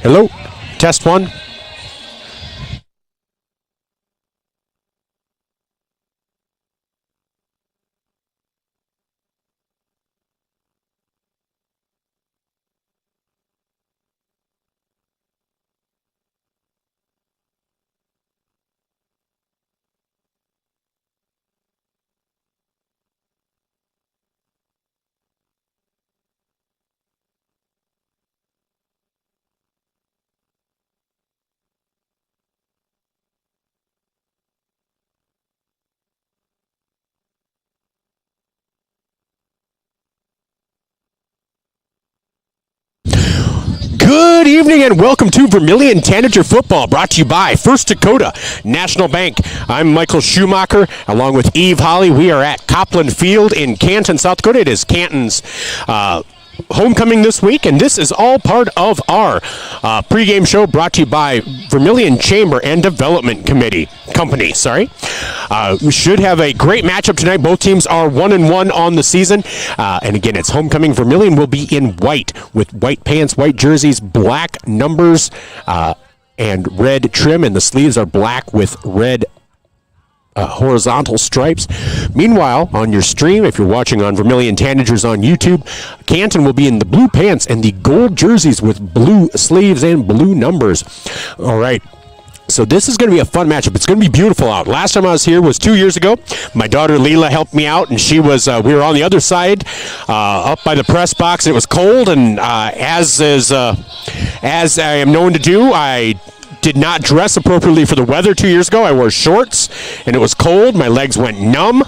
Hello, test one. Good evening and welcome to Vermillion Tanager Football, brought to you by First Dakota National Bank. I'm Michael Schumacher, along with Eve Holly. We are at Copland Field in Canton, South Dakota. It is Canton's homecoming this week, and this is all part of our pregame show brought to you by Vermillion Chamber and Development Company. We should have a great matchup tonight. Both teams are 1-1 on the season, and again, it's homecoming. Vermillion will be in white with white pants, white jerseys, black numbers, and red trim, and the sleeves are black with red horizontal stripes. Meanwhile, on your stream, if you're watching on Vermillion Tanagers on YouTube, Canton will be in the blue pants and the gold jerseys with blue sleeves and blue numbers. All right. So this is going to be a fun matchup. It's going to be beautiful out. Last time I was here was 2 years ago. My daughter Leela helped me out, and she was. We were on the other side, up by the press box. It was cold, and as I am known to do, I did not dress appropriately for the weather 2 years ago. I wore shorts, and it was cold. My legs went numb.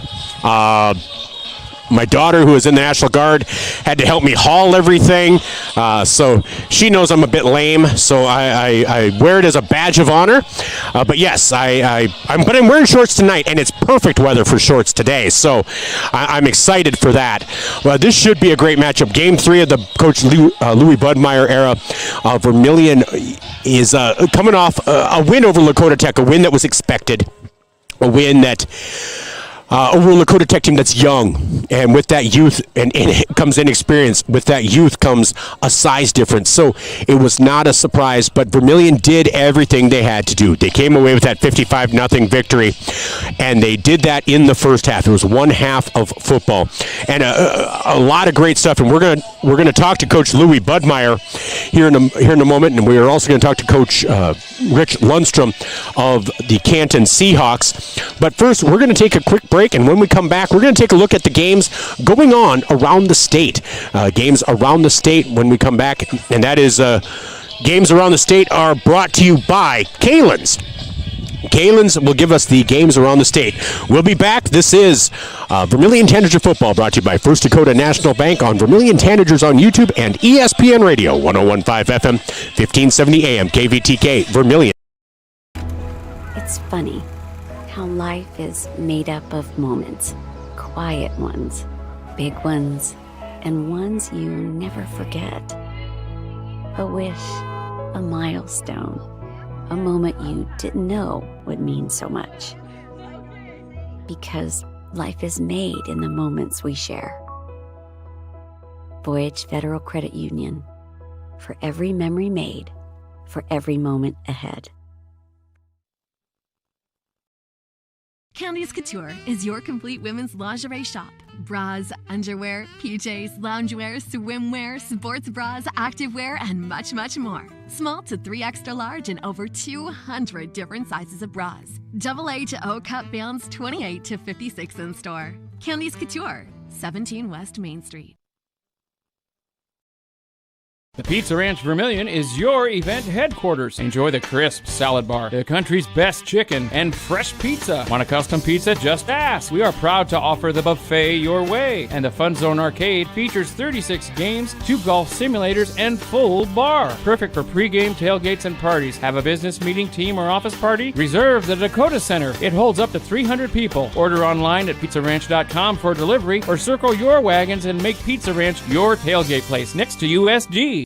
My daughter, who is in the National Guard, had to help me haul everything. So she knows I'm a bit lame, so I wear it as a badge of honor. But yes, I'm wearing shorts tonight, and it's perfect weather for shorts today. So I'm excited for that. Well, this should be a great matchup. Game 3 of the Coach Louis Budmayr Era. Vermillion is coming off a win over Lakota Tech, a win that was expected, a win that over a Lakota Tech team that's young, and with that youth and comes inexperience. With that youth comes a size difference. So it was not a surprise, but Vermillion did everything they had to do. They came away with that 55-0 victory, and they did that in the first half. It was one half of football, and a lot of great stuff. And we're gonna talk to Coach Louis Budmayr here in a moment, and we are also going to talk to Coach Rich Lundstrom of the Canton Seahawks. But first, we're going to take a quick break. And when we come back, we're going to take a look at the games going on around the state. Games around the state when we come back. And that is games around the state are brought to you by Kalen's. Kalen's will give us the games around the state. We'll be back. This is Vermillion Tanager Football, brought to you by First Dakota National Bank on Vermillion Tanagers on YouTube and ESPN Radio, 101.5 FM, 1570 AM, KVTK, Vermillion. It's funny how life is made up of moments, quiet ones, big ones, and ones you never forget. A wish, a milestone, a moment you didn't know would mean so much. Because life is made in the moments we share. Voyage Federal Credit Union. For every memory made, for every moment ahead. Candice Couture is your complete women's lingerie shop. Bras, underwear, PJs, loungewear, swimwear, sports bras, activewear, and much, much more. Small to 3 extra large and over 200 different sizes of bras. AA to O cup bands, 28 to 56 in store. Candice Couture, 17 West Main Street. The Pizza Ranch Vermillion is your event headquarters. Enjoy the crisp salad bar, the country's best chicken, and fresh pizza. Want a custom pizza? Just ask. We are proud to offer the buffet your way. And the Fun Zone Arcade features 36 games, 2 golf simulators, and full bar. Perfect for pregame tailgates and parties. Have a business meeting, team, or office party? Reserve the Dakota Center. It holds up to 300 people. Order online at pizzaranch.com for delivery, or circle your wagons and make Pizza Ranch your tailgate place next to USG.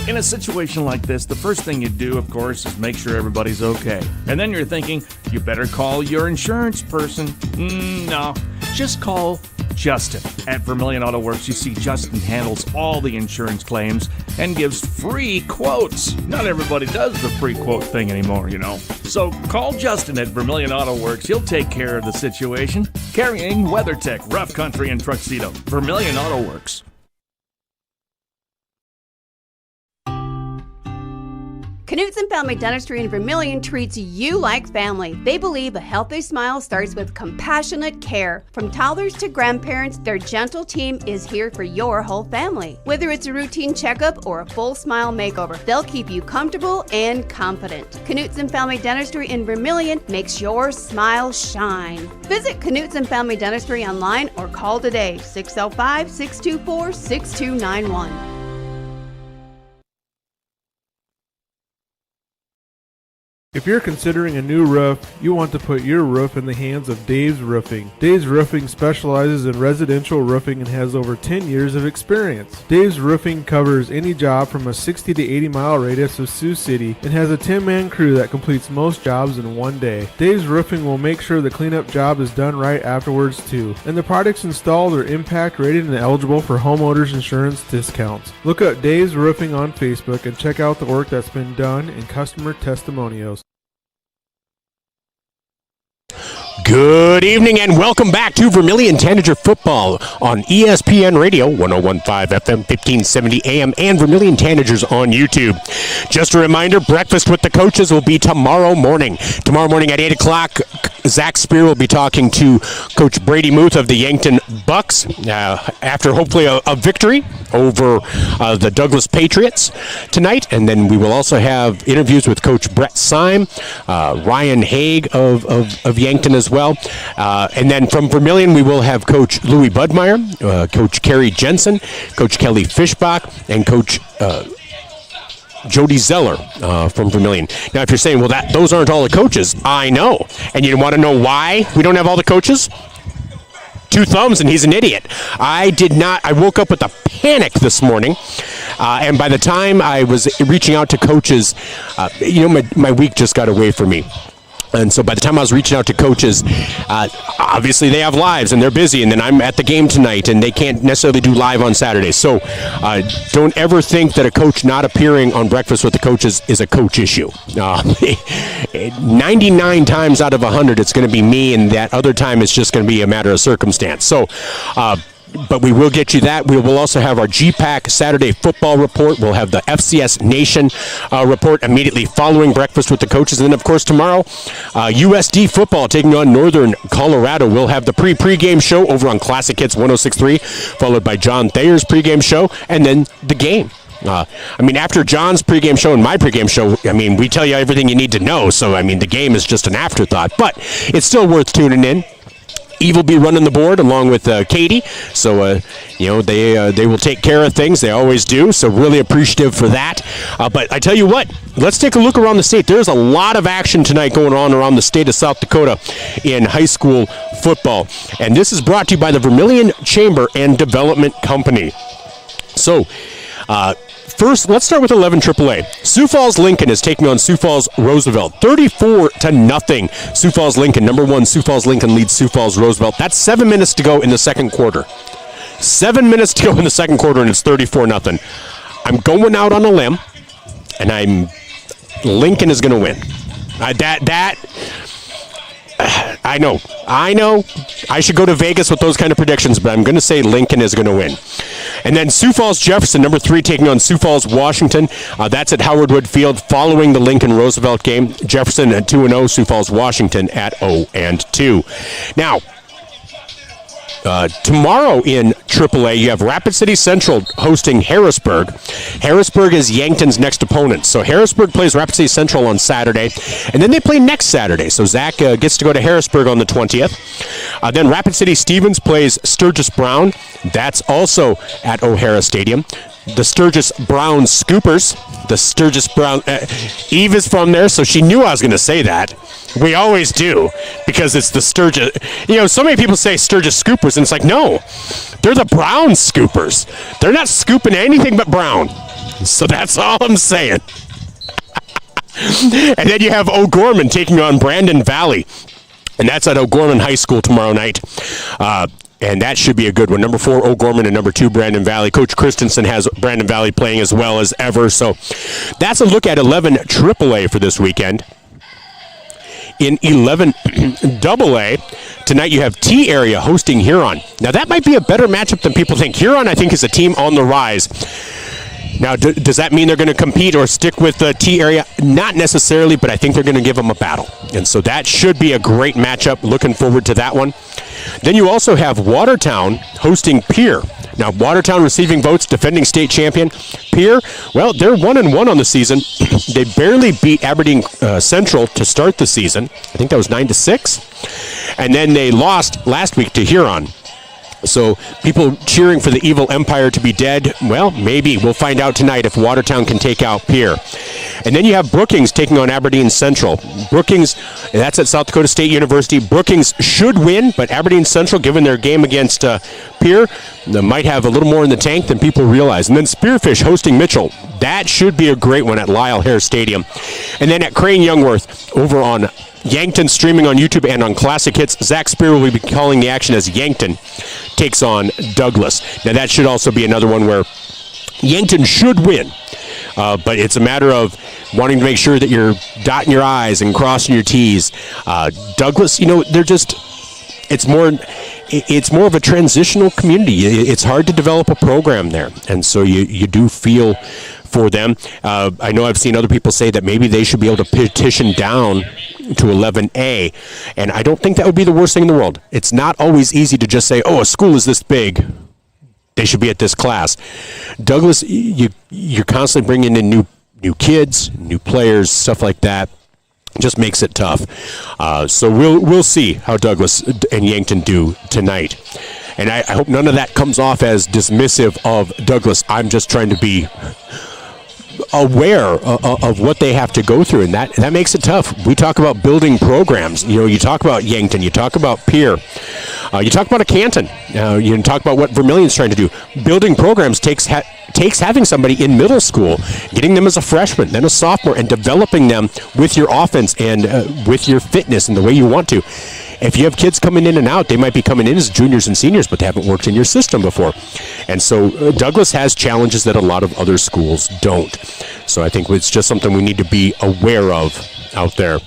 In a situation like this, the first thing you do, of course, is make sure everybody's okay. And then you're thinking, you better call your insurance person. No, just call Justin. At Vermillion Auto Works, you see Justin handles all the insurance claims and gives free quotes. Not everybody does the free quote thing anymore, you know. So call Justin at Vermillion Auto Works. He'll take care of the situation. Carrying WeatherTech, Rough Country, and Tuxedo. Vermillion Auto Works. Knutson Family Dentistry in Vermillion treats you like family. They believe a healthy smile starts with compassionate care. From toddlers to grandparents, their gentle team is here for your whole family. Whether it's a routine checkup or a full smile makeover, they'll keep you comfortable and confident. Knutson Family Dentistry in Vermillion makes your smile shine. Visit Knutson Family Dentistry online or call today, 605-624-6291. If you're considering a new roof, you want to put your roof in the hands of Dave's Roofing. Dave's Roofing specializes in residential roofing and has over 10 years of experience. Dave's Roofing covers any job from a 60 to 80 mile radius of Sioux City and has a 10-man crew that completes most jobs in one day. Dave's Roofing will make sure the cleanup job is done right afterwards too. And the products installed are impact rated and eligible for homeowners insurance discounts. Look up Dave's Roofing on Facebook and check out the work that's been done and customer testimonials. Good evening and welcome back to Vermillion Tanager Football on ESPN Radio, 101.5 FM, 1570 AM, and Vermillion Tanagers on YouTube. Just a reminder, breakfast with the coaches will be tomorrow morning. Tomorrow morning at 8 o'clock, Zach Spear will be talking to Coach Brady Muth of the Yankton Bucks after hopefully a victory over the Douglas Patriots tonight. And then we will also have interviews with Coach Brett Syme, Ryan Haig of Yankton as well. And then from Vermillion, we will have Coach Louis Budmayr, Coach Kerry Jensen, Coach Kelly Fischbach, and Coach Jody Zeller from Vermillion. Now, if you're saying, well, those aren't all the coaches, I know. And you want to know why we don't have all the coaches? Two thumbs and he's an idiot. I woke up with a panic this morning, and by the time I was reaching out to coaches, my week just got away from me. And so by the time I was reaching out to coaches, obviously they have lives and they're busy, and then I'm at the game tonight and they can't necessarily do live on Saturdays. So don't ever think that a coach not appearing on Breakfast with the Coaches is a coach issue. 99 times out of 100 it's going to be me, and that other time it's just going to be a matter of circumstance. So but we will get you that. We will also have our GPAC Saturday football report. We'll have the FCS Nation report immediately following Breakfast with the Coaches. And then, of course, tomorrow, USD football taking on Northern Colorado. We'll have the pregame show over on Classic Hits 106.3, followed by John Thayer's pregame show, and then the game. After John's pregame show and my pregame show, we tell you everything you need to know. So, the game is just an afterthought. But it's still worth tuning in. Eve will be running the board along with Katie, so they will take care of things. They always do, so really appreciative for that. But I tell you what, let's take a look around the state. There's a lot of action tonight going on around the state of South Dakota in high school football, and this is brought to you by the Vermillion Chamber and Development Company. So, first, let's start with 11 AAA. Sioux Falls Lincoln is taking on Sioux Falls Roosevelt. 34-0. Sioux Falls Lincoln, number one. Sioux Falls Lincoln leads Sioux Falls Roosevelt. That's 7 minutes to go in the second quarter. 7 minutes to go in the second quarter, and it's 34-0. I'm going out on a limb, and Lincoln is going to win. I know. I should go to Vegas with those kind of predictions, but I'm going to say Lincoln is going to win. And then Sioux Falls Jefferson, number 3, taking on Sioux Falls Washington. That's at Howard Wood Field following the Lincoln Roosevelt game. Jefferson at 2-0, Sioux Falls Washington at 0-2. Now, tomorrow in AAA, you have Rapid City Central hosting Harrisburg. Harrisburg is Yankton's next opponent. So Harrisburg plays Rapid City Central on Saturday, and then they play next Saturday. So Zach gets to go to Harrisburg on the 20th. Then Rapid City Stevens plays Sturgis Brown. That's also at O'Hara Stadium. The Sturgis Brown Scoopers. The Sturgis Brown... Eve is from there, so she knew I was going to say that. We always do, because it's the Sturgis... so many people say Sturgis Scoopers, and it's like, no. They're the Brown Scoopers. They're not scooping anything but brown. So that's all I'm saying. And then you have O'Gorman taking on Brandon Valley. And that's at O'Gorman High School tomorrow night. and that should be a good one. Number 4, O'Gorman, and number 2, Brandon Valley. Coach Christensen has Brandon Valley playing as well as ever. So that's a look at 11 AAA for this weekend. In 11 AA, tonight you have T Area hosting Huron. Now that might be a better matchup than people think. Huron, I think, is a team on the rise. Now, does that mean they're going to compete or stick with the T Area? Not necessarily, but I think they're going to give them a battle. And so that should be a great matchup. Looking forward to that one. Then you also have Watertown hosting Pierre. Now, Watertown receiving votes, defending state champion. Pierre, well, they're 1-1 on the season. They barely beat Aberdeen Central to start the season. I think that was 9-6. And then they lost last week to Huron. So people cheering for the evil empire to be dead, well, maybe. We'll find out tonight if Watertown can take out Pierre. And then you have Brookings taking on Aberdeen Central. Brookings, that's at South Dakota State University. Brookings should win, but Aberdeen Central, given their game against Pierre, they might have a little more in the tank than people realize. And then Spearfish hosting Mitchell. That should be a great one at Lyle Hare Stadium. And then at Crane Youngworth, over on Yankton, streaming on YouTube and on Classic Hits, Zach Spear will be calling the action as Yankton takes on Douglas. Now that should also be another one where Yankton should win, but it's a matter of wanting to make sure that you're dotting your I's and crossing your T's. Douglas, they're just, it's more of a transitional community. It's hard to develop a program there, and so you do feel for them. I know I've seen other people say that maybe they should be able to petition down to 11A, and I don't think that would be the worst thing in the world. It's not always easy to just say, oh, a school is this big, they should be at this class. Douglas, you're constantly bringing in new kids, new players, stuff like that. Just makes it tough. So we'll see how Douglas and Yankton do tonight. And I hope none of that comes off as dismissive of Douglas. I'm just trying to be aware of what they have to go through, and that makes it tough. We talk about building programs. You talk about Yankton, you talk about Pierre, you talk about a Canton, you talk about what Vermillion's trying to do. Building programs takes having somebody in middle school, getting them as a freshman, then a sophomore, and developing them with your offense and with your fitness and the way you want to. If you have kids coming in and out, they might be coming in as juniors and seniors, but they haven't worked in your system before. And so Douglas has challenges that a lot of other schools don't. So I think it's just something we need to be aware of out there.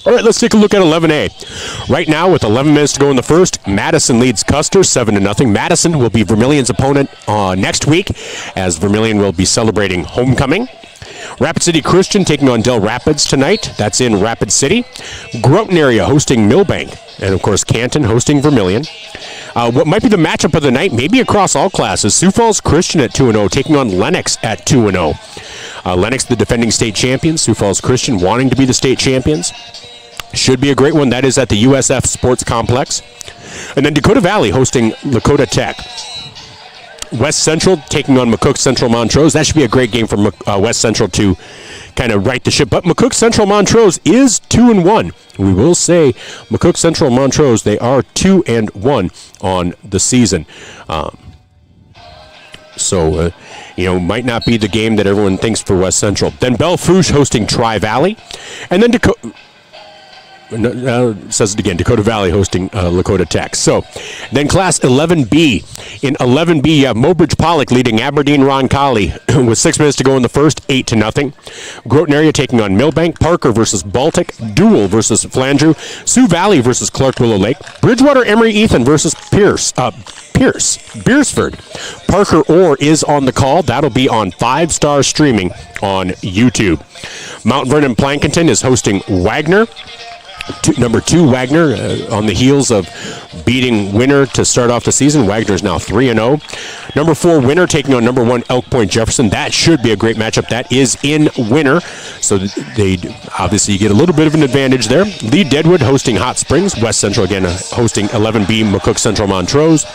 All right, let's take a look at 11A. Right now, with 11 minutes to go in the first, Madison leads Custer 7-0. Madison will be Vermillion's opponent next week, as Vermilion will be celebrating homecoming. Rapid City Christian taking on Del Rapids tonight. That's in Rapid City. Groton area hosting Millbank. And, of course, Canton hosting Vermilion. What might be the matchup of the night, maybe across all classes, Sioux Falls Christian at 2-0, taking on Lennox at 2-0. Lennox, the defending state champions. Sioux Falls Christian wanting to be the state champions. Should be a great one. That is at the USF Sports Complex. And then Dakota Valley hosting Lakota Tech. West Central taking on McCook Central Montrose. That should be a great game for West Central to kind of right the ship. But McCook Central Montrose is 2-1. We will say McCook Central Montrose, they are 2-1 on the season. So might not be the game that everyone thinks for West Central. Then Belle Fourche hosting Tri-Valley. And then says it again, Dakota Valley hosting Lakota Tech. So then Class 11B. In 11B, you have Mobridge Pollock leading Aberdeen Roncalli with 6 minutes to go in the first, 8-0. Groton area taking on Millbank. Parker versus Baltic. Dual versus Flandreau. Sioux Valley versus Clark Willow Lake. Bridgewater Emery Ethan versus Beersford. Parker Orr is on the call. That'll be on 5-star streaming on YouTube. Mount Vernon Plankinton is hosting Wagner. Number 2, Wagner, on the heels of beating Winter to start off the season. Wagner is now 3-0. Number 4, Winter taking on number 1, Elk Point Jefferson. That should be a great matchup. That is in Winter, so they obviously get a little bit of an advantage there. Lee Deadwood hosting Hot Springs. West Central again hosting 11B McCook Central Montrose.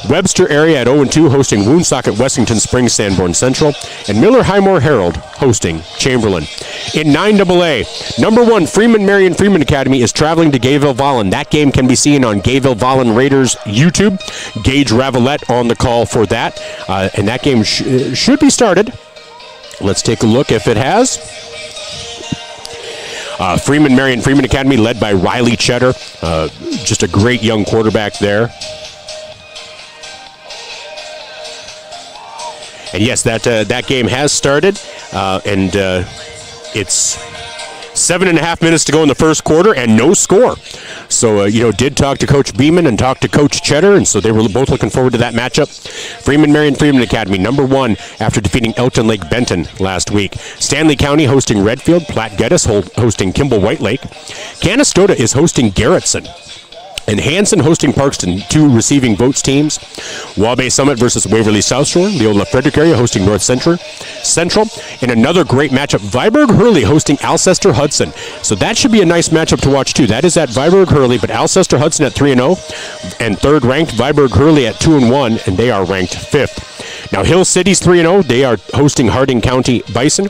Webster area at 0-2 hosting Woonsocket Wessington Springs Sanborn Central, and Miller Highmore Herald hosting Chamberlain. In 9AA, number 1 Freeman Marion Freeman Academy is traveling to Gayville-Vollen. That game can be seen on Gayville-Vollen Raiders YouTube. Gage Ravelette on the call for that, and that game should be started. Let's take a look if it has. Freeman Marion Freeman Academy led by Riley Cheddar, just a great young quarterback there. And yes, that game has started, and it's 7.5 minutes to go in the first quarter and no score. So, did talk to Coach Beeman and talk to Coach Cheddar, and so they were both looking forward to that matchup. Marion Freeman Academy, number 1 after defeating Elton Lake Benton last week. Stanley County hosting Redfield. Platte Geddes hosting Kimball White Lake. Canastota is hosting Garrettson. And Hanson hosting Parkston, 2 receiving votes teams. Waubay Summit versus Waverly South Shore. Leola Frederick area hosting North Central. In another great matchup, Viborg Hurley hosting Alcester Hudson. So that should be a nice matchup to watch too. That is at Viborg Hurley, but Alcester Hudson at 3-0, and third ranked Viborg Hurley at 2-1, and they are ranked 5th. Now Hill City's 3-0. They are hosting Harding County Bison.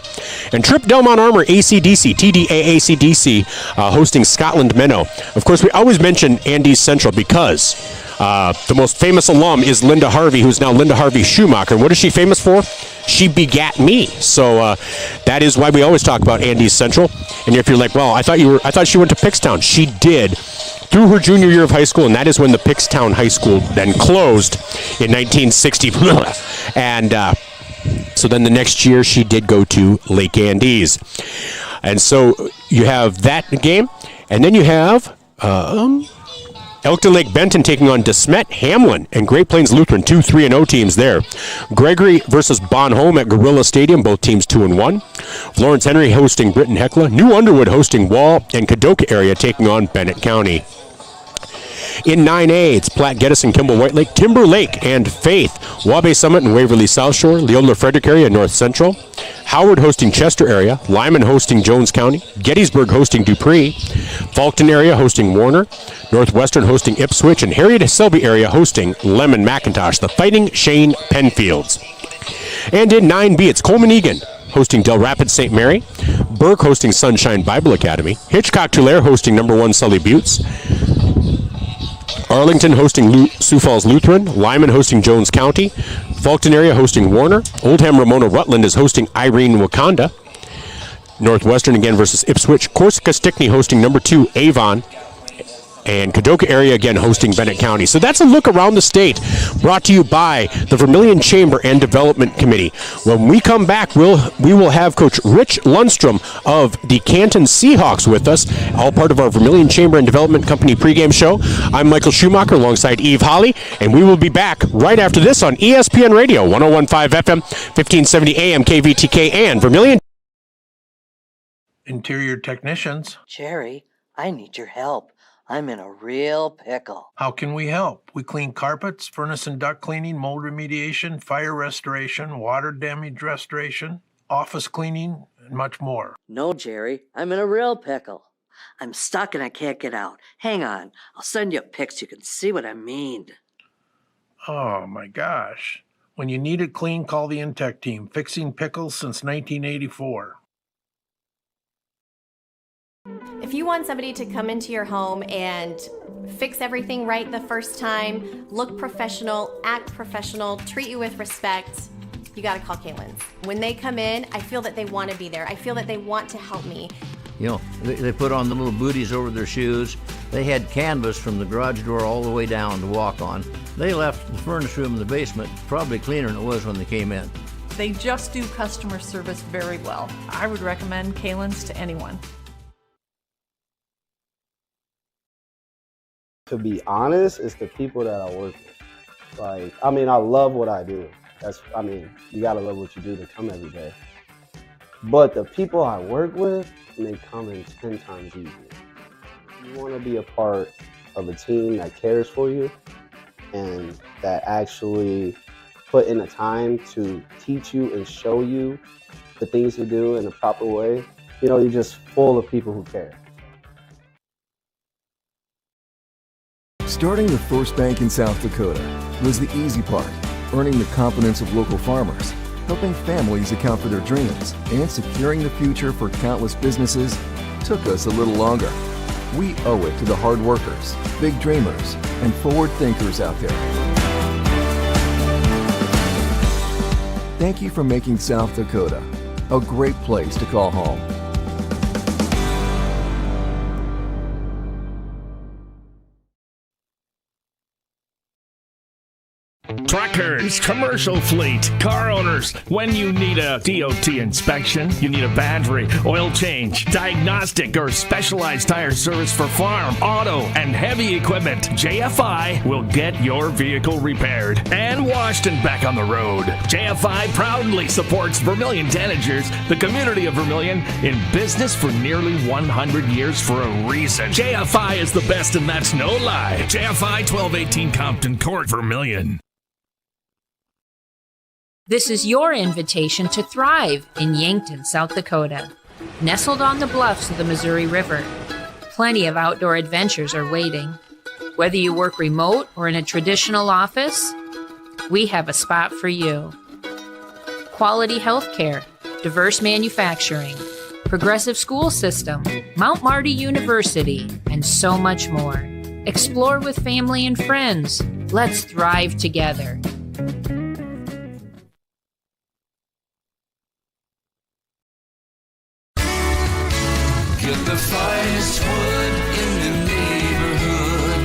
And Trip Delmont Armor ACDC, TDA ACDC, hosting Scotland Minnow. Of course, we always mention Andes Central because the most famous alum is Linda Harvey, who's now Linda Harvey Schumacher. And what is she famous for? She begat me. So that is why we always talk about Andes Central. And if you're like, well, I thought she went to Pickstown. She did through her junior year of high school, and that is when the Pickstown High School then closed in 1960. And so then the next year she did go to Lake Andes. And so you have that game, and then you have Elkton Lake Benton taking on DeSmet Hamlin, and Great Plains Lutheran, 2 3-0 teams there. Gregory versus Bonhomme at Gorilla Stadium, both teams 2-1. Florence Henry hosting Britton Hecla. New Underwood hosting Wall, and Kadoka area taking on Bennett County. In 9A, it's Platte Geddes and Kimball White Lake, Timber Lake and Faith, Waubay Summit and Waverly South Shore, Leola Frederick area, North Central, Howard hosting Chester area, Lyman hosting Jones County, Gettysburg hosting Dupree, Faulkton area hosting Warner, Northwestern hosting Ipswich, and Harriet Selby area hosting Lemon McIntosh, the Fighting Shane Penfields. And in 9B, it's Coleman Egan hosting Del Rapids St. Mary, Burke hosting Sunshine Bible Academy, Hitchcock Tulare hosting number 1 Sully Buttes, Arlington hosting Sioux Falls Lutheran, Lyman hosting Jones County, Faulkton area hosting Warner, Oldham Ramona Rutland is hosting Irene Wakanda, Northwestern again versus Ipswich, Corsica Stickney hosting number 2 Avon, and Kadoka area again hosting Bennett County. So that's a look around the state, brought to you by the Vermillion Chamber and Development Committee. When we come back, we will have Coach Rich Lundstrom of the Canton Seahawks with us, all part of our Vermillion Chamber and Development Company pregame show. I'm Michael Schumacher alongside Eve Holly, and we will be back right after this on ESPN Radio, 101.5 FM, 1570 AM KVTK, and Vermillion. Interior technicians. Jerry, I need your help. I'm in a real pickle. How can we help? We clean carpets, furnace and duct cleaning, mold remediation, fire restoration, water damage restoration, office cleaning, and much more. No, Jerry, I'm in a real pickle. I'm stuck and I can't get out. Hang on, I'll send you a pic so you can see what I mean. Oh my gosh. When you need it clean, call the Intech team, fixing pickles since 1984. If you want somebody to come into your home and fix everything right the first time, look professional, act professional, treat you with respect, you gotta call Kaylin's. When they come in, I feel that they want to be there. I feel that they want to help me. You know, they put on the little booties over their shoes. They had canvas from the garage door all the way down to walk on. They left the furnace room in the basement probably cleaner than it was when they came in. They just do customer service very well. I would recommend Kaylin's to anyone. To be honest, it's the people that I work with. Like, I mean, I love what I do. You gotta love what you do to come every day. But the people I work with make coming 10 times easier. You wanna be a part of a team that cares for you and that actually put in the time to teach you and show you the things to do in a proper way. You know, you're just full of people who care. Starting the first bank in South Dakota was the easy part, earning the confidence of local farmers, helping families account for their dreams, and securing the future for countless businesses took us a little longer. We owe it to the hard workers, big dreamers, and forward thinkers out there. Thank you for making South Dakota a great place to call home. Track Packers, commercial fleet, car owners. When you need a DOT inspection, you need a battery, oil change, diagnostic, or specialized tire service for farm, auto, and heavy equipment, JFI will get your vehicle repaired and washed and back on the road. JFI proudly supports Vermillion Tanagers, the community of Vermillion, in business for nearly 100 years for a reason. JFI is the best, and that's no lie. JFI 1218 Compton Court, Vermillion. This is your invitation to thrive in Yankton, South Dakota. Nestled on the bluffs of the Missouri River, plenty of outdoor adventures are waiting. Whether you work remote or in a traditional office, we have a spot for you. Quality health care, diverse manufacturing, progressive school system, Mount Marty University, and so much more. Explore with family and friends. Let's thrive together. Get the finest wood in the neighborhood.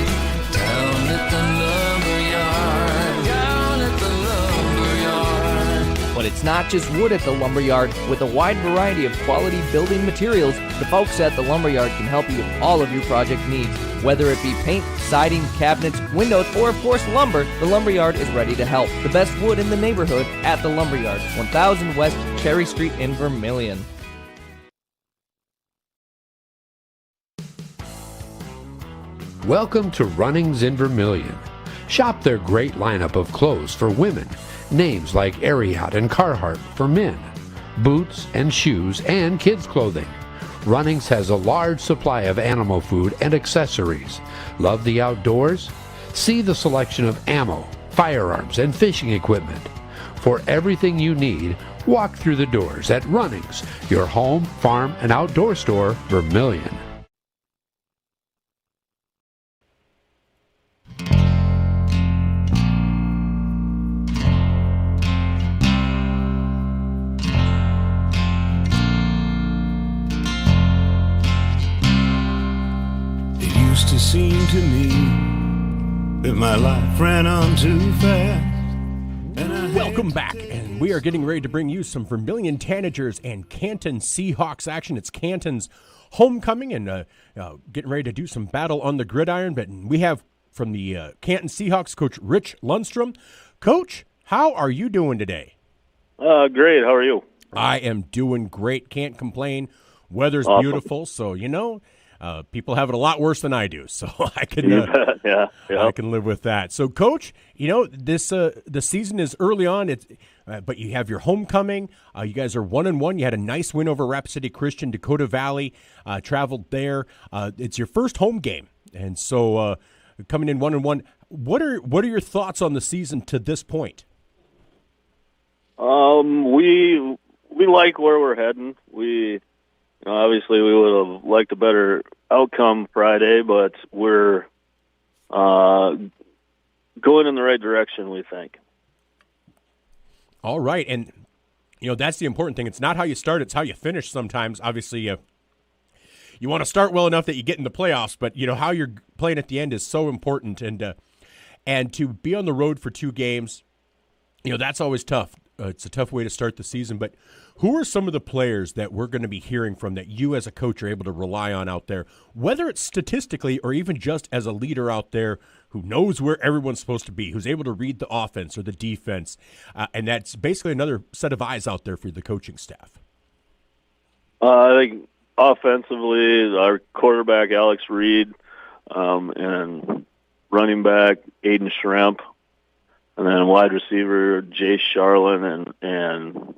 Down at the lumberyard. Down at the lumberyard. But it's not just wood at the lumberyard. With a wide variety of quality building materials, the folks at the lumberyard can help you with all of your project needs. Whether it be paint, siding, cabinets, windows, or of course lumber, the lumberyard is ready to help. The best wood in the neighborhood at the lumberyard, 1000 West Cherry Street in Vermillion. Welcome to Runnings in Vermillion. Shop their great lineup of clothes for women, names like Ariat and Carhartt for men, boots and shoes and kids' clothing. Runnings has a large supply of animal food and accessories. Love the outdoors? See the selection of ammo, firearms, and fishing equipment. For everything you need, walk through the doors at Runnings, your home, farm, and outdoor store, Vermillion. To seem to me that my life ran on too fast. Welcome back, and we are getting ready to bring you some Vermillion Tanagers and Canton Seahawks action. It's Canton's homecoming and getting ready to do some battle on the gridiron. But we have from the Canton Seahawks coach Rich Lundstrom. Coach, how are you doing today? Great. How are you? I am doing great. Can't complain. Weather's awesome. Beautiful, so people have it a lot worse than I do, so I can I can live with that. So, Coach, this the season is early on. But you have your homecoming. You guys are 1-1. You had a nice win over Rapid City Christian, Dakota Valley. Traveled there. It's your first home game, and so coming in 1-1. What are your thoughts on the season to this point? We like where we're heading. Obviously, we would have liked a better outcome Friday, but we're going in the right direction, we think. All right, and that's the important thing. It's not how you start; it's how you finish. Sometimes, obviously, you want to start well enough that you get in the playoffs, but how you're playing at the end is so important. And to be on the road for 2 games, that's always tough. It's a tough way to start the season, but who are some of the players that we're going to be hearing from that you as a coach are able to rely on out there, whether it's statistically or even just as a leader out there who knows where everyone's supposed to be, who's able to read the offense or the defense, and that's basically another set of eyes out there for the coaching staff? I think offensively, our quarterback, Alex Reed, and running back, Aiden Schremp, and then wide receiver, Jay Charlin and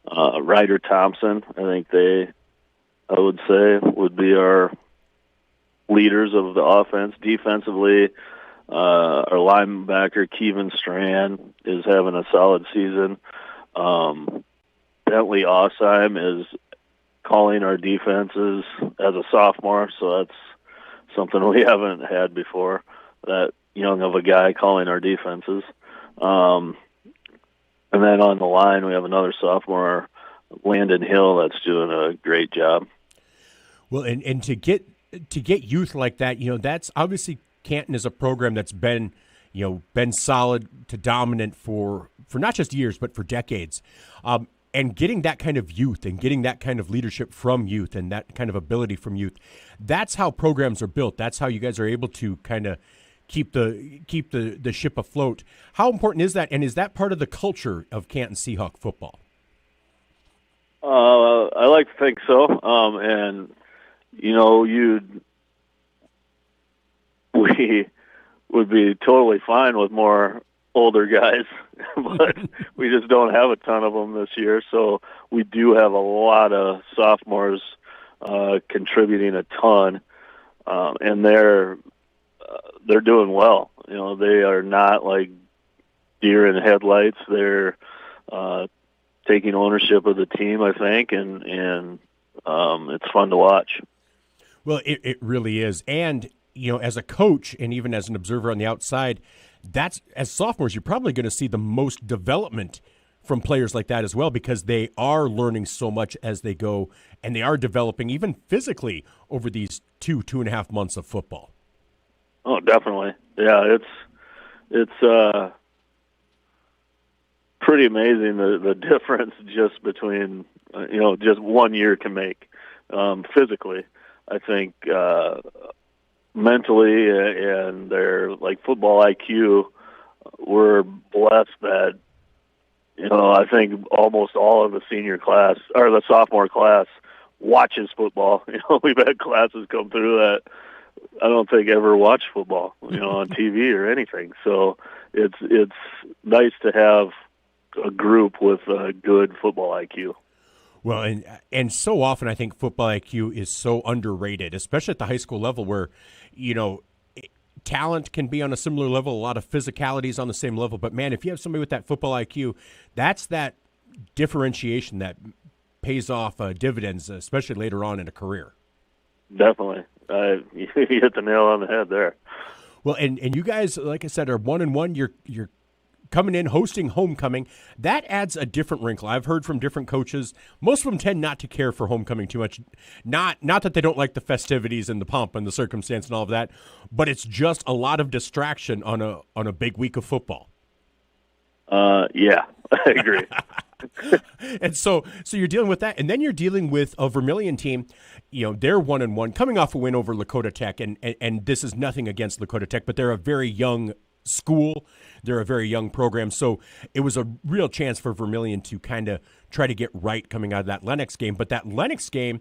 Ryder Thompson. I think I would say, would be our leaders of the offense. Defensively, our linebacker, Kevin Strand, is having a solid season. Bentley Osheim is calling our defenses as a sophomore, so that's something we haven't had before, that young of a guy calling our defenses. And then on the line, we have another sophomore, Landon Hill, that's doing a great job. Well, and to get youth like that, that's obviously Canton is a program that's been, been solid to dominant for not just years, but for decades. And getting that kind of youth and getting that kind of leadership from youth and that kind of ability from youth, that's how programs are built. That's how you guys are able to kind of keep the ship afloat. How important is that? And is that part of the culture of Canton Seahawk football? I like to think so. And, we would be totally fine with more older guys, but we just don't have a ton of them this year. So we do have a lot of sophomores contributing a ton, and they're doing well. They are not like deer in headlights. They're taking ownership of the team, I think, and it's fun to watch. Well, it really is. And, as a coach and even as an observer on the outside, as sophomores, you're probably going to see the most development from players like that as well, because they are learning so much as they go, and they are developing even physically over these 2.5 months of football. Oh, definitely. Yeah, it's pretty amazing the difference just between, just 1 year can make physically. I think mentally and their football IQ, we're blessed that, I think almost all of the senior class or the sophomore class watches football. We've had classes come through that I don't think ever watched football, on TV or anything. So it's nice to have a group with a good football IQ. Well, and so often I think football IQ is so underrated, especially at the high school level where, talent can be on a similar level, a lot of physicality is on the same level. But, man, if you have somebody with that football IQ, that's that differentiation that pays off dividends, especially later on in a career. Definitely. You hit the nail on the head there. Well, and you guys, like I said, are 1-1. You're coming in, hosting homecoming. That adds a different wrinkle. I've heard from different coaches. Most of them tend not to care for homecoming too much. Not that they don't like the festivities and the pomp and the circumstance and all of that, but it's just a lot of distraction on a big week of football. Yeah, I agree. And so you're dealing with that, and then you're dealing with a Vermillion team. They're 1-1, coming off a win over Lakota Tech, and this is nothing against Lakota Tech, but they're a very young school. They're a very young program, so it was a real chance for Vermillion to kind of try to get right coming out of that Lennox game. But that Lennox game,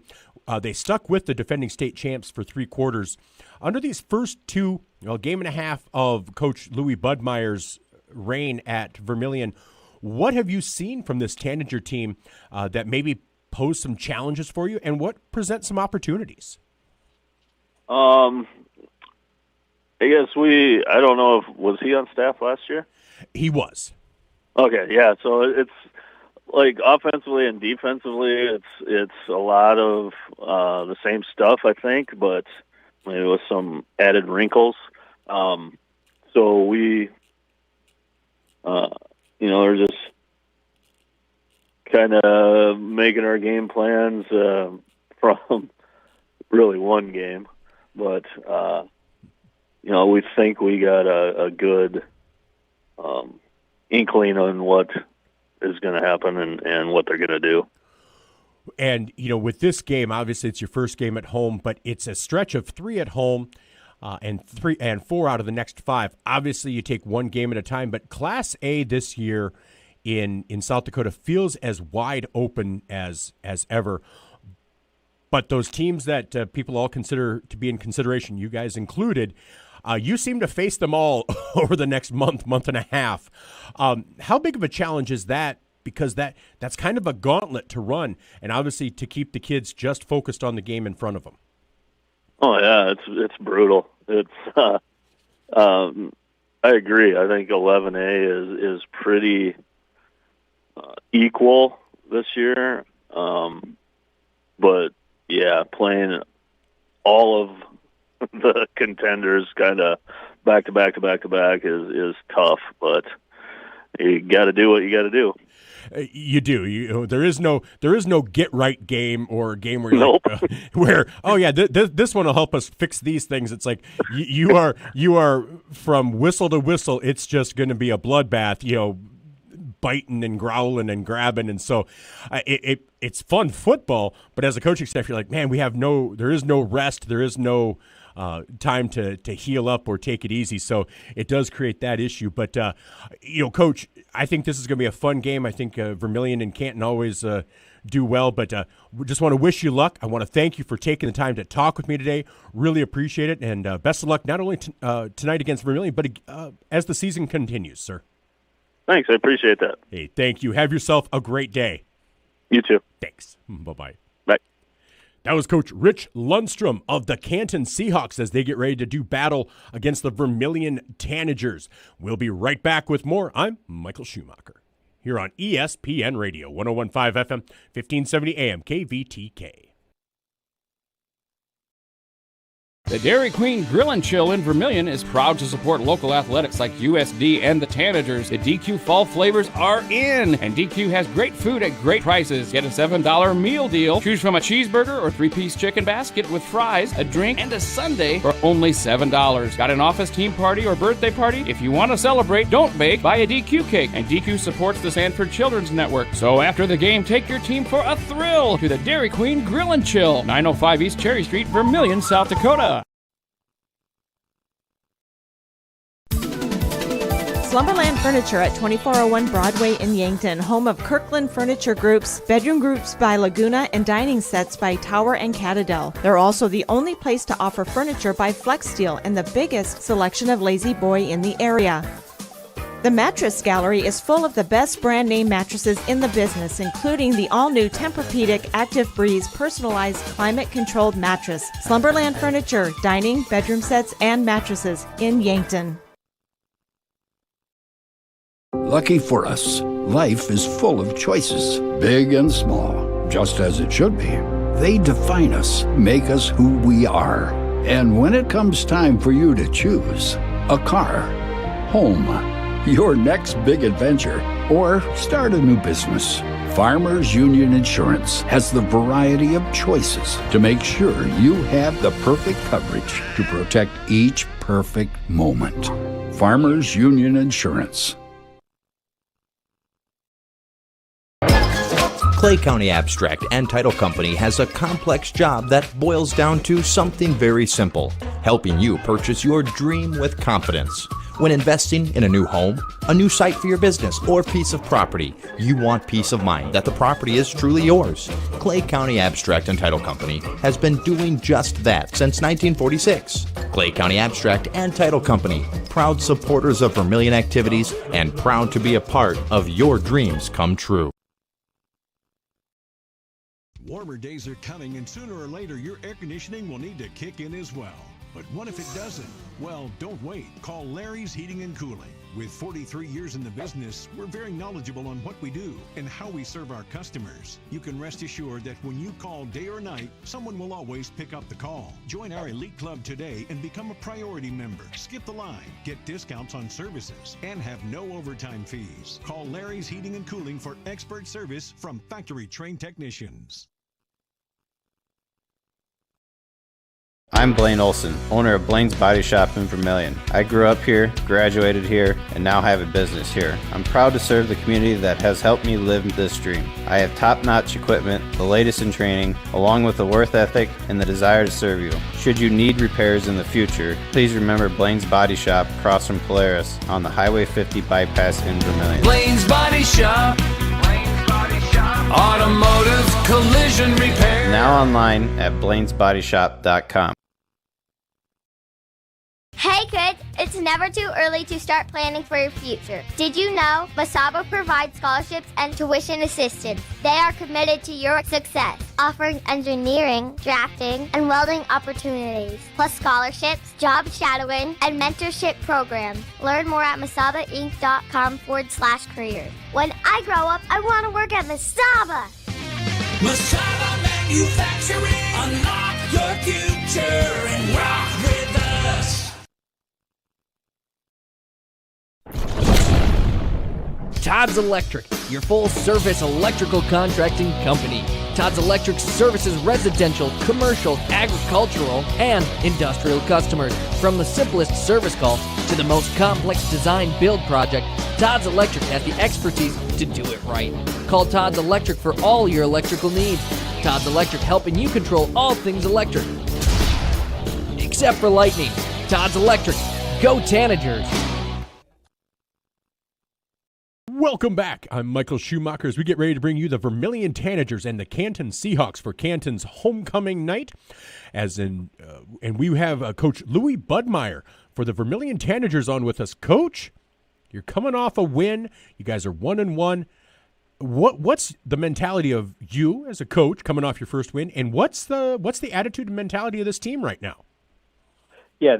they stuck with the defending state champs for 3 quarters. Under these first 2, game and a half of Coach Louis Budmayr's reign at Vermillion, what have you seen from this Tanager team that maybe pose some challenges for you, and what presents some opportunities? I guess I don't know was he on staff last year? He was. Okay, yeah. So it's like offensively and defensively, it's a lot of the same stuff, I think, but maybe with some added wrinkles. So we, are just kind of making our game plans from really one game, but we think we got a good inkling on what is going to happen and what they're going to do. And, with this game, obviously it's your first game at home, but it's a stretch of 3 at home and 4 out of the next 5. Obviously you take one game at a time, but Class A this year in South Dakota feels as wide open as ever. But those teams that people all consider to be in consideration, you guys included, you seem to face them all over the next month and a half. How big of a challenge is that? Because that's kind of a gauntlet to run, and obviously to keep the kids just focused on the game in front of them. Oh yeah, it's brutal. It's I agree. I think 11A is pretty equal this year, but yeah, playing all of the contenders kind of back to back is tough, but you got to do what you got to do. You do. There is no get right game or game where you're this one will help us fix these things. It's like you are from whistle to whistle. It's just going to be a bloodbath. Biting and growling and grabbing, and so it's fun football. But as a coaching staff, you're like, man, there is no rest. There is no time to heal up or take it easy. So it does create that issue. But, Coach, I think this is going to be a fun game. I think Vermillion and Canton always do well. But we just want to wish you luck. I want to thank you for taking the time to talk with me today. Really appreciate it. And best of luck not only tonight against Vermillion, but as the season continues, sir. Thanks. I appreciate that. Hey, thank you. Have yourself a great day. You too. Thanks. Bye-bye. Bye. That was Coach Rich Lundstrom of the Canton Seahawks as they get ready to do battle against the Vermillion Tanagers. We'll be right back with more. I'm Michael Schumacher here on ESPN Radio, 101.5 FM, 1570 AM, KVTK. The Dairy Queen Grill and Chill in Vermillion is proud to support local athletics like USD and the Tanagers. The DQ fall flavors are in, and DQ has great food at great prices. Get a $7 meal deal. Choose from a cheeseburger or 3-piece chicken basket with fries, a drink, and a sundae for only $7. Got an office team party or birthday party? If you want to celebrate, don't bake, buy a DQ cake. And DQ supports the Sanford Children's Network. So after the game, take your team for a thrill to the Dairy Queen Grill and Chill, 905 East Cherry Street, Vermillion, South Dakota. Slumberland Furniture at 2401 Broadway in Yankton, home of Kirkland Furniture Groups, bedroom groups by Laguna, and dining sets by Tower and Catadel. They're also the only place to offer furniture by Flex Steel and the biggest selection of Lazy Boy in the area. The Mattress Gallery is full of the best brand name mattresses in the business, including the all-new Tempur-Pedic Active Breeze personalized climate-controlled mattress. Slumberland Furniture, dining, bedroom sets, and mattresses in Yankton. Lucky for us, life is full of choices, big and small, just as it should be. They define us, make us who we are. And when it comes time for you to choose a car, home, your next big adventure, or start a new business, Farmers Union Insurance has the variety of choices to make sure you have the perfect coverage to protect each perfect moment. Farmers Union Insurance. Clay County Abstract and Title Company has a complex job that boils down to something very simple: helping you purchase your dream with confidence. When investing in a new home, a new site for your business, or piece of property, you want peace of mind that the property is truly yours. Clay County Abstract and Title Company has been doing just that since 1946. Clay County Abstract and Title Company, proud supporters of Vermillion activities and proud to be a part of your dreams come true. Warmer days are coming, and sooner or later your air conditioning will need to kick in as well. But what if it doesn't? Well, don't wait. Call Larry's Heating and Cooling. With 43 years in the business, we're very knowledgeable on what we do and how we serve our customers. You can rest assured that when you call day or night, someone will always pick up the call. Join our elite club today and become a priority member. Skip the line, get discounts on services, and have no overtime fees. Call Larry's Heating and Cooling for expert service from factory-trained technicians. I'm Blaine Olson, owner of Blaine's Body Shop in Vermillion. I grew up here, graduated here, and now have a business here. I'm proud to serve the community that has helped me live this dream. I have top-notch equipment, the latest in training, along with a worth ethic and the desire to serve you. Should you need repairs in the future, please remember Blaine's Body Shop across from Polaris on the Highway 50 bypass in Vermillion. Blaine's Body Shop. Blaine's Body Shop. Automotive collision repair. Now online at blainesbodyshop.com. Hey kids, it's never too early to start planning for your future. Did you know Masaba provides scholarships and tuition assistance? They are committed to your success, offering engineering, drafting, and welding opportunities, plus scholarships, job shadowing, and mentorship programs. Learn more at masabainc.com/careers. When I grow up, I want to work at Masaba. Masaba Manufacturing. Unlock your future and rock with us. Todd's Electric, your full-service electrical contracting company. Todd's Electric services residential, commercial, agricultural, and industrial customers. From the simplest service call to the most complex design build project, Todd's Electric has the expertise to do it right. Call Todd's Electric for all your electrical needs. Todd's Electric, helping you control all things electric. Except for lightning. Todd's Electric. Go Tanagers. Welcome back. I'm Michael Schumacher as we get ready to bring you the Vermillion Tanagers and the Canton Seahawks for Canton's homecoming night. And we have Coach Louis Budmayr for the Vermillion Tanagers on with us. Coach, you're coming off a win. You guys are 1-1. What's the mentality of you as a coach coming off your first win, and what's the attitude and mentality of this team right now? Yeah,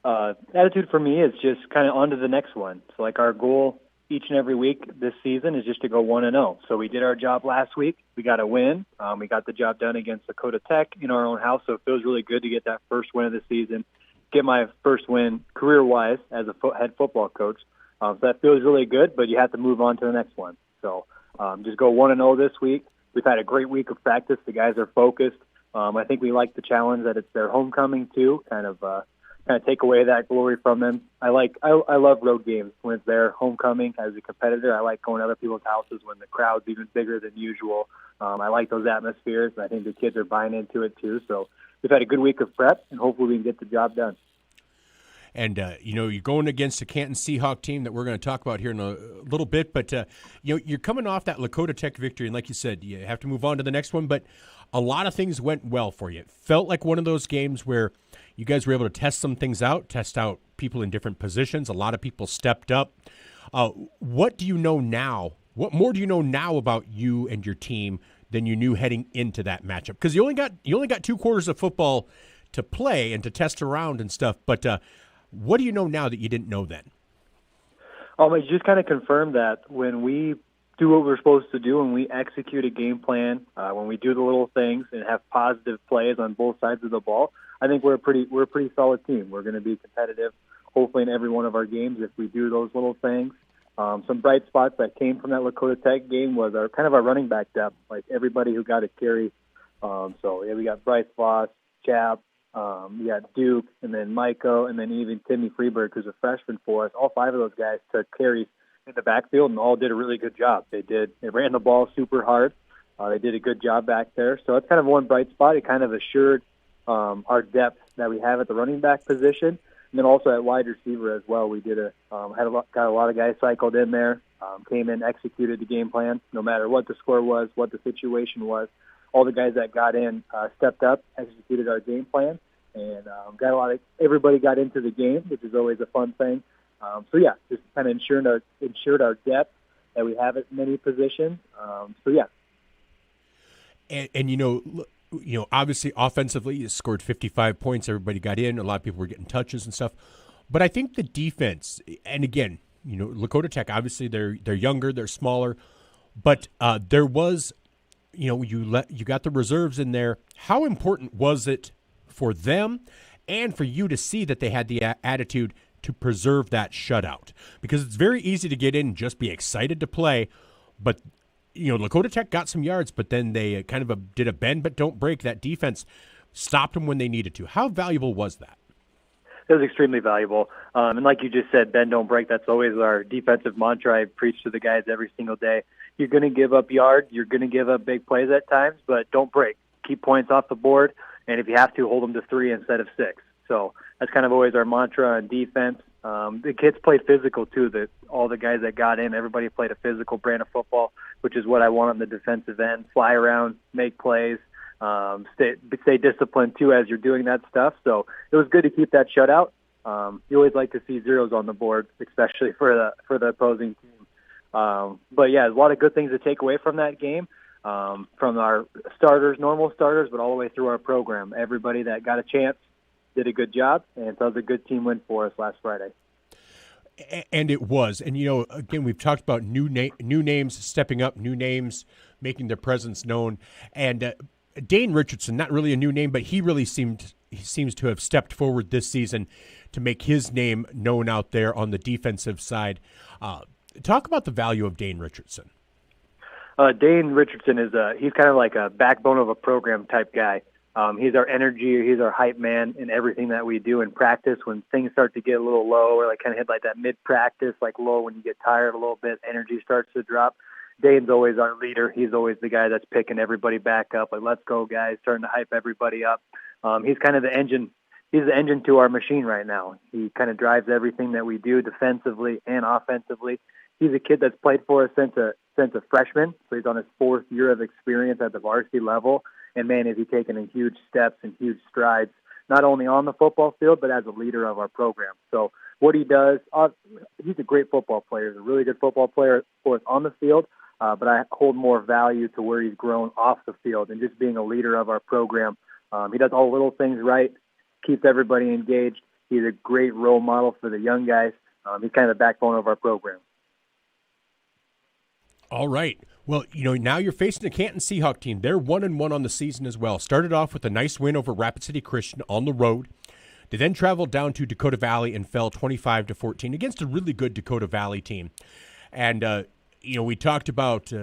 the attitude for me is just kind of on to the next one. So like our goal each and every week this season is just to go 1-0. So we did our job last week. We got a win. We got the job done against Lakota Tech in our own house, so it feels really good to get that first win of the season, get my first win career-wise as a head football coach. So that feels really good, but you have to move on to the next one. So just go 1-0 this week. We've had a great week of practice. The guys are focused. I think we like the challenge that it's their homecoming too, kind of take away that glory from them. I love road games when it's their homecoming as a competitor. I like going to other people's houses when the crowd's even bigger than usual. I like those atmospheres, and I think the kids are buying into it too. So we've had a good week of prep, and hopefully we can get the job done. And, you're going against a Canton Seahawk team that we're going to talk about here in a little bit. But, you're coming off that Lakota Tech victory. And like you said, you have to move on to the next one. But a lot of things went well for you. It felt like one of those games where you guys were able to test some things out, test out people in different positions. A lot of people stepped up. What do you know now? What more do you know now about you and your team than you knew heading into that matchup? Because you only got 2 quarters of football to play and to test around and stuff. But what do you know now that you didn't know then? It just kind of confirmed that when we do what we're supposed to do and we execute a game plan, when we do the little things and have positive plays on both sides of the ball, I think we're a pretty solid team. We're going to be competitive, hopefully in every one of our games if we do those little things. Some bright spots that came from that Lakota Tech game was our running back depth, like everybody who got a carry. We got Bryce Voss, Chap. We got Duke, and then Micah, and then even Timmy Freeberg, who's a freshman for us. All 5 of those guys took carries in the backfield and all did a really good job. They ran the ball super hard. They did a good job back there. So that's kind of one bright spot. It kind of assured our depth that we have at the running back position, and then also at wide receiver as well. We got a lot of guys cycled in there, came in, executed the game plan, no matter what the score was, what the situation was. All the guys that got in stepped up, executed our game plan, and everybody got into the game, which is always a fun thing. Just kind of ensured our depth that we have at many positions. And obviously offensively, you scored 55 points. Everybody got in. A lot of people were getting touches and stuff. But I think the defense, and again, Lakota Tech, obviously they're younger, they're smaller, but there was. You got the reserves in there. How important was it for them and for you to see that they had the attitude to preserve that shutout? Because it's very easy to get in and just be excited to play, but Lakota Tech got some yards, but then they kind of did a bend but don't break. That defense stopped them when they needed to. How valuable was that? It was extremely valuable. And like you just said, bend, don't break. That's always our defensive mantra. I preach to the guys every single day. You're going to give up yards. You're going to give up big plays at times, but don't break. Keep points off the board, and if you have to, hold them to 3 instead of 6. So that's kind of always our mantra on defense. The kids played physical, too. All the guys that got in, everybody played a physical brand of football, which is what I want on the defensive end. Fly around, make plays, stay disciplined, too, as you're doing that stuff. So it was good to keep that shutout. You always like to see zeros on the board, especially for the opposing team. There's a lot of good things to take away from that game, from our starters, normal starters, but all the way through our program. Everybody that got a chance did a good job, and so it was a good team win for us last Friday. And it was. And, again, we've talked about new names stepping up, new names making their presence known. And Dane Richardson, not really a new name, but he seems to have stepped forward this season to make his name known out there on the defensive side. talk about the value of Dane Richardson. Dane Richardson he's kind of like a backbone of a program type guy. He's our energy, he's our hype man in everything that we do in practice. When things start to get a little low, or like kind of hit like that mid-practice, like low when you get tired a little bit, energy starts to drop. Dane's always our leader. He's always the guy that's picking everybody back up. Like, let's go, guys, starting to hype everybody up. He's kind of the engine. He's the engine to our machine right now. He kind of drives everything that we do defensively and offensively. He's a kid that's played for us since a freshman, so he's on his 4th year of experience at the varsity level. And, man, is he taking in huge steps and huge strides, not only on the football field, but as a leader of our program. So what he does, he's a great football player. He's a really good football player for us on the field, but I hold more value to where he's grown off the field and just being a leader of our program. He does all little things right, keeps everybody engaged. He's a great role model for the young guys. He's kind of the backbone of our program. All right. Well, now you're facing the Canton Seahawk team. They're 1-1 on the season as well. Started off with a nice win over Rapid City Christian on the road. They then traveled down to Dakota Valley and fell 25-14 against a really good Dakota Valley team. And, we talked about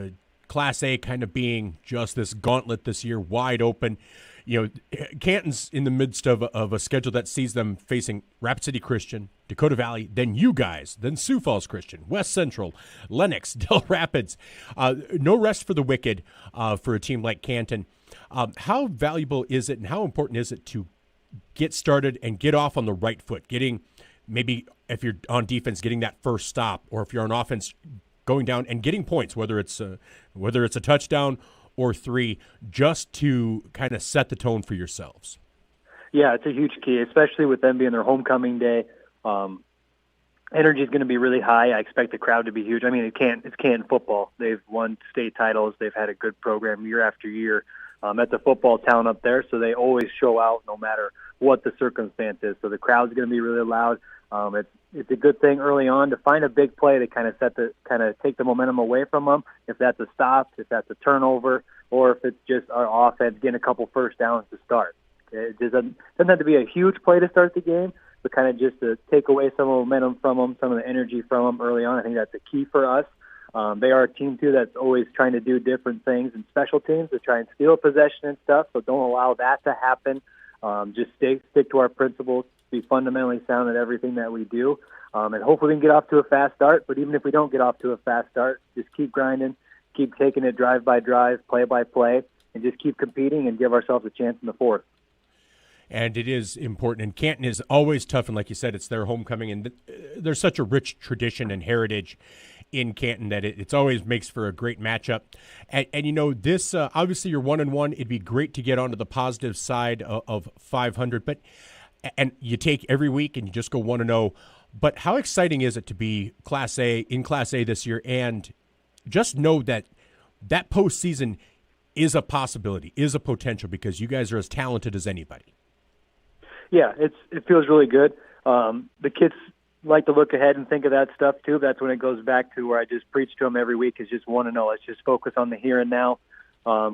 Class A kind of being just this gauntlet this year, wide open. Canton's in the midst of a schedule that sees them facing Rapid City Christian, Dakota Valley, then you guys, then Sioux Falls Christian, West Central, Lennox, Del Rapids. No rest for the wicked for a team like Canton. How valuable is it and how important is it to get started and get off on the right foot, getting maybe if you're on defense, getting that first stop, or if you're on offense, going down and getting points, whether it's a touchdown or 3, just to kind of set the tone for yourselves? Yeah, it's a huge key, especially with them being their homecoming day. Energy is going to be really high. I expect the crowd to be huge. I mean, it's Canton football. They've won state titles. They've had a good program year after year. That's a football town up there, so they always show out no matter what the circumstance is. So the crowd's going to be really loud. It's a good thing early on to find a big play to kind of take the momentum away from them. If that's a stop, if that's a turnover, or if it's just our offense getting a couple first downs to start. It doesn't have to be a huge play to start the game, but kind of just to take away some of the momentum from them, some of the energy from them early on. I think that's a key for us. They are a team, too, that's always trying to do different things in special teams to try and steal a possession and stuff, so don't allow that to happen. Just stick to our principles, be fundamentally sound at everything that we do, and hopefully we can get off to a fast start. But even if we don't get off to a fast start, just keep grinding, keep taking it drive by drive, play by play, and just keep competing and give ourselves a chance in the 4th. And it is important. And Canton is always tough, and like you said, it's their homecoming, and there's such a rich tradition and heritage in Canton that it always makes for a great matchup. And this obviously you're 1-1. It'd be great to get onto the positive side of 500, and you take every week and you just go 1-0. But how exciting is it to be in Class A this year, and just know that postseason is a possibility, is a potential, because you guys are as talented as anybody. Yeah, it feels really good. The kids like to look ahead and think of that stuff too. That's when it goes back to where I just preach to them every week is just 1-0. Let's just focus on the here and now.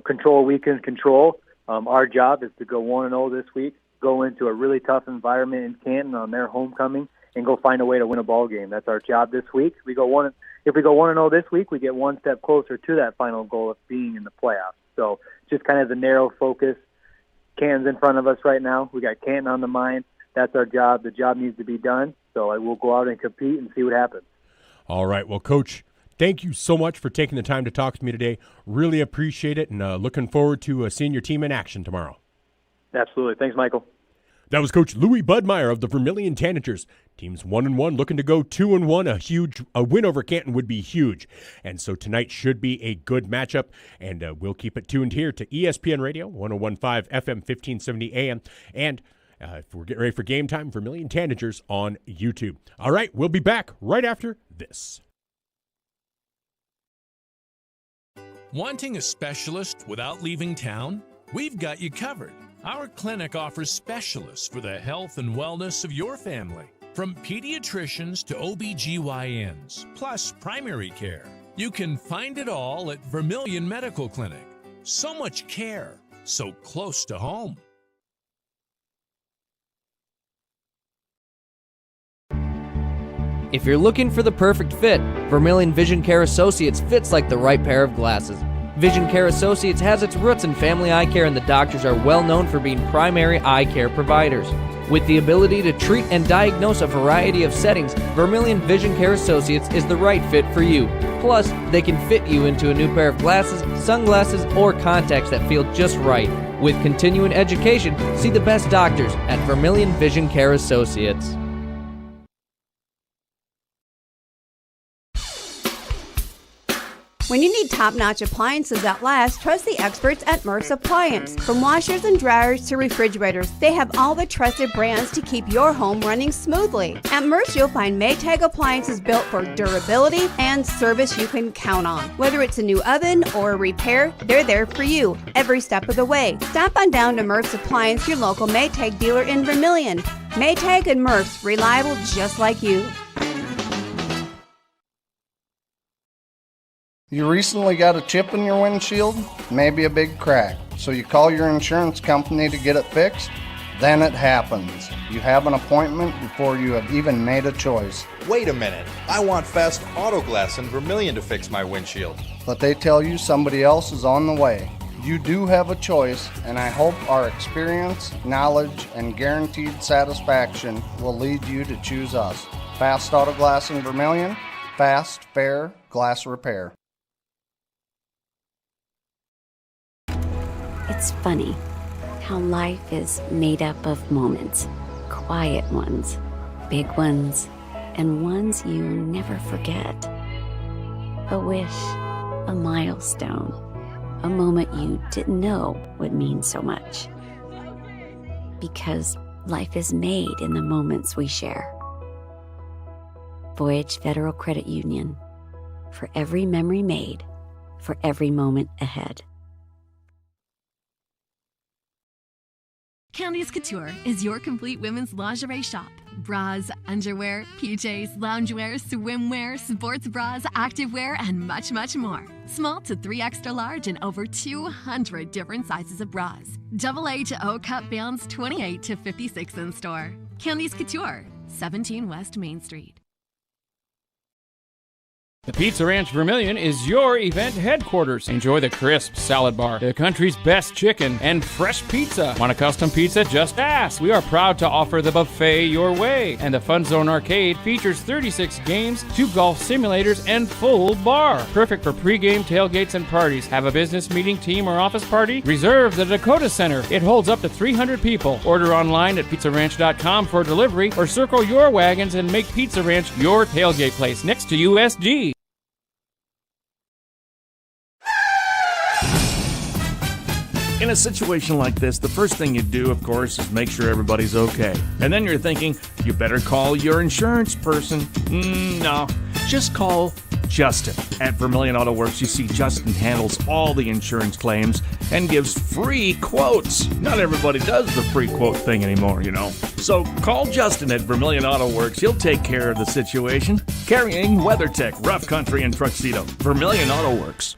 Control we can control. Our job is to go 1-0 this week, go into a really tough environment in Canton on their homecoming, and go find a way to win a ball game. That's our job this week. If we go 1-0 this week, we get one step closer to that final goal of being in the playoffs. So just kind of the narrow focus. Canton's in front of us right now. We got Canton on the mind. That's our job. The job needs to be done. So I will go out and compete and see what happens. All right. Well, Coach, thank you so much for taking the time to talk to me today. Really appreciate it, and looking forward to seeing your team in action tomorrow. Absolutely. Thanks, Michael. That was Coach Louis Budmayr of the Vermillion Tanagers. Team's 1-1, looking to go 2-1. A win over Canton would be huge. And so tonight should be a good matchup, and we'll keep it tuned here to ESPN Radio, 101.5 FM, 1570 AM, and if we're getting ready for game time, Vermillion Tanagers on YouTube. All right, we'll be back right after this. Wanting a specialist without leaving town? We've got you covered. Our clinic offers specialists for the health and wellness of your family, from pediatricians to OBGYNs, plus primary care. You can find it all at Vermillion Medical Clinic. So much care, so close to home. If you're looking for the perfect fit, Vermillion Vision Care Associates fits like the right pair of glasses. Vision Care Associates has its roots in family eye care, and the doctors are well known for being primary eye care providers. With the ability to treat and diagnose a variety of settings, Vermillion Vision Care Associates is the right fit for you. Plus, they can fit you into a new pair of glasses, sunglasses, or contacts that feel just right. With continuing education, see the best doctors at Vermillion Vision Care Associates. When you need top-notch appliances that last, trust the experts at Murph's Appliance. From washers and dryers to refrigerators, they have all the trusted brands to keep your home running smoothly. At Murph's, you'll find Maytag appliances built for durability and service you can count on. Whether it's a new oven or a repair, they're there for you every step of the way. Stop on down to Murph's Appliance, your local Maytag dealer in Vermillion. Maytag and Murph's, reliable just like you. You recently got a chip in your windshield? Maybe a big crack. So you call your insurance company to get it fixed? Then it happens. You have an appointment before you have even made a choice. Wait a minute. I want Fast Auto Glass in Vermillion to fix my windshield. But they tell you somebody else is on the way. You do have a choice, and I hope our experience, knowledge, and guaranteed satisfaction will lead you to choose us. Fast Auto Glass in Vermillion. Fast, fair glass repair. It's funny how life is made up of moments, quiet ones, big ones, and ones you never forget. A wish, a milestone, a moment you didn't know would mean so much. Because life is made in the moments we share. Voyage Federal Credit Union. For every memory made, for every moment ahead. Candice Couture is your complete women's lingerie shop. Bras, underwear, PJs, loungewear, swimwear, sports bras, activewear, and much, much more. Small to 3 extra large and over 200 different sizes of bras. AA to O cup bands 28 to 56 in store. Candice Couture, 17 West Main Street. The Pizza Ranch Vermillion is your event headquarters. Enjoy the crisp salad bar, the country's best chicken, and fresh pizza. Want a custom pizza? Just ask. We are proud to offer the buffet your way. And the Fun Zone Arcade features 36 games, 2 golf simulators, and full bar. Perfect for pregame tailgates and parties. Have a business meeting, team, or office party? Reserve the Dakota Center. It holds up to 300 people. Order online at pizzaranch.com for delivery, or circle your wagons and make Pizza Ranch your tailgate place next to USG. In a situation like this, the first thing you do, of course, is make sure everybody's okay. And then you're thinking, you better call your insurance person. No, just call Justin. At Vermillion Auto Works, you see Justin handles all the insurance claims and gives free quotes. Not everybody does the free quote thing anymore, you know. So call Justin at Vermillion Auto Works. He'll take care of the situation. Carrying WeatherTech, Rough Country, and Tuxedo. Vermillion Auto Works.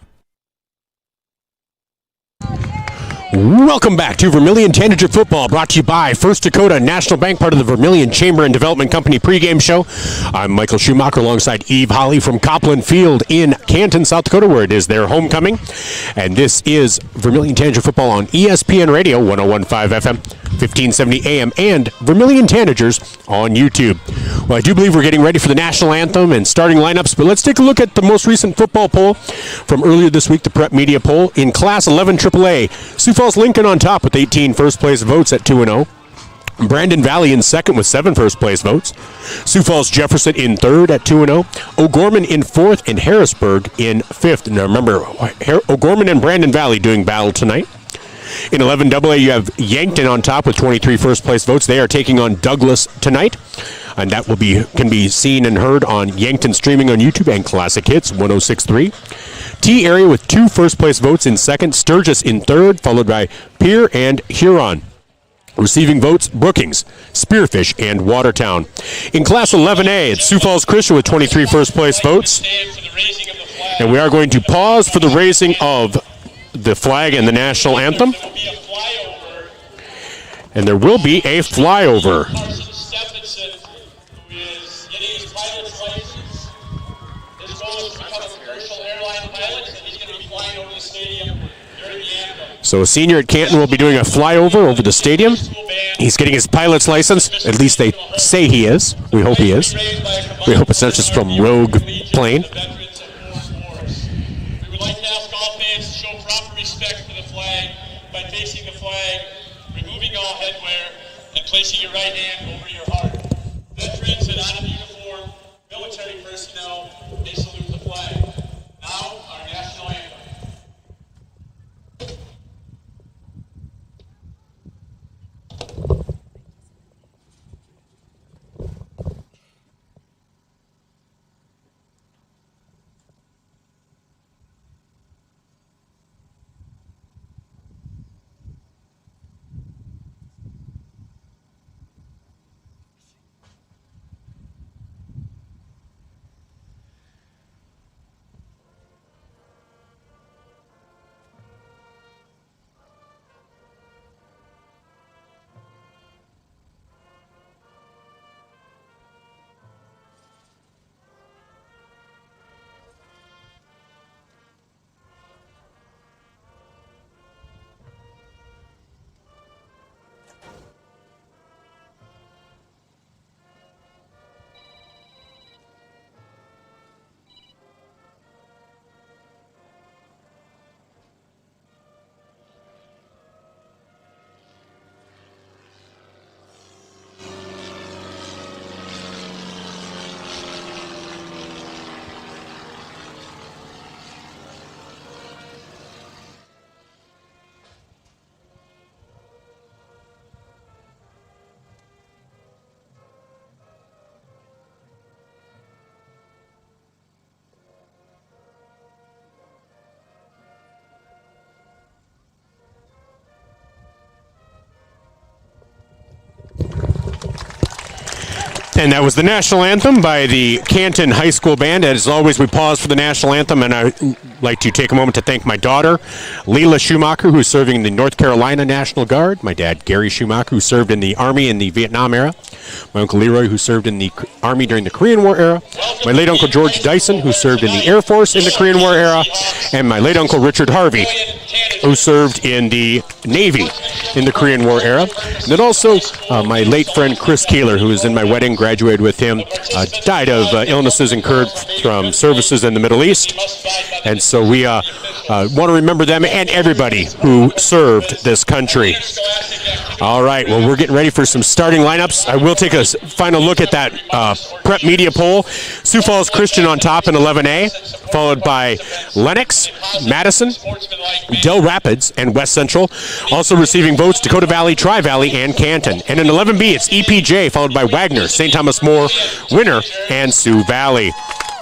Welcome back to Vermillion Tanager Football, brought to you by First Dakota National Bank, part of the Vermillion Chamber and Development Company pregame show. I'm Michael Schumacher alongside Eve Holly from Copland Field in Canton, South Dakota, where it is their homecoming. And this is Vermillion Tanager Football on ESPN Radio, 101.5 FM, 1570 AM, and Vermillion Tanagers on YouTube. Well, I do believe we're getting ready for the national anthem and starting lineups, but let's take a look at the most recent football poll from earlier this week, the Prep Media poll. In Class 11 AAA, Sioux Falls Lincoln on top with 18 first-place votes at 2-0. Brandon Valley in second with 7 first-place votes. Sioux Falls Jefferson in third at 2-0. O'Gorman in fourth and Harrisburg in fifth. Now remember, O'Gorman and Brandon Valley doing battle tonight. In 11AA, you have Yankton on top with 23 first-place votes. They are taking on Douglas tonight. And that can be seen and heard on Yankton streaming on YouTube and Classic Hits 106.3. T area with 2 first-place votes in second. Sturgis in third, followed by Pierre and Huron. Receiving votes, Brookings, Spearfish, and Watertown. In Class 11A, it's Sioux Falls Christian with 23 first-place votes. And we are going to pause for the raising of the flag and the national anthem. And there will be a flyover. So a senior at Canton will be doing a flyover over the stadium. He's getting his pilot's license. At least they say he is. We hope he is. We hope it's not just from rogue plane. We would like to ask all fans to show proper respect for the flag by facing the flag, removing all headwear, and placing your right hand over your heart. Veterans in out of uniform, military personnel, they salute the flag. Now, our national anthem. And that was the national anthem by the Canton High School Band. As always, we pause for the national anthem, and I'd like to take a moment to thank my daughter, Leila Schumacher, who's serving in the North Carolina National Guard, my dad, Gary Schumacher, who served in the Army in the Vietnam era, my uncle Leroy, who served in the Army during the Korean War era, my late uncle George Dyson, who served in the Air Force in the Korean War era, and my late uncle Richard Harvey, who served in the Navy in the Korean War era. And then also my late friend Chris Keeler, who was in my wedding, graduated with him, died of illnesses incurred from services in the Middle East. And so we want to remember them and everybody who served this country. All right, well, we're getting ready for some starting lineups. I will take a final look at that prep media poll. Sioux Falls Christian on top in 11A, followed by Lennox, Madison, Del Rapids, and West Central. Also receiving votes, Dakota Valley, Tri-Valley, and Canton. And in 11B, it's EPJ, followed by Wagner, St. Thomas More, Winter, and Sioux Valley.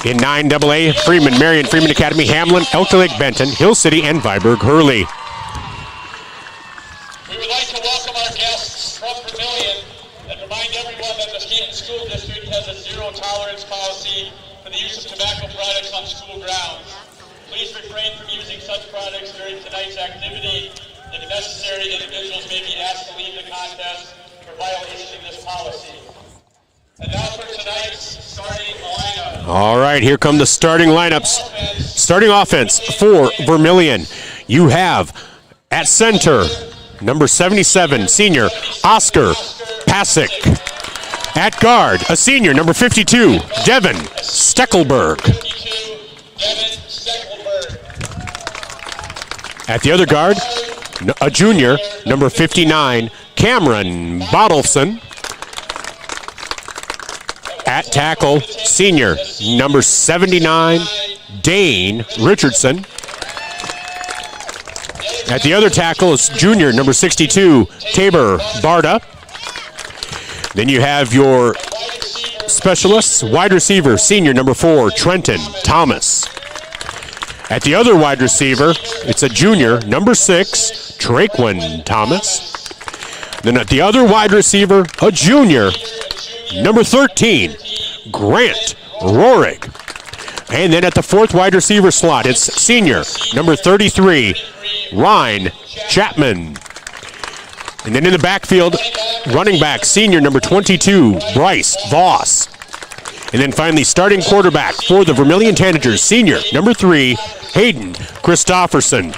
In 9AA, Freeman, Marion, Freeman Academy, Hamlin, Elk Lake, Benton, Hill City, and Viborg, Hurley. We would like to welcome our guests from Vermillion and remind everyone that the Canton School District has a zero-tolerance policy for the use of tobacco products on school grounds. Please refrain from using such products during tonight's activity. If necessary, individuals may be asked to leave the contest for violation of this policy. And now for tonight's starting lineup. All right, here come the starting lineups. Starting offense for Vermillion. You have at center, number 77, senior Oscar Pasick. At guard, a senior, number 52, Devin Steckelberg. At the other guard, a junior, number 59, Cameron Bottleson. At tackle, senior, number 79, Dane Richardson. At the other tackle is junior, number 62, Tabor Barda. Then you have your specialists, wide receiver, senior, number 4, Trenton Thomas. At the other wide receiver, it's a junior, number 6, Traquan Thomas. Then at the other wide receiver, a junior, number 13, Grant Rorig. And then at the fourth wide receiver slot, it's senior, number 33, Ryan Chapman. And then in the backfield, running back, senior, number 22, Bryce Voss. And then finally, starting quarterback for the Vermillion Tanagers, senior, number 3, Hayden Christofferson.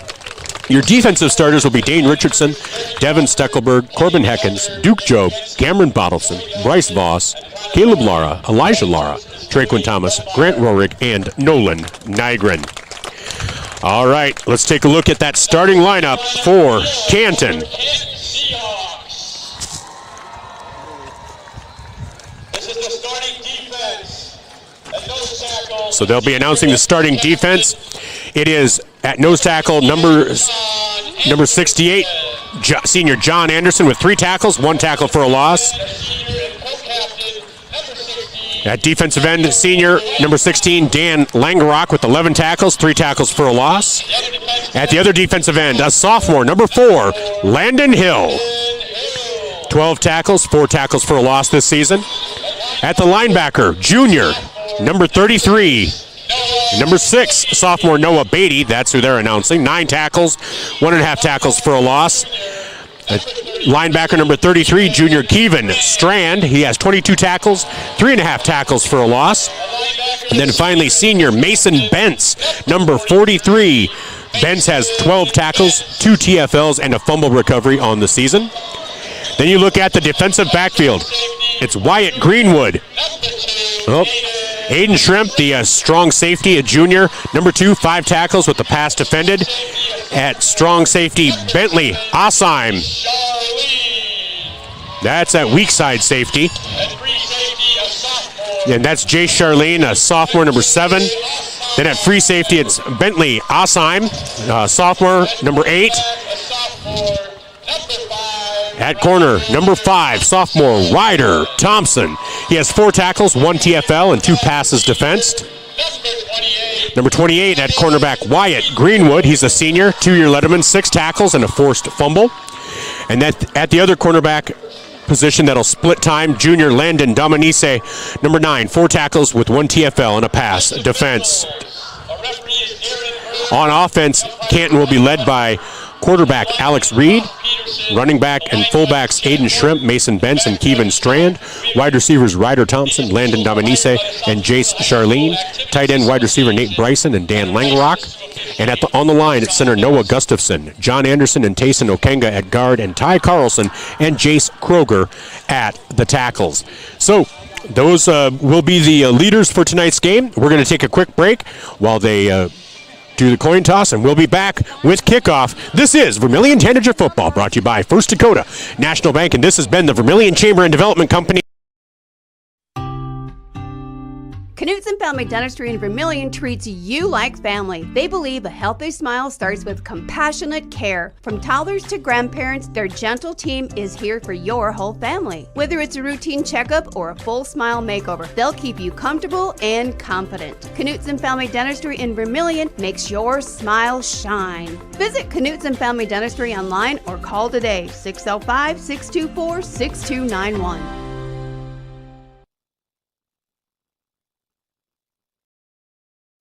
Your defensive starters will be Dane Richardson, Devin Steckelberg, Corbin Heckens, Duke Job, Cameron Bottleson, Bryce Voss, Caleb Lara, Elijah Lara, Traquin Thomas, Grant Rorick, and Nolan Nygren. All right, let's take a look at that starting lineup for Canton. This is the starting defense. At nose tackle. So they'll be announcing the starting defense. It is at nose tackle number 68, senior John Anderson with 3 tackles, 1 tackle for a loss. At defensive end, senior number 16, Dan Langerock with 11 tackles, 3 tackles for a loss. At the other defensive end, a sophomore, number 4, Landon Hill. 12 tackles, 4 tackles for a loss this season. At the linebacker, junior, number 33, number 6, sophomore Noah Beatty. That's who they're announcing. 9 tackles, 1.5 tackles for a loss. Linebacker number 33, junior Kevin Strand. He has 22 tackles, 3.5 tackles for a loss. And then finally, senior Mason Bentz, number 43. Bentz has 12 tackles, 2 TFLs, and a fumble recovery on the season. Then you look at the defensive backfield. It's Wyatt Greenwood. Oh, Aiden Shrimp, the strong safety, a junior. Number 2, 5 tackles with the pass defended. At strong safety, Bentley Osheim. That's at weak side safety. And that's Jay Charlene, a sophomore, number 7. Then at free safety, it's Bentley Osheim, sophomore, number 8. At corner, number 5, sophomore Ryder Thompson. He has 4 tackles, 1 TFL, and 2 passes defensed. Number 28 at cornerback, Wyatt Greenwood. He's a senior, 2-year letterman, 6 tackles and a forced fumble. And at the other cornerback position that'll split time, junior Landon Dominice, number 9, 4 tackles with 1 TFL and a pass defense. On offense, Canton will be led by quarterback Alex Reed, running back and fullbacks Aiden Shrimp, Mason Bentz, and Kevin Strand. Wide receivers Ryder Thompson, Landon Dominice, and Jace Charlene. Tight end wide receiver Nate Bryson and Dan Langerock. And on the line at center, Noah Gustafson, John Anderson and Tayson Okenga at guard, and Ty Carlson and Jace Kroger at the tackles. So those will be the leaders for tonight's game. We're going to take a quick break while they do the coin toss, and we'll be back with kickoff. This is Vermillion Tanager Football, brought to you by First Dakota National Bank, and this has been the Vermillion Chamber and Development Company. Knutson Family Dentistry in Vermillion treats you like family. They believe a healthy smile starts with compassionate care. From toddlers to grandparents, their gentle team is here for your whole family. Whether it's a routine checkup or a full smile makeover, they'll keep you comfortable and confident. Knutson Family Dentistry in Vermillion makes your smile shine. Visit Knutson Family Dentistry online or call today, 605-624-6291.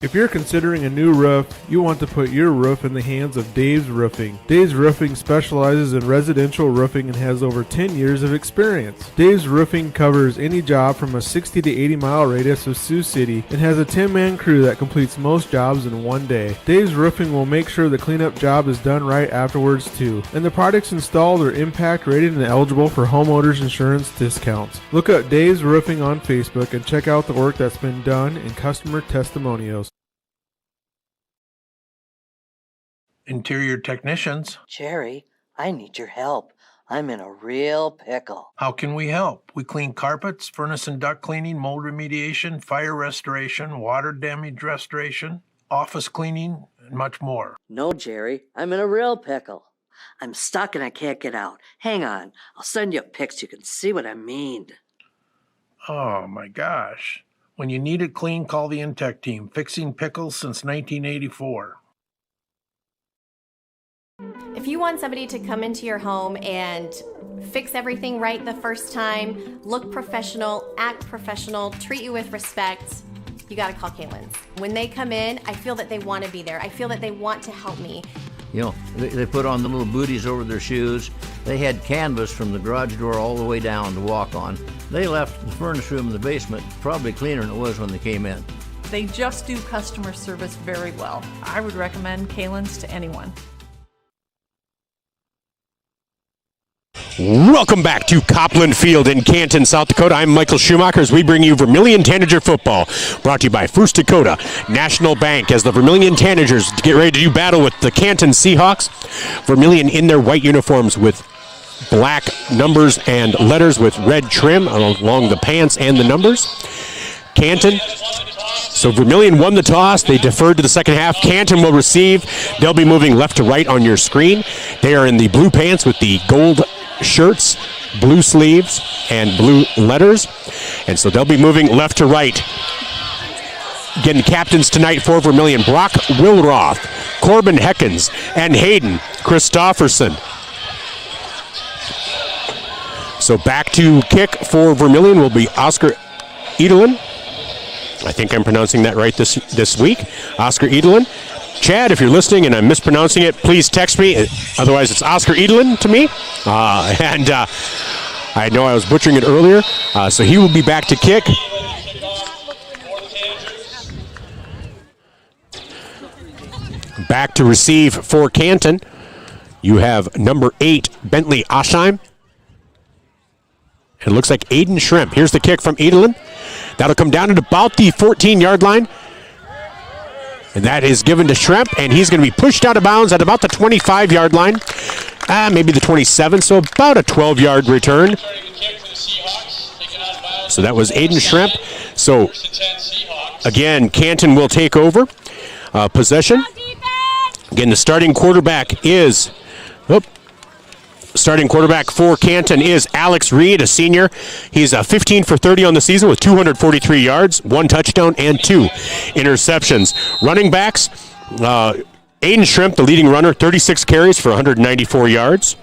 If you're considering a new roof, you want to put your roof in the hands of Dave's Roofing. Dave's Roofing specializes in residential roofing and has over 10 years of experience. Dave's Roofing covers any job from a 60 to 80 mile radius of Sioux City and has a 10-man crew that completes most jobs in one day. Dave's Roofing will make sure the cleanup job is done right afterwards too. And the products installed are impact rated and eligible for homeowners insurance discounts. Look up Dave's Roofing on Facebook and check out the work that's been done in customer testimonials. Interior technicians. Jerry, I need your help. I'm in a real pickle. How can we help? We clean carpets, furnace and duct cleaning, mold remediation, fire restoration, water damage restoration, office cleaning, and much more. No, Jerry, I'm in a real pickle. I'm stuck and I can't get out. Hang on, I'll send you a pic so you can see what I mean. Oh my gosh. When you need it clean, call the Intech team. Fixing pickles since 1984. If you want somebody to come into your home and fix everything right the first time, look professional, act professional, treat you with respect, you gotta call Kaylin's. When they come in, I feel that they want to be there. I feel that they want to help me. You know, they put on the little booties over their shoes. They had canvas from the garage door all the way down to walk on. They left the furnace room in the basement probably cleaner than it was when they came in. They just do customer service very well. I would recommend Kaylin's to anyone. Welcome back to Copland Field in Canton, South Dakota. I'm Michael Schumacher as we bring you Vermillion Tanager football, brought to you by First Dakota National Bank as the Vermillion Tanagers get ready to do battle with the Canton Seahawks. Vermillion in their white uniforms with black numbers and letters with red trim along the pants and the numbers. Canton. So Vermillion won the toss. They deferred to the second half. Canton will receive. They'll be moving left to right on your screen. They are in the blue pants with the gold shirts, blue sleeves, and blue letters. And so they'll be moving left to right. Again, the captains tonight for Vermillion: Brock Wilroth, Corbin Heckens, and Hayden Christofferson. So back to kick for Vermillion will be Oscar Edelin. I think I'm pronouncing that right this week. Oscar Edelin. Chad, if you're listening and I'm mispronouncing it, please text me. Otherwise, it's Oscar Edelin to me. I know I was butchering it earlier. So he will be back to kick. Back to receive for Canton. You have number 8, Bentley Oshheim. It looks like Aiden Shrimp. Here's the kick from Edelin. That'll come down at about the 14-yard line. And that is given to Shrimp, and he's going to be pushed out of bounds at about the 25-yard line. Maybe the 27, so about a 12-yard return. So that was Aiden Shrimp. So, again, Canton will take over possession. Again, the starting quarterback is... Starting quarterback for Canton is Alex Reed, a senior. He's 15 for 30 on the season with 243 yards, 1 touchdown, and 2 interceptions. Running backs, Aiden Shrimp, the leading runner, 36 carries for 194 yards.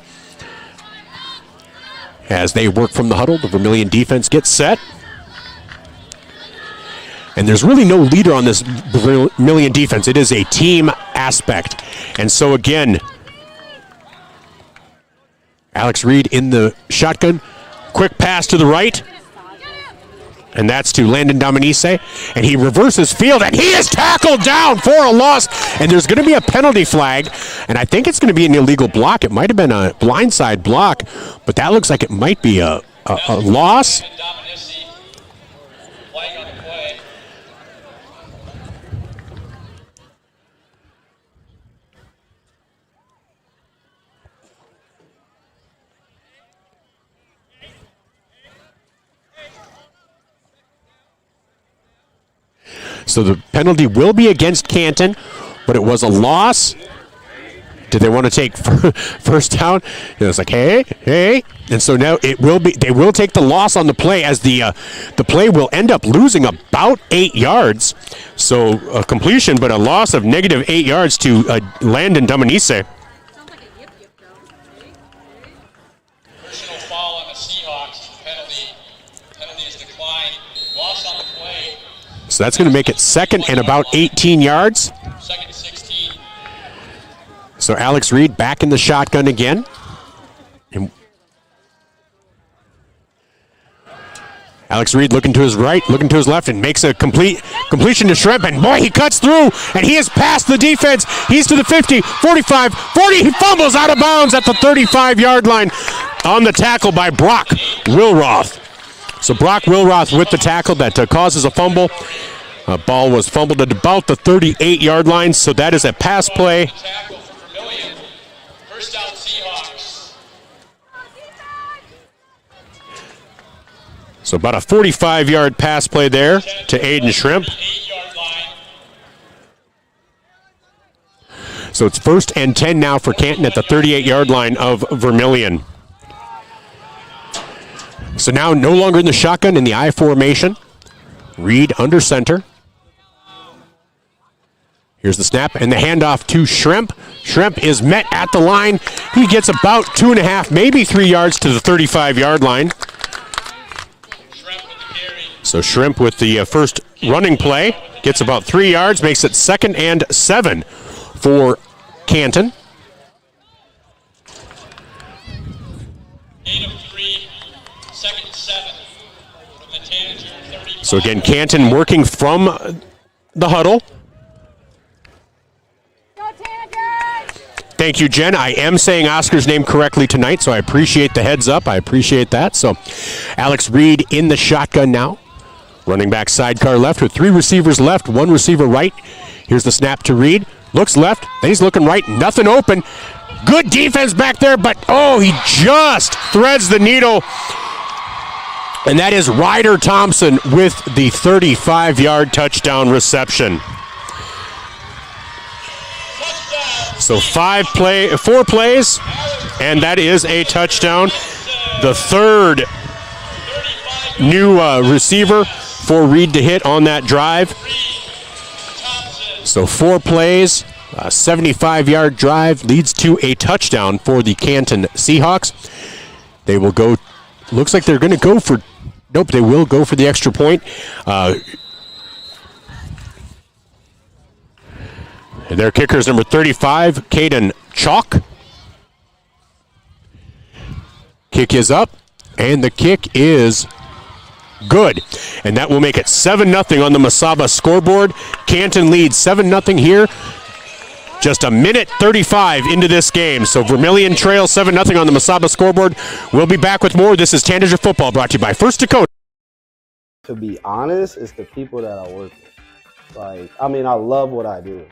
As they work from the huddle, the Vermillion defense gets set. And there's really no leader on this Vermillion defense. It is a team aspect. And so again, Alex Reed in the shotgun. Quick pass to the right. And that's to Landon Dominice. And he reverses field, and he is tackled down for a loss. And there's going to be a penalty flag. And I think it's going to be an illegal block. It might have been a blindside block, but that looks like it might be a loss. So the penalty will be against Canton, but it was a loss. Did they want to take first down? It was like, hey. And so now it will be. They will take the loss on the play, as the play will end up losing about 8 yards. So a completion, but a loss of negative 8 yards to Landon Dominice. Personal foul on the Seahawks. Penalty is declined. Loss on the play. So that's going to make it second and about 18 yards. Second 16. So Alex Reed back in the shotgun again. And Alex Reed looking to his right, looking to his left, and makes a completion to Shrimp. And boy, he cuts through, and he has passed the defense. He's to the 50, 45, 40. He fumbles out of bounds at the 35-yard line on the tackle by Brock Wilroth. So Brock Wilroth with the tackle that causes a fumble. Ball was fumbled at about the 38-yard line, so that is a pass play. First down Seahawks. So about a 45-yard pass play there to Aiden Shrimp. So it's 1st and 10 now for Canton at the 38-yard line of Vermillion. So now no longer in the shotgun, in the I formation. Reed under center. Here's the snap and the handoff to Shrimp. Shrimp is met at the line. He gets about 2.5, maybe 3 yards to the 35-yard line. So Shrimp with the first running play gets about 3 yards, makes it 2nd and 7 for Canton. So again, Canton working from the huddle. Thank you, Jen. I am saying Oscar's name correctly tonight, so I appreciate the heads up. I appreciate that. So Alex Reed in the shotgun now. Running back sidecar left with 3 receivers left, 1 receiver right. Here's the snap to Reed. Looks left, then he's looking right. Nothing open. Good defense back there, but he just threads the needle. And that is Ryder Thompson with the 35-yard touchdown reception. So 4 plays, and that is a touchdown. The third new receiver for Reed to hit on that drive. So 4 plays, a 75-yard drive leads to a touchdown for the Canton Seahawks. They will go, looks like they're going to go for, nope, they will go for the extra point. Their kicker is number 35, Caden Chalk. Kick is up, and the kick is good. And that will make it 7-0 on the Mesaba scoreboard. Canton leads 7-0 here. Just a minute 35 into this game. So Vermillion trails 7-0 on the Mesaba scoreboard. We'll be back with more. This is Tanager Football, brought to you by First Dakota. To be honest, it's the people that I work with. I love what I do.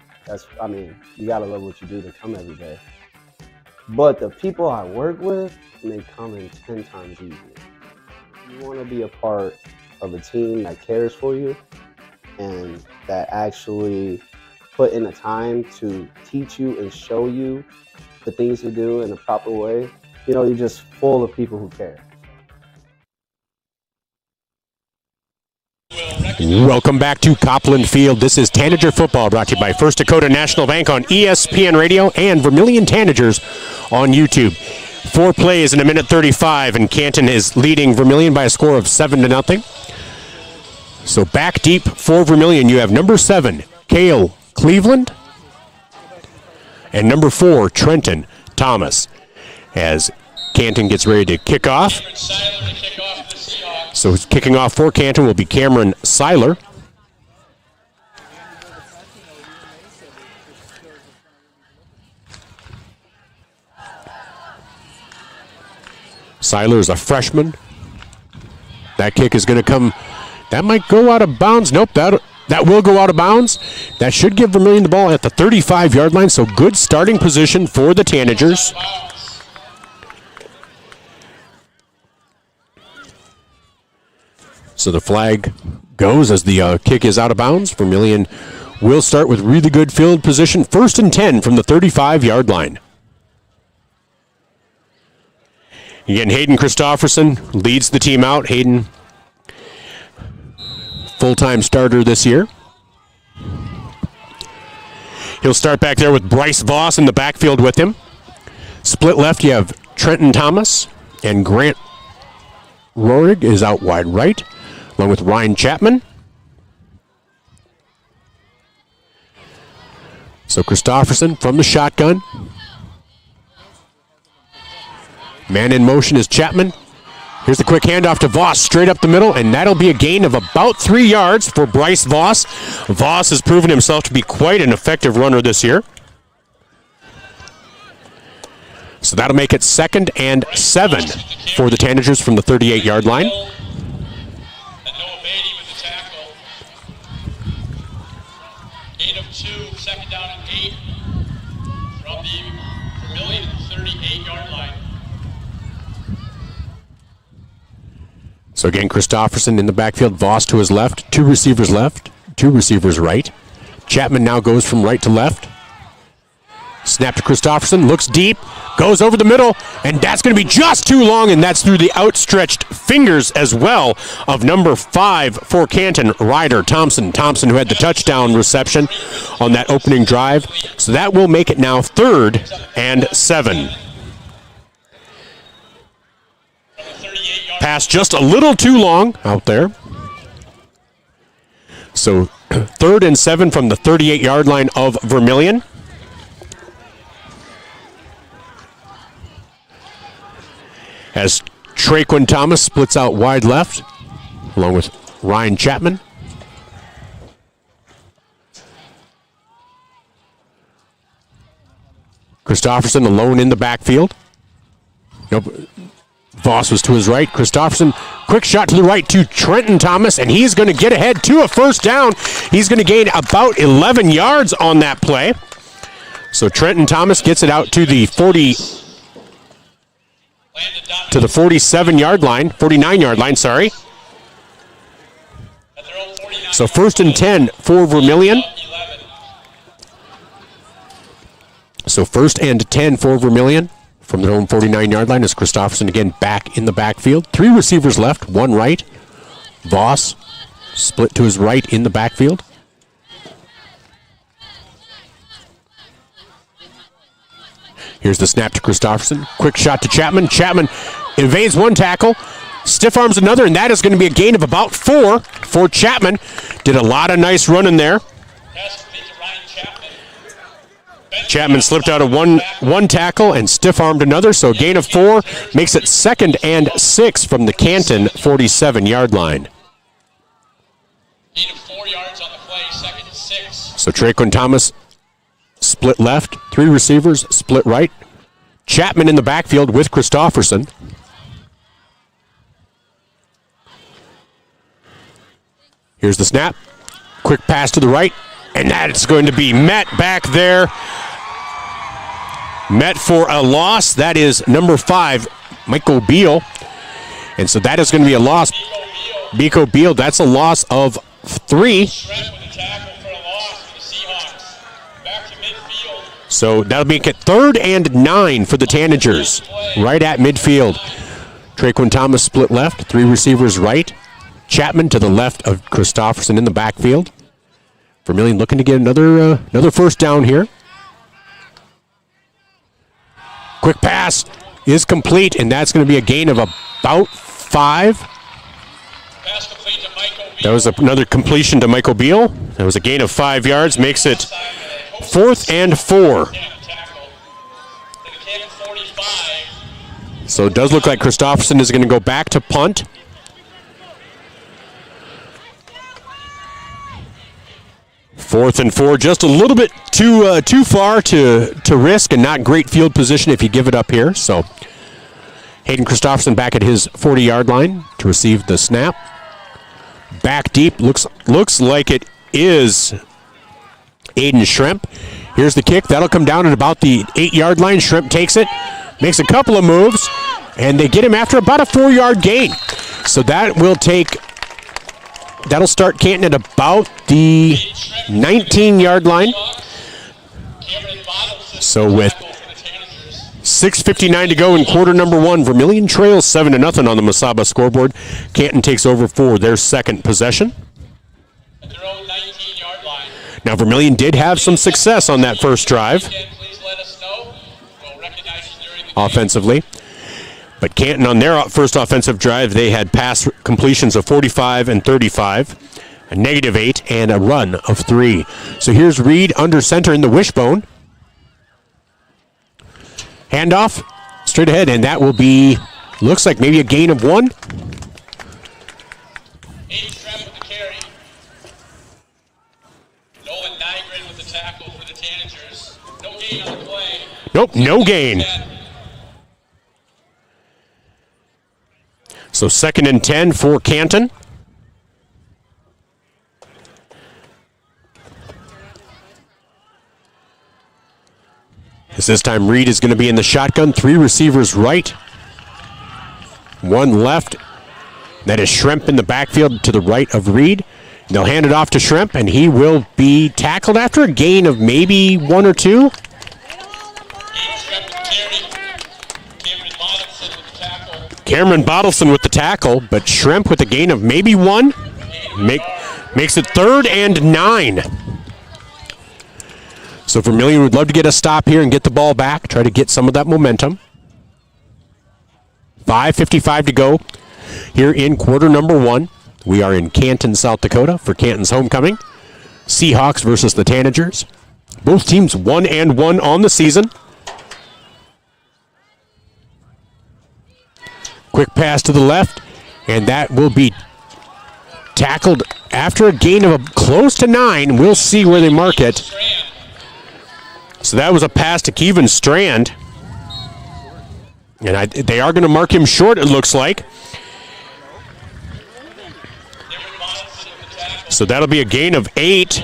You gotta love what you do to come every day. But the people I work with, they come in 10 times easier. You want to be a part of a team that cares for you and that actually put in the time to teach you and show you the things to do in a proper way. You're just full of people who care. Welcome back to Copland Field. This is Tanager Football, brought to you by First Dakota National Bank on ESPN Radio and Vermillion Tanagers on YouTube. 4 plays in a minute 35, and Canton is leading Vermillion by a score of 7-0. So back deep for Vermillion, you have number 7, Cale Cleveland, and number 4, Trenton Thomas, as Canton gets ready to kick off. So kicking off for Canton will be Cameron Seiler. Seiler is a freshman. That kick is going to come. That might go out of bounds. Nope, that will go out of bounds. That should give Vermillion the ball at the 35-yard line. So good starting position for the Tanagers. So the flag goes as the kick is out of bounds. Vermillion will start with really good field position. 1st and 10 from the 35-yard line. Again, Hayden Christofferson leads the team out. Hayden, full-time starter this year. He'll start back there with Bryce Voss in the backfield with him. Split left, you have Trenton Thomas, and Grant Rohrig is out wide right, along with Ryan Chapman. So Christofferson from the shotgun. Man in motion is Chapman. Here's the quick handoff to Voss, straight up the middle, and that'll be a gain of about 3 yards for Bryce Voss. Voss has proven himself to be quite an effective runner this year. So that'll make it 2nd and 7 for the Tanagers from the 38-yard line. Gain of 2, 2nd down and 8 from the Vermillion 38-yard line. So again, Christofferson in the backfield, Voss to his left, 2 receivers left, 2 receivers right. Chapman now goes from right to left. Snap to Christofferson, looks deep, goes over the middle, and that's going to be just too long, and that's through the outstretched fingers as well of number 5 for Canton, Ryder Thompson. Thompson, who had the touchdown reception on that opening drive. So that will make it now 3rd and 7. Pass just a little too long out there. So 3rd and 7 from the 38-yard line of Vermillion. As Traquan Thomas splits out wide left, along with Ryan Chapman. Christofferson alone in the backfield. Nope. Voss was to his right. Christofferson, quick shot to the right to Trenton Thomas, and he's going to get ahead to a first down. He's going to gain about 11 yards on that play. So Trenton Thomas gets it out to the 47-yard line, 49-yard line, sorry. So 1st and 10 for Vermillion. So 1st and 10 for Vermillion from their own 49-yard line as Christofferson again back in the backfield. 3 receivers left, 1 right. Voss split to his right in the backfield. Here's the snap to Christofferson. Quick shot to Chapman. Chapman evades 1 tackle. Stiff arms another, and that is going to be a gain of about 4 for Chapman. Did a lot of nice running there. Chapman slipped out of one tackle and stiff-armed another, so a gain of 4 makes it 2nd and 6 from the Canton 47-yard line. Gain of 4 yards on the play, 2nd and 6. So Traquan Thomas split left, 3 receivers split right. Chapman in the backfield with Christofferson. Here's the snap. Quick pass to the right, and that's going to be met back there. Met for a loss. That is number 5, Michael Beal. And so that is going to be a loss. Biko Beal, that's a loss of 3. So that'll make it 3rd and 9 for the Tanagers. Right at midfield. Traquan Thomas split left, 3 receivers right. Chapman to the left of Christofferson in the backfield. Vermillion looking to get another first down here. Quick pass is complete, and that's going to be a gain of about 5. That was another completion to Michael Beal. That was a gain of 5 yards, makes it 4th and 4. So it does look like Christofferson is going to go back to punt. Fourth and 4, just a little bit too far to risk, and not great field position if you give it up here. So Hayden Christofferson back at his 40-yard line to receive the snap. Back deep, looks like it is Aiden Schremp. Here's the kick. That'll come down at about the 8-yard line. Schremp takes it, makes a couple of moves, and they get him after about a 4-yard gain. So that'll start Canton at about the 19-yard line. So with 6:59 to go in quarter number 1, Vermillion trails 7-0 on the Mesaba scoreboard. Canton takes over for their second possession. Now Vermillion did have some success on that first drive offensively. But Canton on their first offensive drive, they had pass completions of 45 and 35, a -8, and a run of 3. So here's Reed under center in the wishbone. Handoff straight ahead, and that will be, looks like maybe a gain of 1. Nope, no gain. So 2nd and 10 for Canton. This time Reed is going to be in the shotgun. 3 receivers right, 1 left. That is Schremp in the backfield to the right of Reed. They'll hand it off to Schremp, and he will be tackled after a gain of maybe 1 or 2. Cameron Bottleson with the tackle, but Schremp with a gain of maybe 1. Makes it 3rd and 9. So Vermillion would love to get a stop here and get the ball back, try to get some of that momentum. 5:55 to go here in quarter number 1. We are in Canton, South Dakota for Canton's homecoming. Seahawks versus the Tanagers. Both teams 1-1 on the season. Quick pass to the left, and that will be tackled after a gain of close to 9. We'll see where they mark it. So that was a pass to Kevin Strand. And they are going to mark him short, it looks like. So that'll be a gain of 8.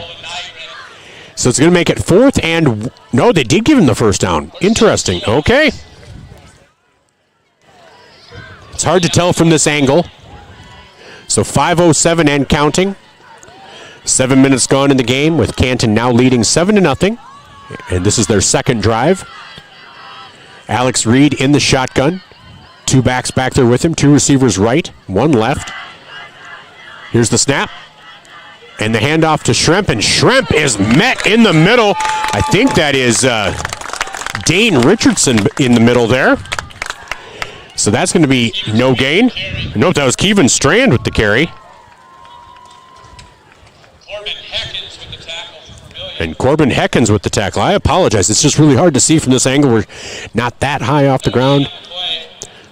So it's going to make it 4th and... No, they did give him the first down. Interesting. Okay. It's hard to tell from this angle. So 5:07 and counting. 7 minutes gone in the game with Canton now leading 7-0. And this is their second drive. Alex Reed in the shotgun. 2 backs back there with him. 2 receivers right, 1 left. Here's the snap. And the handoff to Schremp. And Schremp is met in the middle. I think that is Dane Richardson in the middle there. So that's going to be no gain. Note that was Kevin Strand with the carry. And Corbin Heckens with the tackle. I apologize. It's just really hard to see from this angle. We're not that high off the ground.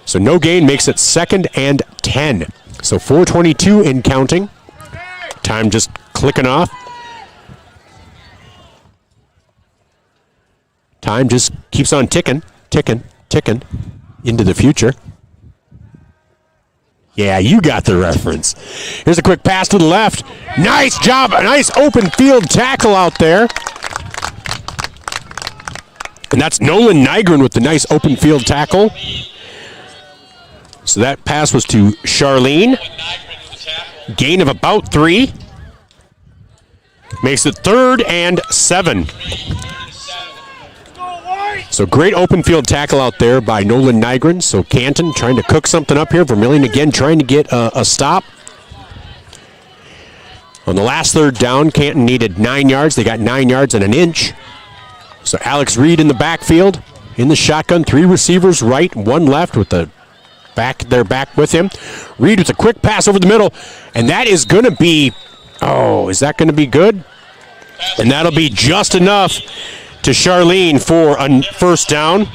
So no gain makes it 2nd and 10. So 4:22 in counting. Time just clicking off. Time just keeps on ticking into the future. Yeah, you got the reference. Here's a quick pass to the left. Nice job. A nice open field tackle out there. And that's Nolan Nygren with the nice open field tackle. So that pass was to Charlene. Gain of about 3. Makes it 3rd and 7. So great open field tackle out there by Nolan Nygren. So Canton trying to cook something up here. Vermillion again trying to get a stop. On the last 3rd down, Canton needed 9 yards. They got 9 yards and an inch. So Alex Reed in the backfield, in the shotgun. 3 receivers right, 1 left with the back with him. Reed with a quick pass over the middle. And that is going to be, is that going to be good? And that'll be just enough to Charlene for a first down.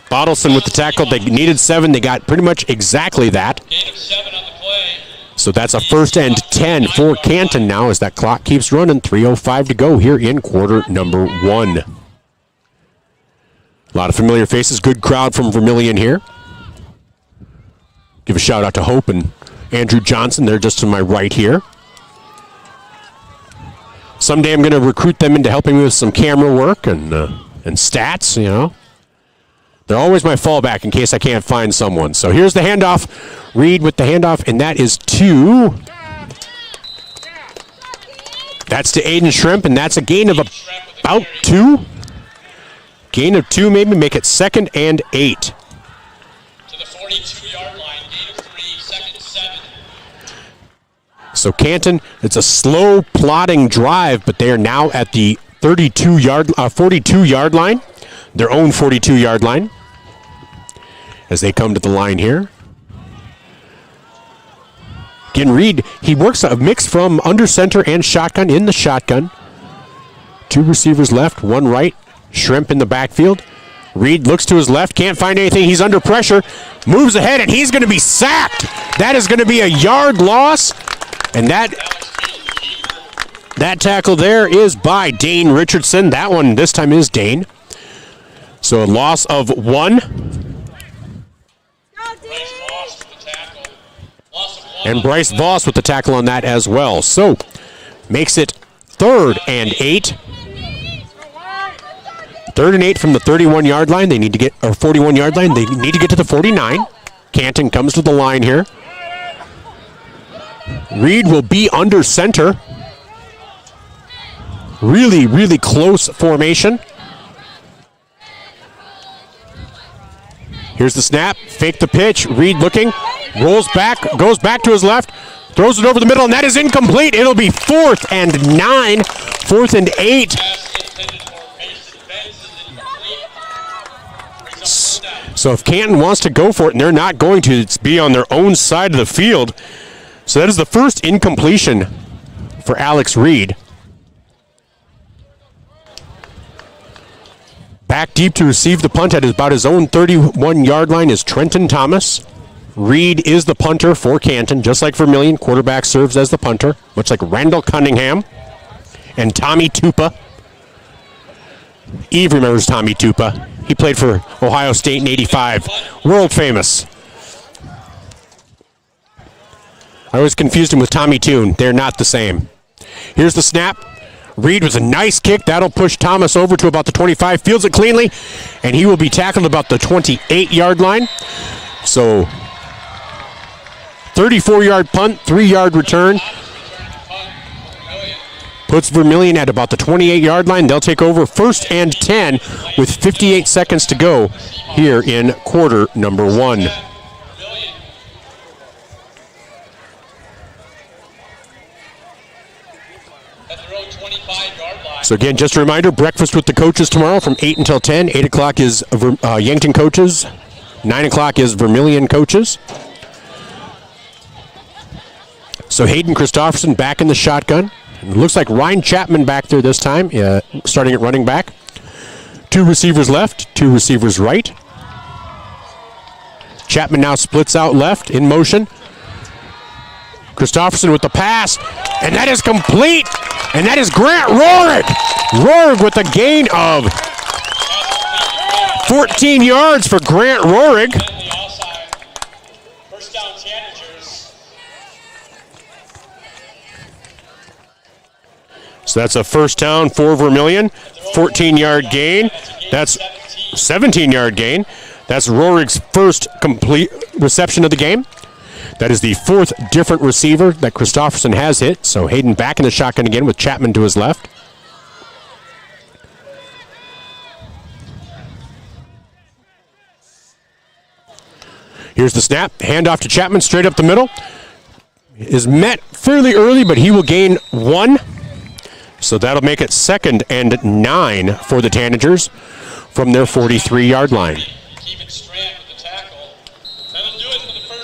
Bottleson with the tackle. They needed 7. They got pretty much exactly that. So that's a 1st and 10 for Canton now as that clock keeps running. 3:05 to go here in quarter number 1. A lot of familiar faces. Good crowd from Vermillion here. Give a shout out to Hope and Andrew Johnson. They're just to my right here. Someday I'm going to recruit them into helping me with some camera work and stats, you know. They're always my fallback in case I can't find someone. So here's the handoff. Reed with the handoff, and that is to... That's to Aiden Schremp, and that's a gain of about 2. Gain of 2 maybe, make it 2nd and 8. To the 42-yard line, gain of 3, 2nd, 7. So Canton, it's a slow plodding drive, but they are now at the 42-yard line, their own 42-yard line, as they come to the line here. Again, Reed, he works a mix from under center and shotgun in the shotgun. 2 receivers left, 1 right. Schremp in the backfield. Reed looks to his left, can't find anything. He's under pressure, moves ahead, and he's going to be sacked. That is going to be a yard loss. And that tackle there is by Dane Richardson. That one this time is Dane. So a loss of 1. And Bryce Voss with the tackle on that as well. So makes it 3rd and 8. 3rd and 8 from the 31-yard line. They need to get, or 41-yard line. They need to get to the 49. Canton comes to the line here. Reed will be under center. Really, really close formation. Here's the snap. Fake the pitch. Reed looking. Rolls back. Goes back to his left. Throws it over the middle, and that is incomplete. It'll be 4th and 9. 4th and 8. So if Canton wants to go for it, and they're not going to, it's be on their own side of the field. So that is the first incompletion for Alex Reed. Back deep to receive the punt at about his own 31-yard line is Trenton Thomas. Reed is the punter for Canton, just like Vermillion. Quarterback serves as the punter, much like Randall Cunningham and Tommy Tupa. Eve remembers Tommy Tupa. He played for Ohio State in '85. World famous. I always confused him with Tommy Toon. They're not the same. Here's the snap. Reed with a nice kick. That'll push Thomas over to about the 25. Fields it cleanly, and he will be tackled about the 28-yard line. So 34-yard punt, 3-yard return. Puts Vermillion at about the 28-yard line. They'll take over 1st and 10 with 58 seconds to go here in quarter number 1. So again, just a reminder, breakfast with the coaches tomorrow from 8 until 10. 8 o'clock is Yankton coaches. 9 o'clock is Vermillion coaches. So Hayden Christopherson back in the shotgun. It looks like Ryan Chapman back there this time, starting at running back. 2 receivers left, 2 receivers right. Chapman now splits out left in motion. Christopherson with the pass, and that is complete, and that is Grant Rohrig. Rohrig with a gain of 14 yards for Grant Rohrig. First down, Tanagers. So that's a first down for Vermillion. 14-yard gain. That's 17-yard gain. That's Rohrig's first complete reception of the game. That is the 4th different receiver that Christopherson has hit. So Hayden back in the shotgun again with Chapman to his left. Here's the snap. Handoff to Chapman straight up the middle. Is met fairly early, but he will gain 1. So that'll make it 2nd and 9 for the Tanagers from their 43-yard line.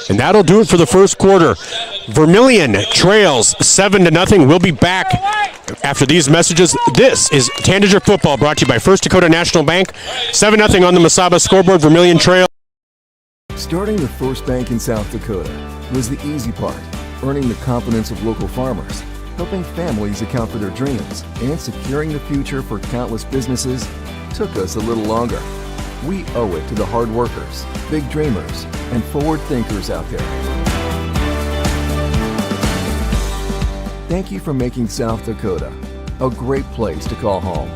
And that'll do it for the first quarter. Vermillion trails 7-0. We'll be back after these messages. This is Tanager Football, brought to you by First Dakota National Bank. 7-0 on the Mesaba scoreboard. Vermillion trail. Starting the first bank in South Dakota was the easy part, earning the confidence of local farmers, helping families account for their dreams, and securing the future for countless businesses took us a little longer. We owe it to the hard workers, big dreamers, and forward thinkers out there. Thank you for making South Dakota a great place to call home.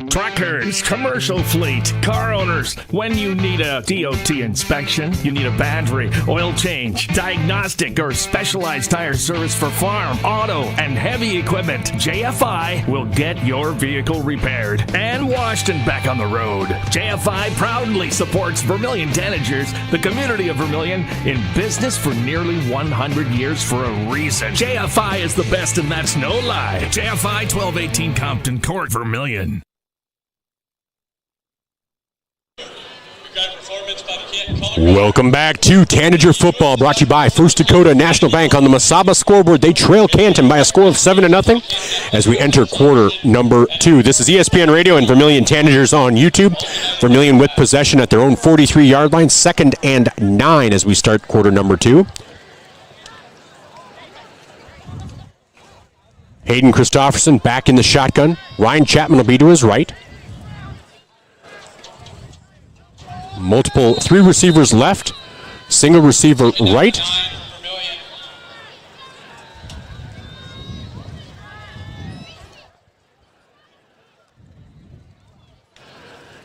Truckers, commercial fleet, car owners, when you need a DOT inspection, you need a battery, oil change, diagnostic, or specialized tire service for farm, auto, and heavy equipment, JFI will get your vehicle repaired and washed and back on the road. JFI proudly supports Vermillion Tanagers, the community of Vermillion, in business for nearly 100 years for a reason. JFI is the best, and that's no lie. JFI 1218 Compton Court, Vermillion. Welcome back to Tanager Football, brought to you by First Dakota National Bank. On the Mesaba scoreboard, they trail Canton by a score of 7-0 as we enter quarter number 2. This is ESPN Radio and Vermillion Tanagers on YouTube. Vermillion with possession at their own 43-yard line, 2nd and 9 as we start quarter number 2. Hayden Christopherson back in the shotgun. Ryan Chapman will be to his right. Multiple 3 receivers left, single receiver right.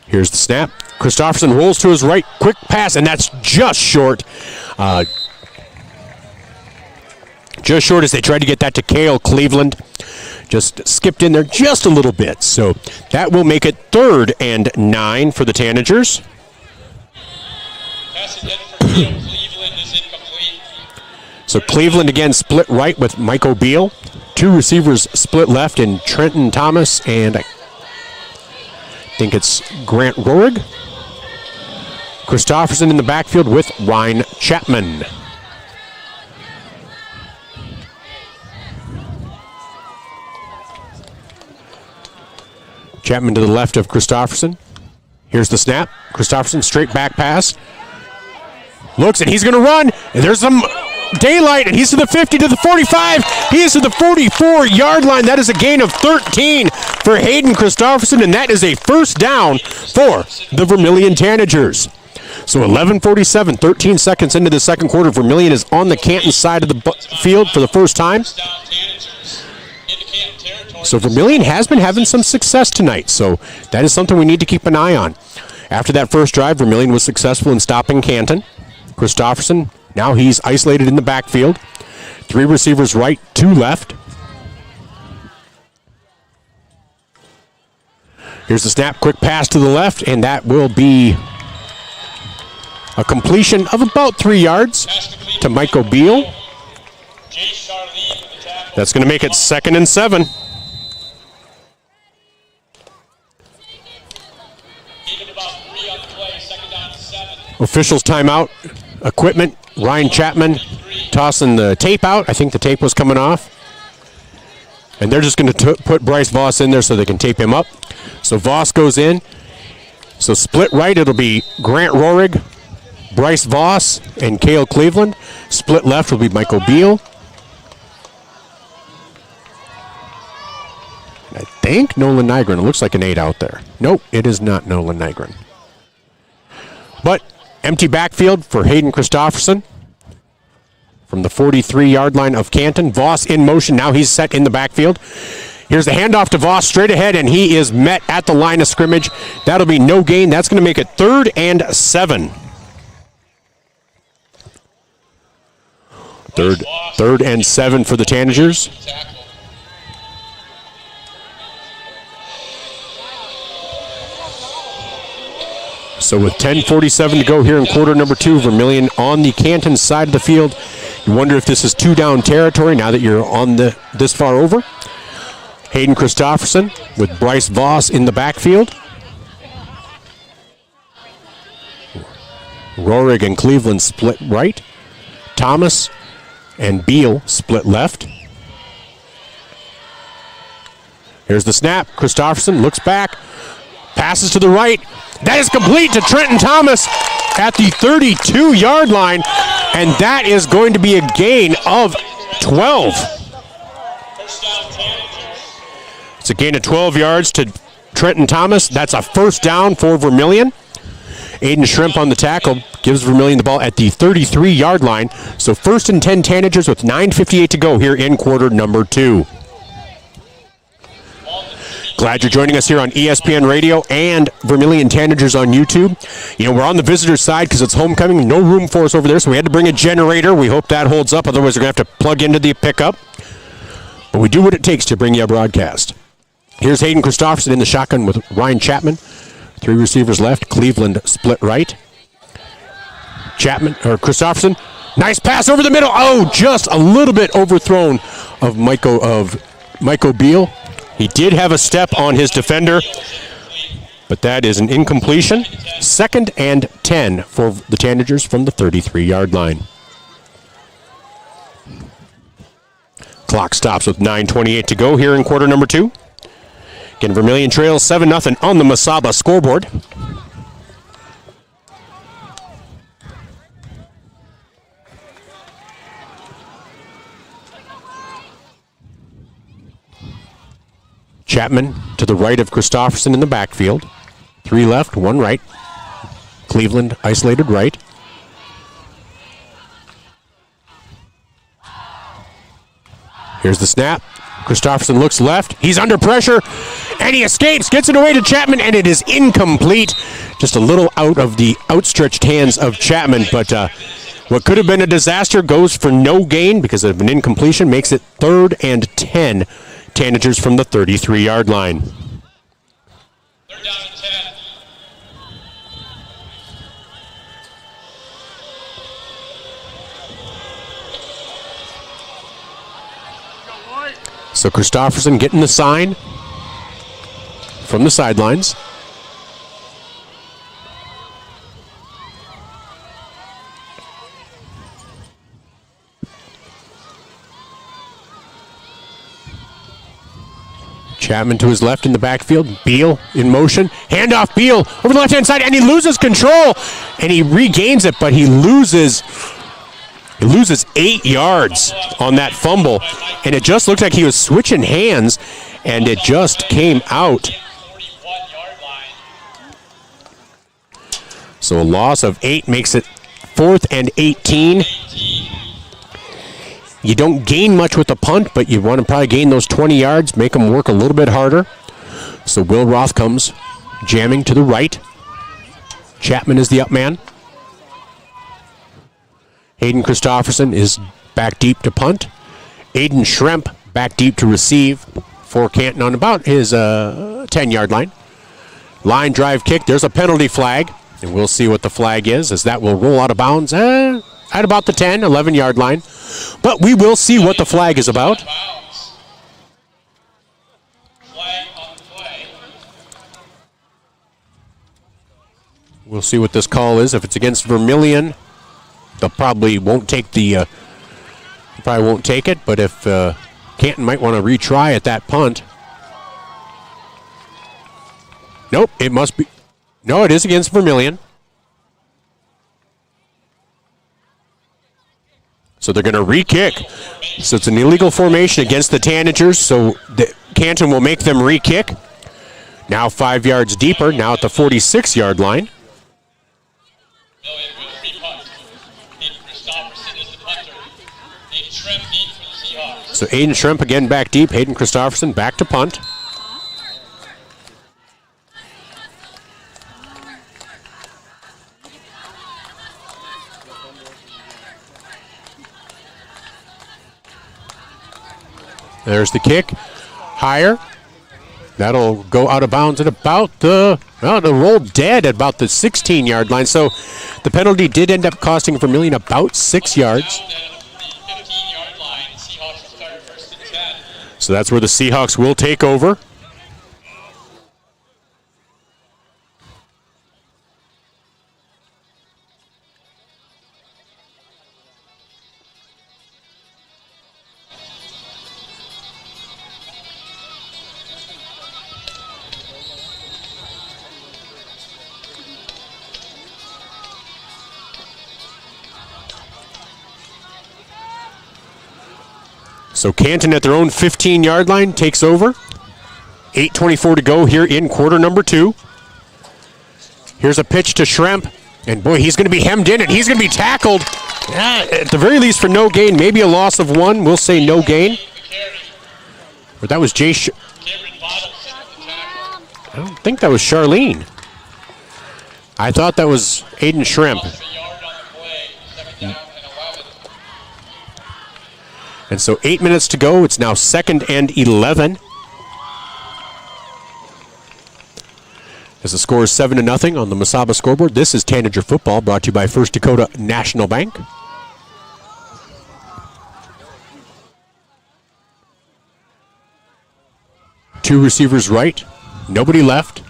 Here's the snap. Christopherson rolls to his right, quick pass, and that's just short. Just short as they tried to get that to Cale Cleveland. Just skipped in there just a little bit. So that will make it 3rd and 9 for the Tanagers. So Cleveland again split right with Mike O'Beal. 2 receivers split left in Trenton Thomas and I think it's Grant Rohrig. Christopherson in the backfield with Ryan Chapman. Chapman to the left of Christopherson. Here's the snap. Christopherson straight back pass. Looks, and he's going to run. And there's some daylight, and he's to the 50, to the 45. He is to the 44-yard line. That is a gain of 13 for Hayden Christofferson, and that is a first down for the Vermillion Tanagers. So 11:47, 13 seconds into the second quarter. Vermillion is on the Canton side of the field for the first time. So Vermillion has been having some success tonight, so that is something we need to keep an eye on. After that first drive, Vermillion was successful in stopping Canton. Christofferson, now he's isolated in the backfield. 3 receivers right, 2 left. Here's the snap, quick pass to the left, and that will be a completion of about 3 yards to Michael Beal. That's going to make it 2nd and 7. Officials timeout. Equipment. Ryan Chapman tossing the tape out. I think the tape was coming off. And they're just going to put Bryce Voss in there so they can tape him up. So Voss goes in. So split right, it'll be Grant Rohrig, Bryce Voss, and Cale Cleveland. Split left will be Michael Beal. I think Nolan Nygren. It looks like an 8 out there. Nope, it is not Nolan Nygren. But empty backfield for Hayden Christofferson from the 43-yard line of Canton. Voss in motion. Now he's set in the backfield. Here's the handoff to Voss straight ahead, and he is met at the line of scrimmage. That'll be no gain. That's going to make it 3rd and 7. Third and 7 for the Tanagers. So with 10:47 to go here in quarter number 2, Vermillion on the Canton side of the field. You wonder if this is 2-down territory now that you're on this far over. Hayden Christofferson with Bryce Voss in the backfield. Rohrig and Cleveland split right. Thomas and Beal split left. Here's the snap. Christofferson looks back. Passes to the right. That is complete to Trenton Thomas at the 32-yard line, and that is going to be a gain of 12. It's a gain of 12 yards to Trenton Thomas. That's a first down for Vermillion. Aiden Shrimp on the tackle gives Vermillion the ball at the 33-yard line. So 1st and 10 Tanagers with 9:58 to go here in quarter number 2. Glad you're joining us here on ESPN Radio and Vermillion Tanagers on YouTube. You know, we're on the visitor side because it's homecoming. No room for us over there, so we had to bring a generator. We hope that holds up. Otherwise, we're going to have to plug into the pickup. But we do what it takes to bring you a broadcast. Here's Hayden Christofferson in the shotgun with Ryan Chapman. 3 receivers left. Cleveland split right. Christofferson. Nice pass over the middle. Oh, just a little bit overthrown of Michael Beal. He did have a step on his defender, but that is an incompletion. 2nd and 10 for the Tanagers from the 33-yard line. Clock stops with 9:28 to go here in quarter number 2. Again, Vermillion trails 7-0 on the Masaba scoreboard. Chapman to the right of Christofferson in the backfield. 3 left, 1 right. Cleveland isolated right. Here's the snap. Christofferson looks left. He's under pressure, and he escapes, gets it away to Chapman, and it is incomplete. Just a little out of the outstretched hands of Chapman, but what could have been a disaster goes for no gain because of an incompletion, makes it 3rd and 10. Tanagers from the 33-yard line. They're down to 10. So Christofferson getting the sign from the sidelines. Chapman to his left in the backfield. Beal in motion. Handoff Beal over the left-hand side, and he loses control. And he regains it, but he loses He loses 8 yards on that fumble, and it just looked like he was switching hands, and it just came out. So a loss of 8 makes it 4th and 18. You don't gain much with the punt, but you want to probably gain those 20 yards, make them work a little bit harder. So Will Roth comes jamming to the right. Chapman is the up man. Hayden Christofferson is back deep to punt. Aiden Schremp back deep to receive for Canton on about his 10-yard line. Line drive kick. There's a penalty flag, and we'll see what the flag is, as that will roll out of bounds at about the 10, 11-yard line. But we will see what the flag is about. We'll see what this call is. If it's against Vermillion, they'll probably won't take it. But if Canton might want to retry at that punt. Nope, it must be. No, it is against Vermillion. So they're going to re-kick. So it's an illegal formation against the Tanagers. So Canton will make them re-kick. Now 5 yards deeper. Now at the 46-yard line. So Aiden Schremp again back deep. Hayden Christofferson back to punt. There's the kick. Higher. That'll go out of bounds at about it'll roll dead at about the 16-yard line. So the penalty did end up costing Vermillion about 6 yards. So that's where the Seahawks will take over. So Canton at their own 15-yard line takes over. 8:24 to go here in quarter number 2. Here's a pitch to Schremp. And boy, he's going to be hemmed in and he's going to be tackled. At the very least for no gain, maybe a loss of 1. We'll say no gain. But that was I don't think that was Charlene. I thought that was Aiden Schremp. And so 8 minutes to go. It's now 2nd and 11. As the score is 7-0 on the Mesaba scoreboard. This is Tanager Football, brought to you by First Dakota National Bank. Two receivers right. Nobody left.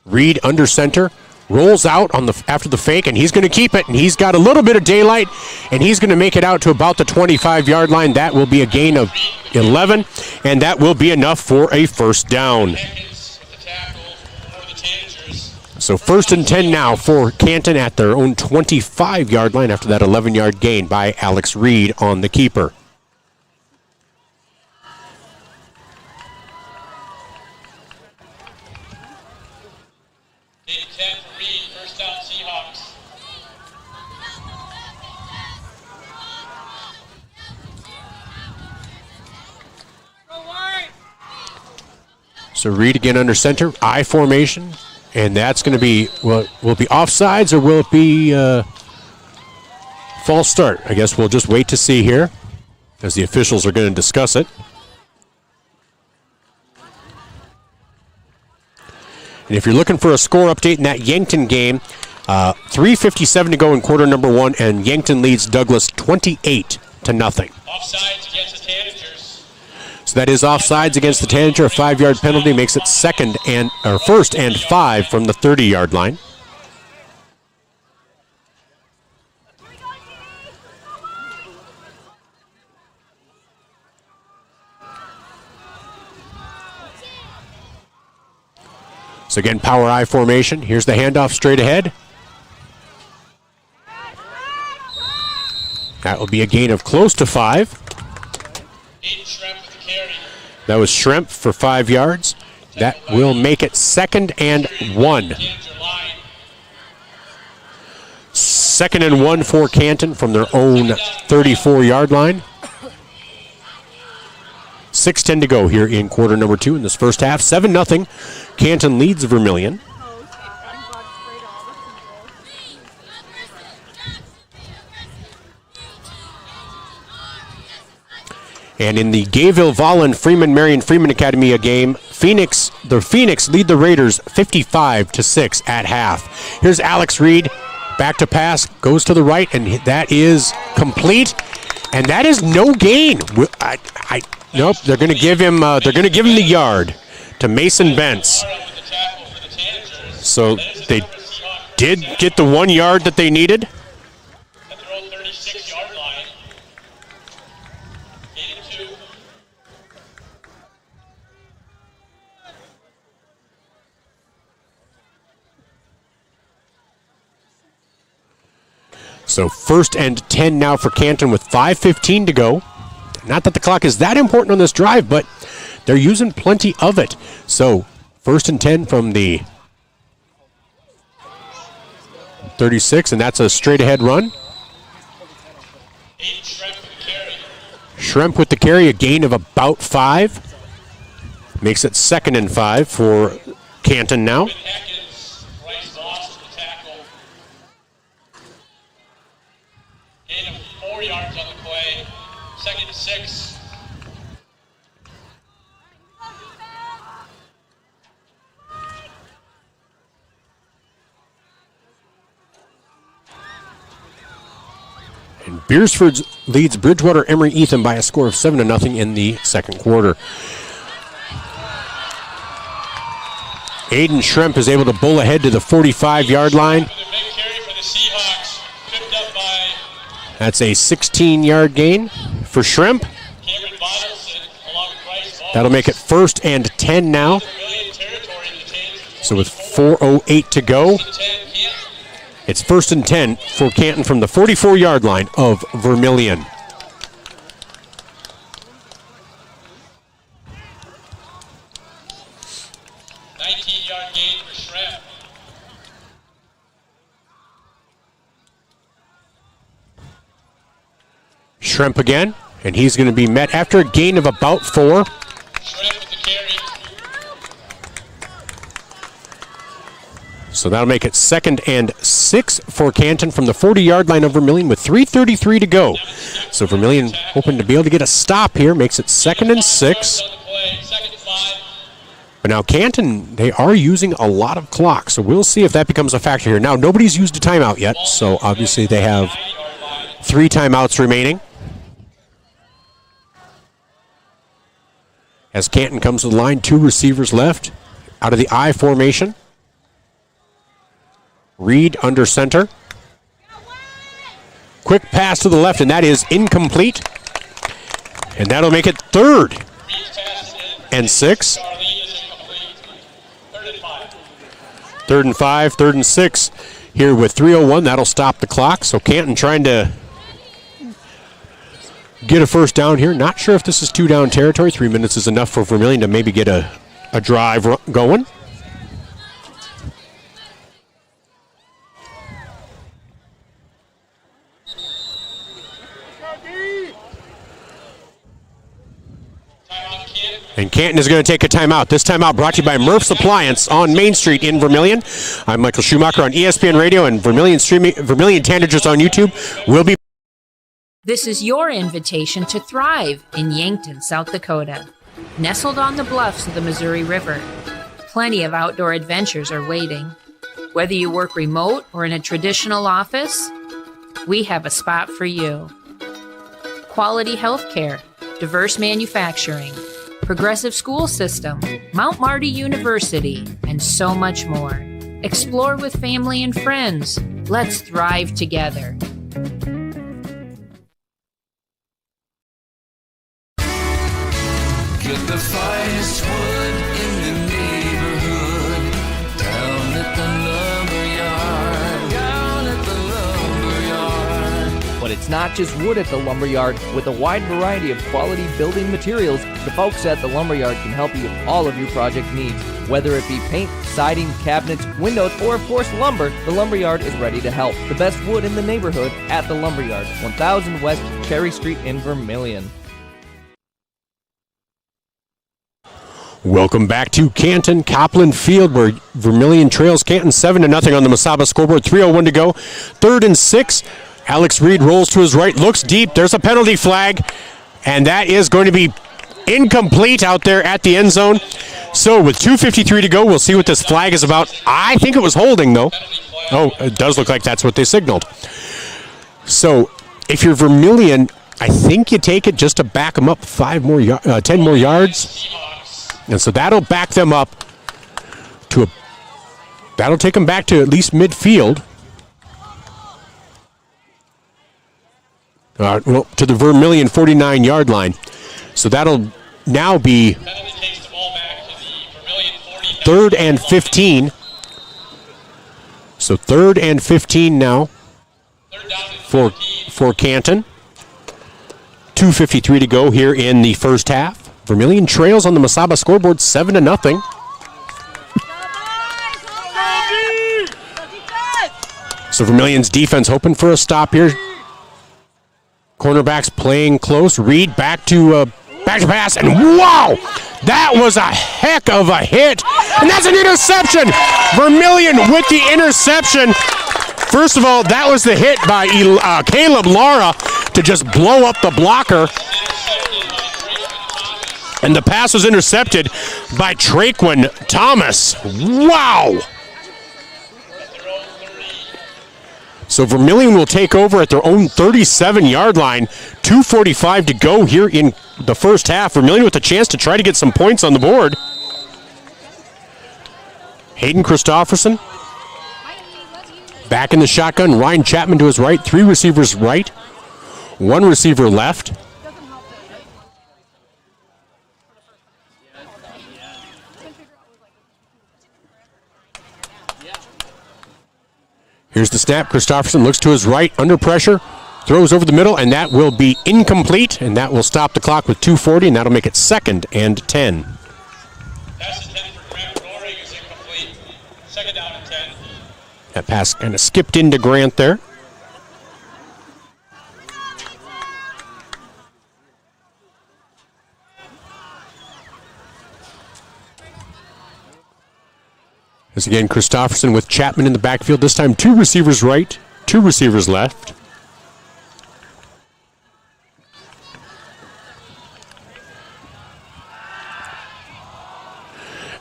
Reed under center. Rolls out after the fake, and he's going to keep it, and he's got a little bit of daylight, and he's going to make it out to about the 25-yard line. That will be a gain of 11, and that will be enough for a first down. So 1st and 10 now for Canton at their own 25-yard line after that 11-yard gain by Alex Reed on the keeper. So Reed again under center, I formation, and that's going to be, will it be offsides or will it be false start? I guess we'll just wait to see here as the officials are going to discuss it. And if you're looking for a score update in that Yankton game, 3:57 to go in quarter number 1, and Yankton leads Douglas 28-0. Offsides against the Tanagers. So that is offsides against the Tanager. A 5-yard penalty makes it 1st and 5 from the 30-yard line. So again, power I formation. Here's the handoff straight ahead. That will be a gain of close to 5. That was Schremp for 5 yards. That will make it 2nd and 1. 2nd and 1 for Canton from their own 34-yard line. 6:10 to go here in quarter number 2 in this first half. 7-0. Canton leads Vermillion. And in the Gayville-Vollen-Freeman-Marion-Freeman Academy game, the Phoenix lead the Raiders 55-6 at half. Here's Alex Reed, back to pass, goes to the right, and that is complete. And that is no gain. Nope, they're going to give him. The yard to Mason Bentz. So they did get the 1 yard that they needed. So 1st and 10 now for Canton with 5:15 to go. Not that the clock is that important on this drive, but they're using plenty of it. So 1st and 10 from the 36, and that's a straight-ahead run. Schremp with the carry, a gain of about 5. Makes it 2nd and 5 for Canton now. Gain of 4 yards on the play. 2nd and 6. And Beersford leads Bridgewater Emory Ethan by a score of 7-0 in the second quarter. Aiden Schremp is able to bowl ahead to the 45-yard line. That's a 16-yard gain for Schremp. That'll make it 1st and 10 now. So with 4:08 to go, it's 1st and 10 for Canton from the 44-yard line of Vermillion. Schremp again, and he's going to be met after a gain of about 4. So that'll make it 2nd and 6 for Canton from the 40-yard line of Vermillion with 3:33 to go. So Vermillion hoping to be able to get a stop here, makes it 2nd and 6. But now Canton, they are using a lot of clock, so we'll see if that becomes a factor here. Now, nobody's used a timeout yet, so obviously they have 3 timeouts remaining. As Canton comes to the line, 2 receivers left out of the I formation. Reed under center. Quick pass to the left, and that is incomplete. And that'll make it 3rd and 6. 3rd and 5, 3rd and 6 here with 3:01. That'll stop the clock. So Canton trying to get a first down here. Not sure if this is 2-down territory. 3 minutes is enough for Vermillion to maybe get a drive going. And Canton is going to take a timeout. This timeout brought to you by Murph's Appliance on Main Street in Vermillion. I'm Michael Schumacher on ESPN Radio and Vermillion Tanagers on YouTube. We'll be. This is your invitation to thrive in Yankton, South Dakota. Nestled on the bluffs of the Missouri River, plenty of outdoor adventures are waiting. Whether you work remote or in a traditional office, we have a spot for you. Quality health care, diverse manufacturing, progressive school system, Mount Marty University, and so much more. Explore with family and friends. Let's thrive together. Get the finest wood in the neighborhood. Down at the lumberyard. Down at the lumberyard. But it's not just wood at the Lumberyard. With a wide variety of quality building materials, the folks at the Lumberyard can help you with all of your project needs. Whether it be paint, siding, cabinets, windows, or of course lumber, the Lumberyard is ready to help. The best wood in the neighborhood at the Lumberyard, 1000 West Cherry Street in Vermillion. Welcome back to Canton Copland Field, where Vermillion trails Canton 7-0 on the Mesaba scoreboard. 3:01 to go. 3rd and 6. Alex Reed rolls to his right, looks deep. There's a penalty flag, and that is going to be incomplete out there at the end zone. So with 2:53 to go, we'll see what this flag is about. I think it was holding, though. Oh, it does look like that's what they signaled. So if you're Vermillion, I think you take it just to back them up 10 more yards. And so that'll back them up to that'll take them back to at least midfield. Well, to the Vermillion 49-yard line. So that'll now be 3rd and 15. So 3rd and 15 now for Canton. 2:53 to go here in the first half. Vermillion trails on the Mesaba scoreboard 7-0. So Vermillion's defense hoping for a stop here. Cornerbacks playing close. Reed back to pass, and wow! That was a heck of a hit, and that's an interception! Vermillion with the interception. First of all, that was the hit by Caleb Lara to just blow up the blocker. And the pass was intercepted by Traquan Thomas. Wow! So Vermillion will take over at their own 37-yard line. 2:45 to go here in the first half. Vermillion with a chance to try to get some points on the board. Hayden Christofferson back in the shotgun. Ryan Chapman to his right. 3 receivers right. 1 receiver left. Here's the snap. Christofferson looks to his right, under pressure, throws over the middle, and that will be incomplete, and that will stop the clock with 2:40, and that'll make it 2nd and 10. Pass intended for Grant Roaring is incomplete. 2nd down and 10. That pass kind of skipped into Grant there. As again, Christofferson with Chapman in the backfield. This time 2 receivers right, 2 receivers left.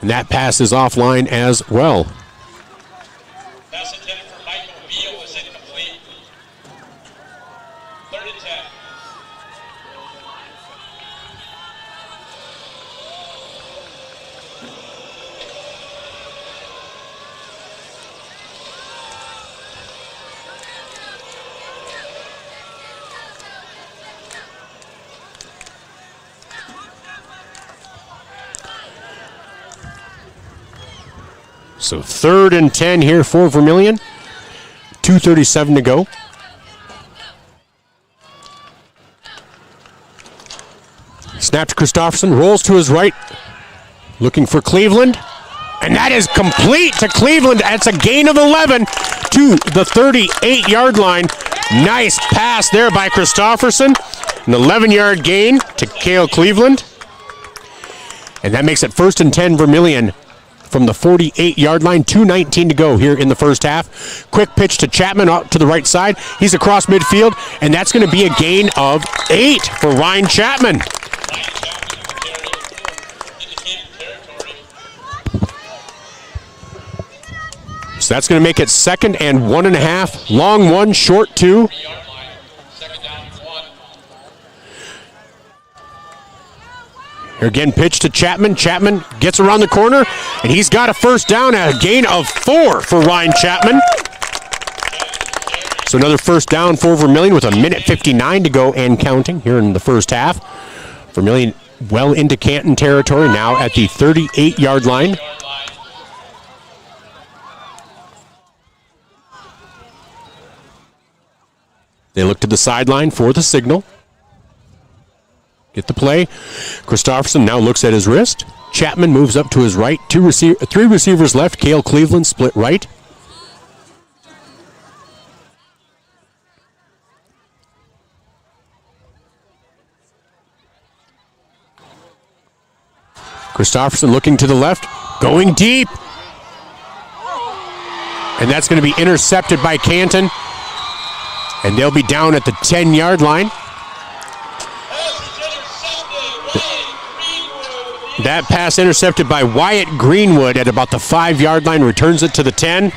And that pass is offline as well. Pass intended for Michael Beal is incomplete. 3rd and 10. So 3rd and 10 here for Vermillion. 2:37 to go. Snap to Christofferson, rolls to his right, looking for Cleveland. And that is complete to Cleveland. That's a gain of 11 to the 38-yard line. Nice pass there by Christofferson. An 11-yard gain to Cale Cleveland. And that makes it 1st and 10 Vermillion from the 48-yard line. 2:19 to go here in the first half. Quick pitch to Chapman out to the right side. He's across midfield, and that's going to be a gain of 8 for Ryan Chapman. So that's going to make it 2nd and 1.5. Long 1, short 2. Here again, pitch to Chapman. Chapman gets around the corner, and he's got a first down, a gain of 4 for Ryan Chapman. So another first down for Vermillion with 1:59 to go and counting here in the first half. Vermillion well into Canton territory now at the 38-yard line. They look to the sideline for the signal. Get the play. Christopherson now looks at his wrist. Chapman moves up to his right. Three receivers left. Cale Cleveland split right. Christopherson looking to the left, going deep. And that's going to be intercepted by Canton. And they'll be down at the 10-yard line. That pass intercepted by Wyatt Greenwood at about the 5-yard line, returns it to the 10.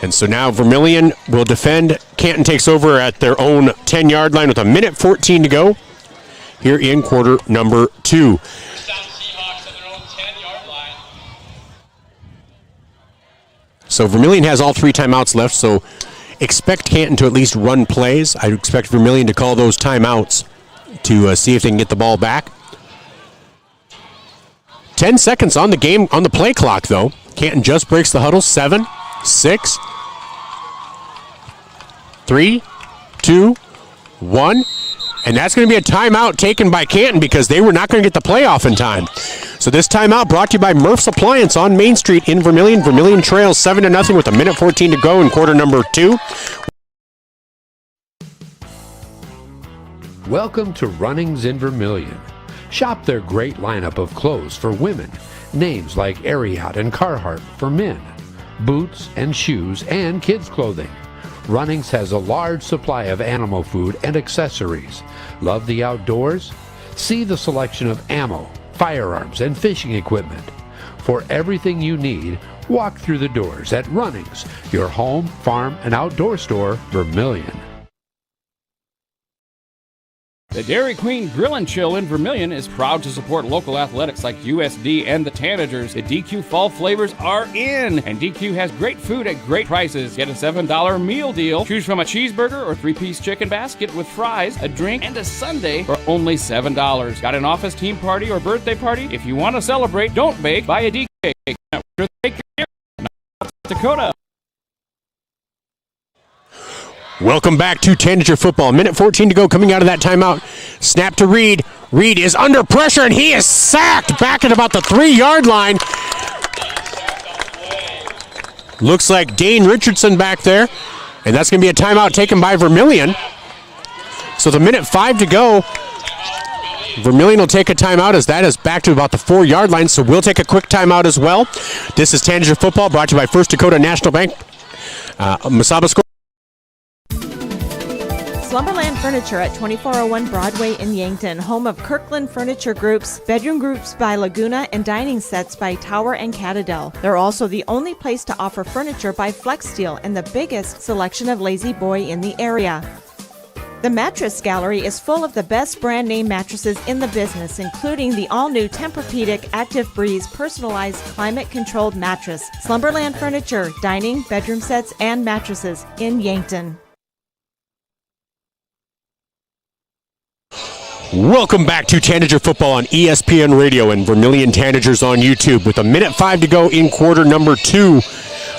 And so now Vermillion will defend. Canton takes over at their own 10-yard line with 1:14 to go here in quarter number 2. So Vermillion has all 3 timeouts left, so expect Canton to at least run plays. I expect Vermillion to call those timeouts to see if they can get the ball back. 10 seconds on the play clock, though. Canton just breaks the huddle. 7, 6, 3, 2, 1. And that's going to be a timeout taken by Canton because they were not going to get the play off in time. So this timeout brought to you by Murph's Appliance on Main Street in Vermillion. Vermillion trails 7-0 with 1:14 to go in quarter number 2. Welcome to Runnings in Vermillion. Shop their great lineup of clothes for women. Names like Ariat and Carhartt for men. Boots and shoes and kids' clothing. Runnings has a large supply of animal food and accessories. Love the outdoors? See the selection of ammo, firearms, and fishing equipment. For everything you need, walk through the doors at Runnings, your home, farm, and outdoor store, Vermillion. The Dairy Queen Grill and Chill in Vermillion is proud to support local athletics like USD and the Tanagers. The DQ fall flavors are in, and DQ has great food at great prices. Get a $7 meal deal. Choose from a cheeseburger or 3-piece chicken basket with fries, a drink, and a sundae for only $7. Got an office team party or birthday party? If you want to celebrate, don't bake, buy a DQ cake. North Dakota. Welcome back to Tanager football. 1:14 to go coming out of that timeout. Snap to Reed. Reed is under pressure, and he is sacked back at about the 3-yard line. Looks like Dane Richardson back there, and that's going to be a timeout taken by Vermillion. So the 1:05 to go. Vermillion will take a timeout as that is back to about the 4-yard line, so we'll take a quick timeout as well. This is Tanager football brought to you by First Dakota National Bank. Masaba score. Slumberland Furniture at 2401 Broadway in Yankton, home of Kirkland Furniture Groups, bedroom groups by Laguna, and dining sets by Tower and Catadel. They're also the only place to offer furniture by Flex Steel and the biggest selection of Lazy Boy in the area. The Mattress Gallery is full of the best brand name mattresses in the business, including the all-new Tempur-Pedic Active Breeze personalized climate-controlled mattress. Slumberland Furniture, dining, bedroom sets, and mattresses in Yankton. Welcome back to Tanager football on ESPN Radio and Vermillion Tanagers on YouTube with 1:05 to go in quarter number 2.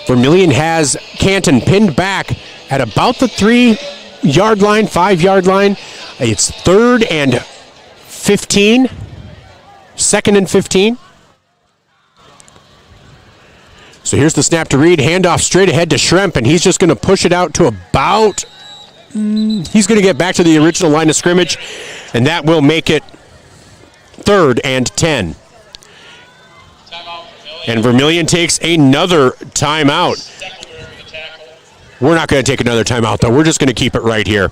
Vermillion has Canton pinned back at about the 3-yard line, 5-yard line. It's 3rd and 15. 2nd and 15. So here's the snap to Reed. Handoff straight ahead to Schremp, and he's just going to push it out to about... He's going to get back to the original line of scrimmage, and that will make it 3rd and 10. And Vermillion takes another timeout. We're not going to take another timeout, though. We're just going to keep it right here.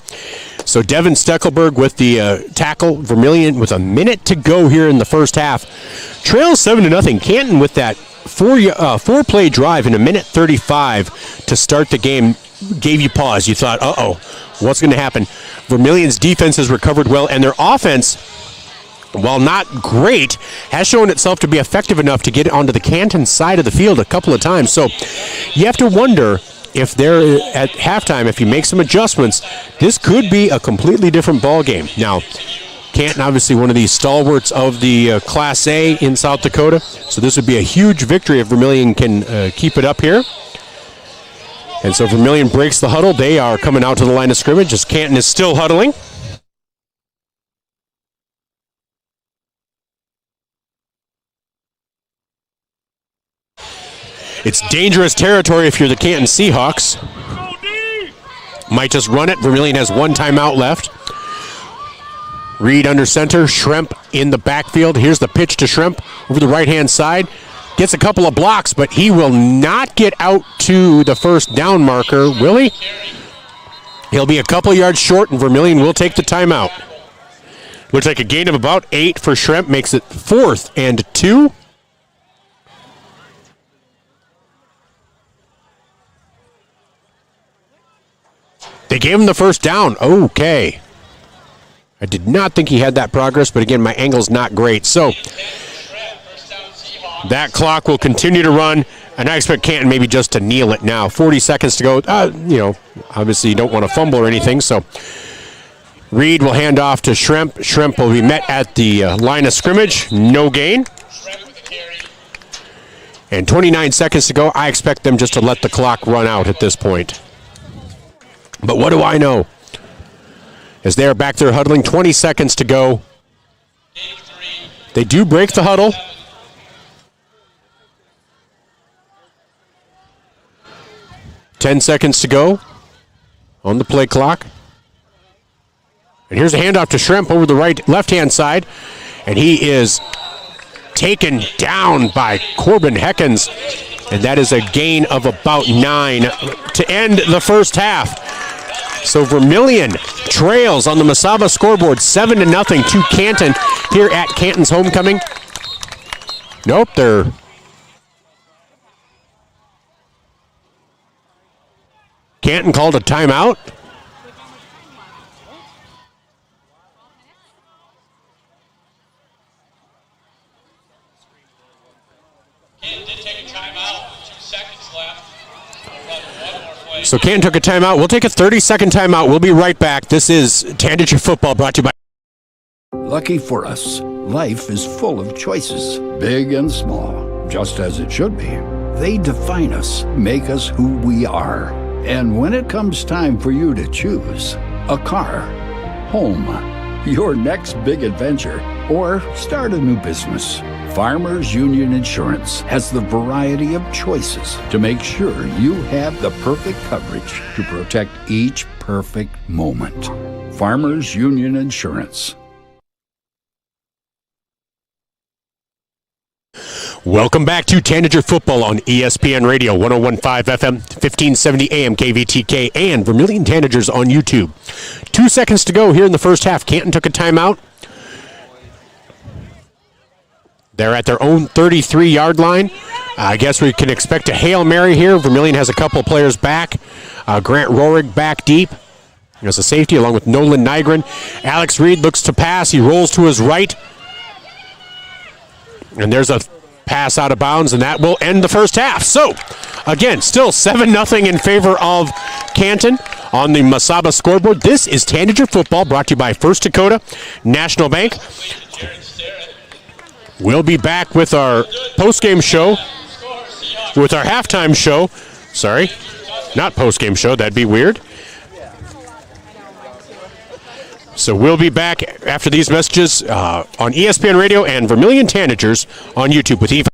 So Devin Steckelberg with the tackle. Vermillion with a minute to go here in the first half. Trails 7-0. Canton with that 4-play drive in 1:35 to start the game. Gave you pause. You thought, uh-oh, what's going to happen? Vermillion's defense has recovered well, and their offense, while not great, has shown itself to be effective enough to get onto the Canton side of the field a couple of times. So you have to wonder if they're at halftime, if you make some adjustments, this could be a completely different ball game. Now, Canton, obviously one of the stalwarts of the Class A in South Dakota. So this would be a huge victory if Vermillion can keep it up here. And so Vermillion breaks the huddle. They are coming out to the line of scrimmage as Canton is still huddling. It's dangerous territory if you're the Canton Seahawks. Might just run it. Vermillion has one timeout left. Reed under center. Schremp in the backfield. Here's the pitch to Schremp over the right-hand side. Gets a couple of blocks, but he will not get out to the first down marker, will he? He'll be a couple yards short, and Vermillion will take the timeout. Looks like a gain of about 8 for Schremp. Makes it 4th and 2. They gave him the first down. Okay. I did not think he had that progress, but again, my angle's not great. So that clock will continue to run, and I expect Canton maybe just to kneel it now. 40 seconds to go. Obviously you don't want to fumble or anything, so Reed will hand off to Schremp. Schremp will be met at the line of scrimmage. No gain. And 29 seconds to go. I expect them just to let the clock run out at this point. But what do I know? As they are back there huddling, 20 seconds to go. They do break the huddle. Ten seconds to go on the play clock. And here's a handoff to Schremp over the left-hand side. And he is taken down by Corbin Heckens. And that is a gain of about 9 to end the first half. So Vermillion trails on the Mesaba scoreboard 7-0 to Canton here at Canton's homecoming. Nope, they're... Canton called a timeout. Canton did take a timeout. 2 seconds left. So Canton took a timeout. We'll take a 30-second timeout. We'll be right back. This is Tanager Football brought to you by... Lucky for us, life is full of choices, big and small, just as it should be. They define us, make us who we are. And when it comes time for you to choose, a car, home, your next big adventure, or start a new business, Farmers Union Insurance has the variety of choices to make sure you have the perfect coverage to protect each perfect moment. Farmers Union Insurance. Welcome back to Tanager Football on ESPN Radio, 101.5 FM, 1570 AM KVTK, and Vermillion Tanagers on YouTube. 2 seconds to go here in the first half. Canton took a timeout. They're at their own 33-yard line. I guess we can expect a Hail Mary here. Vermillion has a couple of players back. Grant Rohrig back deep as a safety along with Nolan Nygren. Alex Reed looks to pass. He rolls to his right. And there's a pass out of bounds, and that will end the first half. So, again, still 7-0 in favor of Canton on the Mesaba scoreboard. This is Tanager Football brought to you by First Dakota National Bank. We'll be back with our post-game show, with our halftime show. Sorry, not post-game show. That'd be weird. So we'll be back after these messages on ESPN Radio and Vermillion Tanagers on YouTube with Eva.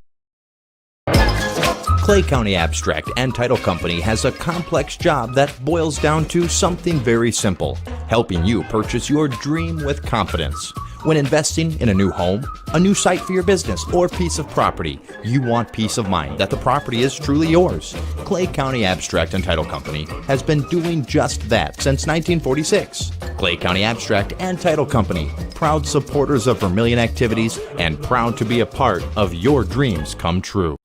Clay County Abstract and Title Company has a complex job that boils down to something very simple: helping you purchase your dream with confidence. When investing in a new home, a new site for your business, or piece of property, you want peace of mind that the property is truly yours. Clay County Abstract and Title Company has been doing just that since 1946. Clay County Abstract and Title Company, proud supporters of Vermillion activities and proud to be a part of your dreams come true.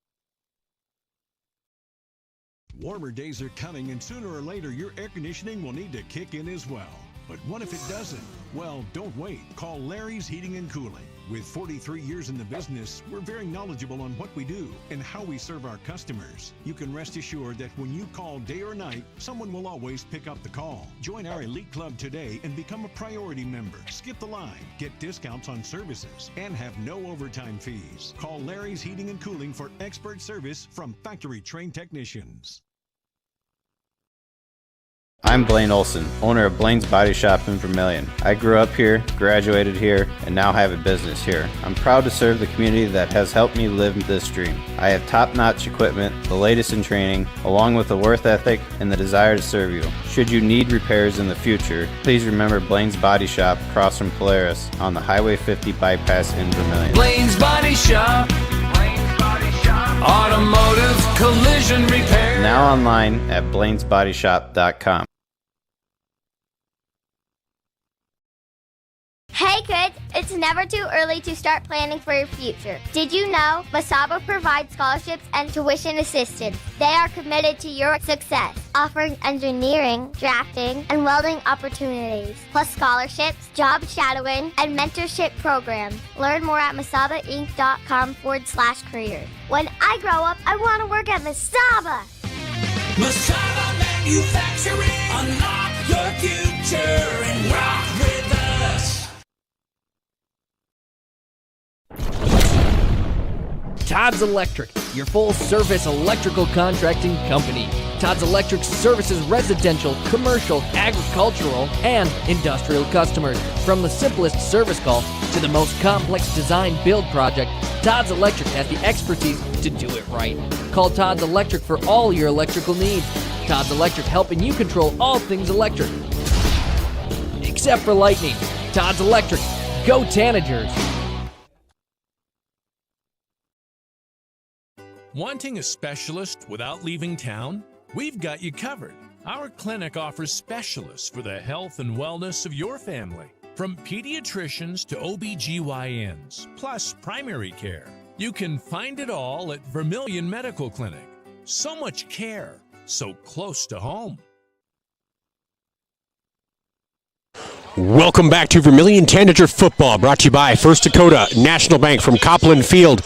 Warmer days are coming, and sooner or later your air conditioning will need to kick in as well. But what if it doesn't? Well, don't wait. Call Larry's Heating and Cooling. With 43 years in the business, we're very knowledgeable on what we do and how we serve our customers. You can rest assured that when you call day or night, someone will always pick up the call. Join our elite club today and become a priority member. Skip the line, get discounts on services, and have no overtime fees. Call Larry's Heating and Cooling for expert service from factory-trained technicians. I'm Blaine Olson, owner of Blaine's Body Shop in Vermillion. I grew up here, graduated here, and now have a business here. I'm proud to serve the community that has helped me live this dream. I have top-notch equipment, the latest in training, along with a work ethic and the desire to serve you. Should you need repairs in the future, please remember Blaine's Body Shop across from Polaris on the Highway 50 bypass in Vermillion. Blaine's Body Shop. Blaine's Body Shop. Automotive collision repair. Now online at blainesbodyshop.com. Hey kids, it's never too early to start planning for your future. Did you know Masaba provides scholarships and tuition assistance? They are committed to your success, offering engineering, drafting, and welding opportunities, plus scholarships, job shadowing, and mentorship programs. Learn more at masabainc.com/careers. When I grow up, I want to work at Masaba. Masaba Manufacturing. Unlock your future and rock with us. Todd's Electric, your full-service electrical contracting company. Todd's Electric services residential, commercial, agricultural, and industrial customers. From the simplest service call to the most complex design build project, Todd's Electric has the expertise to do it right. Call Todd's Electric for all your electrical needs. Todd's Electric, helping you control all things electric. Except for lightning. Todd's Electric. Go Tanagers! Wanting a specialist without leaving town? We've got you covered. Our clinic offers specialists for the health and wellness of your family, from pediatricians to OBGYNs, plus primary care. You can find it all at Vermillion Medical Clinic. So much care, so close to home. Welcome back to Vermillion Tanager Football, brought to you by First Dakota National Bank from Copland Field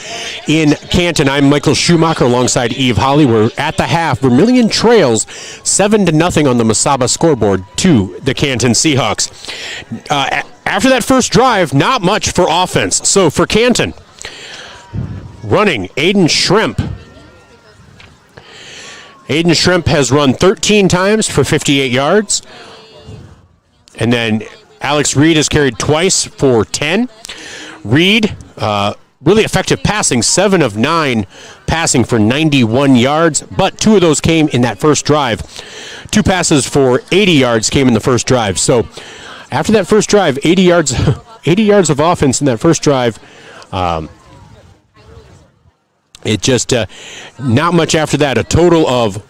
in Canton. I'm Michael Schumacher alongside Eve Holly. We're at the half. Vermillion trails 7-0 on the Masaba scoreboard to the Canton Seahawks. After that first drive, not much for offense. So for Canton, running Aiden Shrimp. Aiden Shrimp has run 13 times for 58 yards. And then Alex Reed has carried twice for 10. Reed, really effective passing, 7 of 9 passing for 91 yards, but 2 of those came in that first drive. 2 passes for 80 yards came in the first drive. So after that first drive, 80 yards of offense in that first drive. It just not much after that. A total of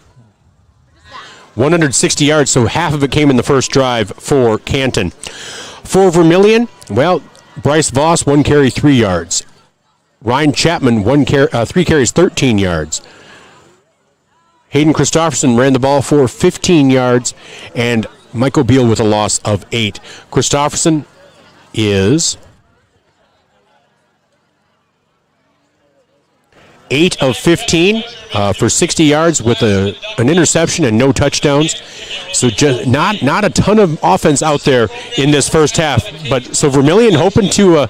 160 yards, so half of it came in the first drive for Canton. For Vermillion, well, Bryce Voss, 1 carry, 3 yards. Ryan Chapman, 3 carries, 13 yards. Hayden Christopherson ran the ball for 15 yards, and Michael Beal with a loss of 8. Christopherson is 8 of 15 for 60 yards with an interception and no touchdowns. So just not a ton of offense out there in this first half. But so Vermillion hoping to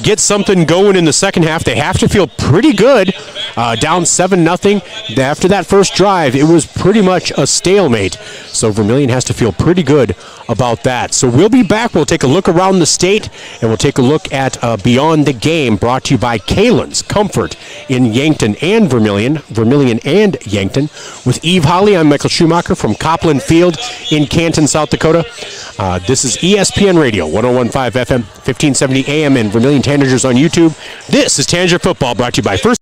get something going in the second half. They have to feel pretty good. Down 7-0. After that first drive, it was pretty much a stalemate. So Vermillion has to feel pretty good about that. So we'll be back. We'll take a look around the state, and we'll take a look at Beyond the Game, brought to you by Kalen's Comfort in Yankton and Vermillion and Yankton. With Eve Holly, I'm Michael Schumacher from Copland Field in Canton, South Dakota. This is ESPN Radio, 101.5 FM, 1570 AM, and Vermillion Tanagers on YouTube. This is Tanager Football, brought to you by First.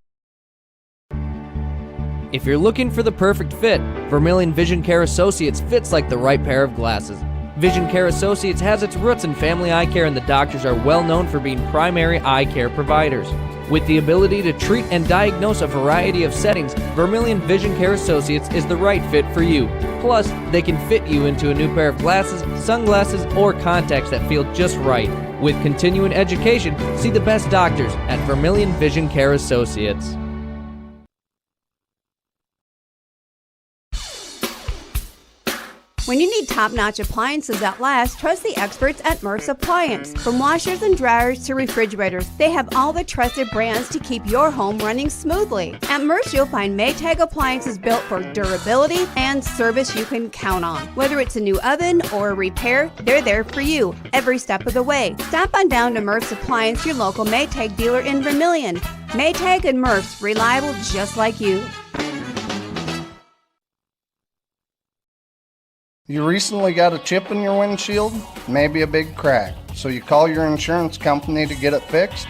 If you're looking for the perfect fit, Vermillion Vision Care Associates fits like the right pair of glasses. Vision Care Associates has its roots in family eye care, and the doctors are well known for being primary eye care providers. With the ability to treat and diagnose a variety of settings, Vermillion Vision Care Associates is the right fit for you. Plus, they can fit you into a new pair of glasses, sunglasses, or contacts that feel just right. With continuing education, see the best doctors at Vermillion Vision Care Associates. When you need top-notch appliances that last, trust the experts at Murph's Appliance. From washers and dryers to refrigerators, they have all the trusted brands to keep your home running smoothly. At Murph's, you'll find Maytag appliances built for durability and service you can count on. Whether it's a new oven or a repair, they're there for you every step of the way. Stop on down to Murph's Appliance, your local Maytag dealer in Vermillion. Maytag and Murph's, reliable just like you. You recently got a chip in your windshield, maybe a big crack, so you call your insurance company to get it fixed?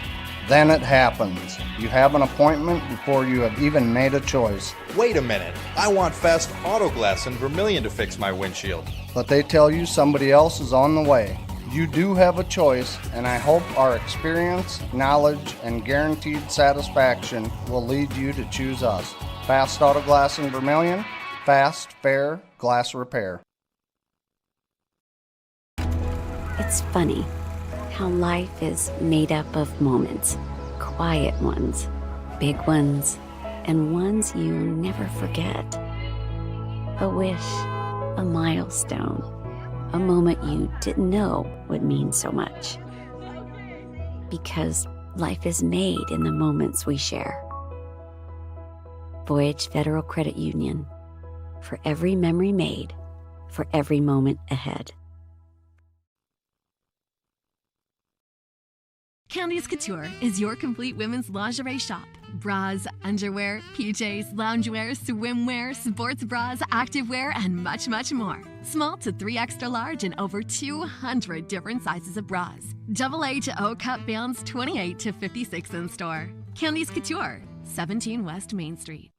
Then it happens. You have an appointment before you have even made a choice. Wait a minute, I want Fast Auto Glass in Vermillion to fix my windshield. But they tell you somebody else is on the way. You do have a choice, and I hope our experience, knowledge, and guaranteed satisfaction will lead you to choose us. Fast Auto Glass in Vermillion, fast, fair glass repair. It's funny how life is made up of moments, quiet ones, big ones, and ones you never forget. A wish, a milestone, a moment you didn't know would mean so much. Because life is made in the moments we share. Voyage Federal Credit Union. For every memory made, for every moment ahead. Candice Couture is your complete women's lingerie shop. Bras, underwear, PJs, loungewear, swimwear, sports bras, activewear, and much, much more. Small to 3 extra large and over 200 different sizes of bras. AA to O cup bands 28 to 56 in store. Candice Couture, 17 West Main Street.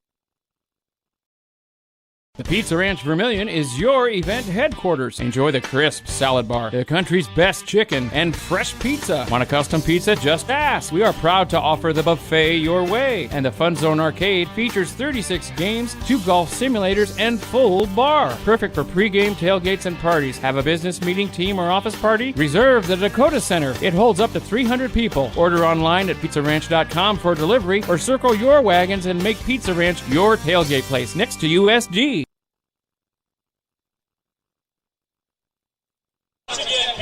The Pizza Ranch Vermillion is your event headquarters. Enjoy the crisp salad bar, the country's best chicken, and fresh pizza. Want a custom pizza? Just ask. We are proud to offer the buffet your way. And the Fun Zone Arcade features 36 games, 2 golf simulators, and full bar. Perfect for pregame tailgates and parties. Have a business meeting, team, or office party? Reserve the Dakota Center. It holds up to 300 people. Order online at pizzaranch.com for delivery, or circle your wagons and make Pizza Ranch your tailgate place next to USG.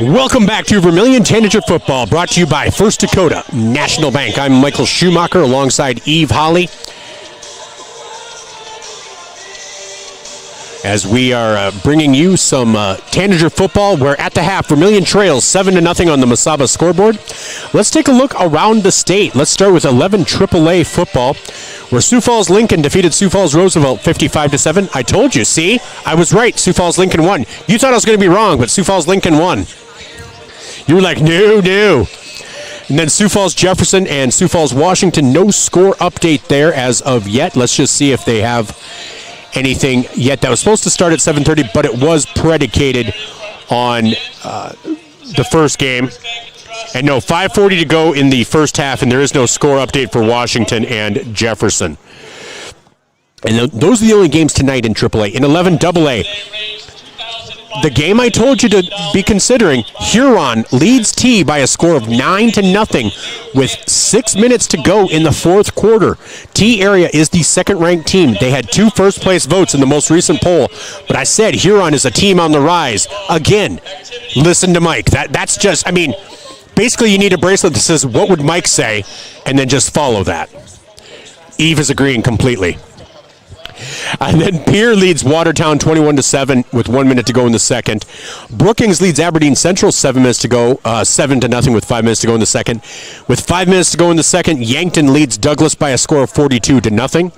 Welcome back to Vermillion Tanager Football, brought to you by First Dakota National Bank. I'm Michael Schumacher alongside Eve Holly. As we are bringing you some Tanager football, we're at the half. Vermillion trails 7-0 on the Mesaba scoreboard. Let's take a look around the state. Let's start with 11 AAA football, where Sioux Falls Lincoln defeated Sioux Falls Roosevelt 55-7. I told you, see? I was right. Sioux Falls Lincoln won. You thought I was going to be wrong, but Sioux Falls Lincoln won. You were like, no. And then Sioux Falls Jefferson and Sioux Falls Washington, no score update there as of yet. Let's just see if they have anything yet. That was supposed to start at 7:30, but it was predicated on the first game. And no, 5:40 to go in the first half, and there is no score update for Washington and Jefferson. And those are the only games tonight in AAA. In 11 AA, the game I told you to be considering, Huron leads T by a score of 9-0 with 6 minutes to go in the fourth quarter. T area is the second-ranked team. They had 2 first-place votes in the most recent poll, but I said Huron is a team on the rise. Again, listen to Mike. That's just, I mean, basically you need a bracelet that says, what would Mike say, and then just follow that. Eve is agreeing completely. And then Pierre leads Watertown 21-7 with 1 minute to go in the second. Brookings leads Aberdeen Central 7 minutes to go, 7-0 with 5 minutes to go in the second. With 5 minutes to go in the second, Yankton leads Douglas by a score of 42-0.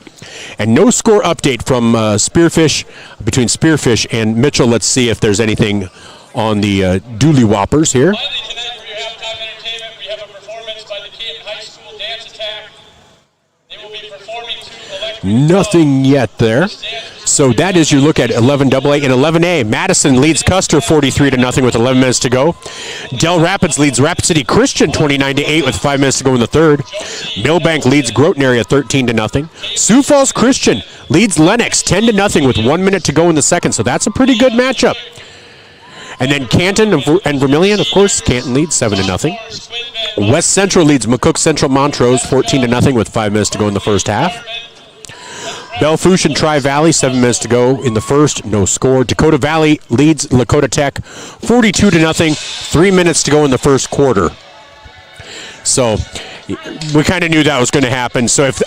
And no score update from between Spearfish and Mitchell. Let's see if there's anything on the Dooley Whoppers here. They will be performing two electric Nothing yet there. So that is your look at 11AA. In 11A, Madison leads Custer 43-0 with 11 minutes to go. Del Rapids leads Rapid City Christian 29-8 with 5 minutes to go in the third. Millbank leads Groton Area 13-0. Sioux Falls Christian leads Lennox 10-0 with 1 minute to go in the second. So that's a pretty good matchup. And then Canton and Vermillion, of course, Canton leads 7-0. West Central leads McCook Central Montrose 14-0 with 5 minutes to go in the first half. Belfouche and Tri-Valley, 7 minutes to go in the first, no score. Dakota Valley leads Lakota Tech 42-0, 3 minutes to go in the first quarter. So we kind of knew that was going to happen. So if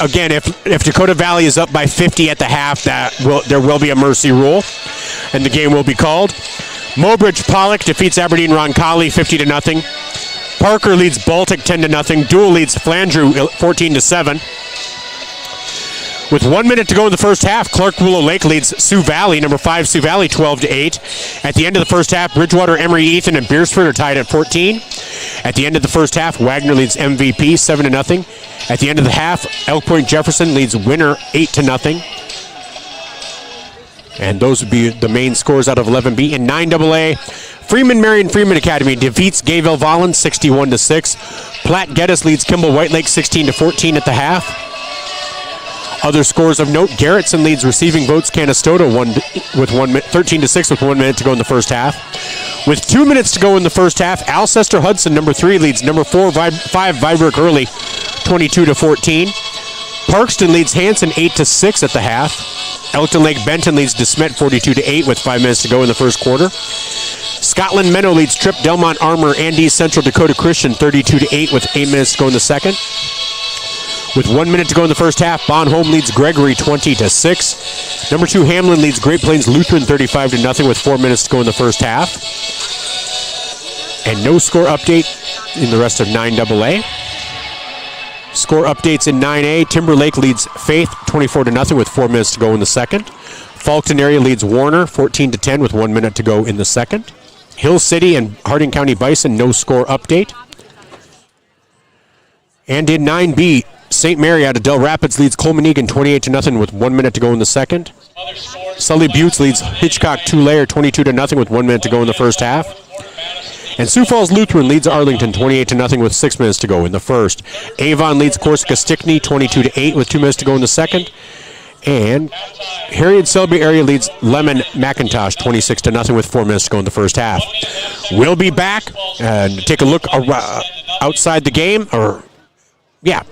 Dakota Valley is up by 50 at the half, there will be a mercy rule, and the game will be called. Mobridge Pollock defeats Aberdeen Roncalli 50-0. Parker leads Baltic 10-0. Dual leads Flandreau 14-7. With 1 minute to go in the first half, Clark Willow Lake leads Sioux Valley, number 5 Sioux Valley, 12-8. At the end of the first half, Bridgewater, Emery, Ethan, and Beersford are tied at 14. At the end of the first half, Wagner leads MVP 7-0. At the end of the half, Elk Point Jefferson leads Winner 8-0. And those would be the main scores out of 11B. In 9AA, Freeman Marion Freeman Academy defeats Gayville Volland 61-6. Platte Geddes leads Kimball White Lake 16-14 at the half. Other scores of note: Garrettson leads Receiving Votes Canastota 13-6 with 1 minute to go in the first half. With 2 minutes to go in the first half, Alcester Hudson, number 3, leads number 5 Vibrant Hurley 22-14. Parkston leads Hanson 8-6 at the half. Elton Lake Benton leads DeSmet 42-8 with 5 minutes to go in the first quarter. Scotland Menno leads Tripp Delmont Armour Andes Central Dakota Christian 32-8 with 8 minutes to go in the second. With 1 minute to go in the first half, Bonhomme leads Gregory 20-6. Number 2 Hamlin leads Great Plains Lutheran 35-0 with 4 minutes to go in the first half. And no score update in the rest of 9AA. Score updates in 9A. Timberlake leads Faith 24-0 with 4 minutes to go in the second. Fulton area leads Warner 14-10 with 1 minute to go in the second. Hill City and Harding County Bison, no score update. And in 9B, St. Mary out of Del Rapids leads Coleman Egan 28-0 with 1 minute to go in the second. Sully Buttes leads Hitchcock Tulare 22-0 with 1 minute to go in the first half. And Sioux Falls Lutheran leads Arlington 28-0 with 6 minutes to go in the first. Avon leads Corsica Stickney 22-8 with 2 minutes to go in the second. And Harriet Selby area leads Lemon McIntosh 26-0 with 4 minutes to go in the first half. We'll be back and take a look outside the game,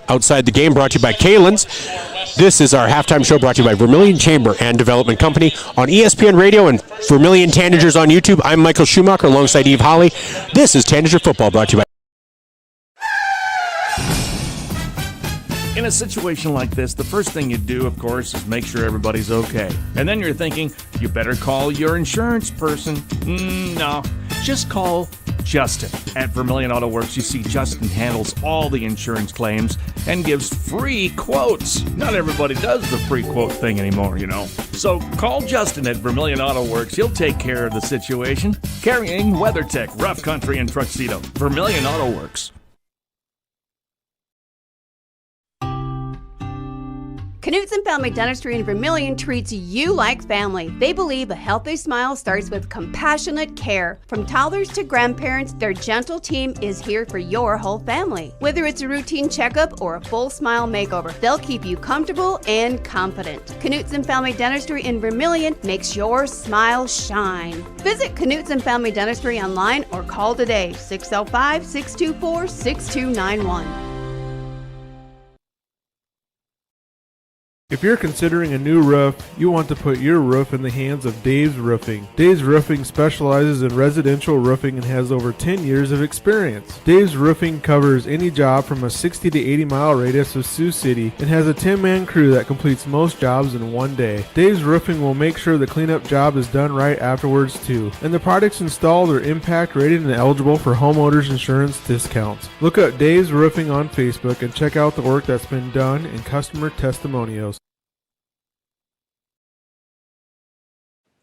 outside the game, brought to you by Kalen's. This is our halftime show brought to you by Vermillion Chamber and Development Company on ESPN Radio and Vermillion Tanagers on YouTube. I'm Michael Schumacher alongside Eve Holly. This is Tanager Football brought to you by... In a situation like this, the first thing you do, of course, is make sure everybody's okay. And then you're thinking, you better call your insurance person. No, just call Justin. At Vermillion Auto Works, you see Justin handles all the insurance claims and gives free quotes. Not everybody does the free quote thing anymore, So call Justin at Vermillion Auto Works. He'll take care of the situation. Carrying WeatherTech, Rough Country, and Tuxedo. Vermillion Auto Works. Knutson Family Dentistry in Vermillion treats you like family. They believe a healthy smile starts with compassionate care. From toddlers to grandparents, their gentle team is here for your whole family. Whether it's a routine checkup or a full smile makeover, they'll keep you comfortable and confident. Knutson Family Dentistry in Vermillion makes your smile shine. Visit Knutson Family Dentistry online or call today, 605-624-6291. If you're considering a new roof, you want to put your roof in the hands of Dave's Roofing. Dave's Roofing specializes in residential roofing and has over 10 years of experience. Dave's Roofing covers any job from a 60 to 80 mile radius of Sioux City and has a 10-man crew that completes most jobs in one day. Dave's Roofing will make sure the cleanup job is done right afterwards too. And the products installed are impact rated and eligible for homeowners insurance discounts. Look up Dave's Roofing on Facebook and check out the work that's been done and customer testimonials.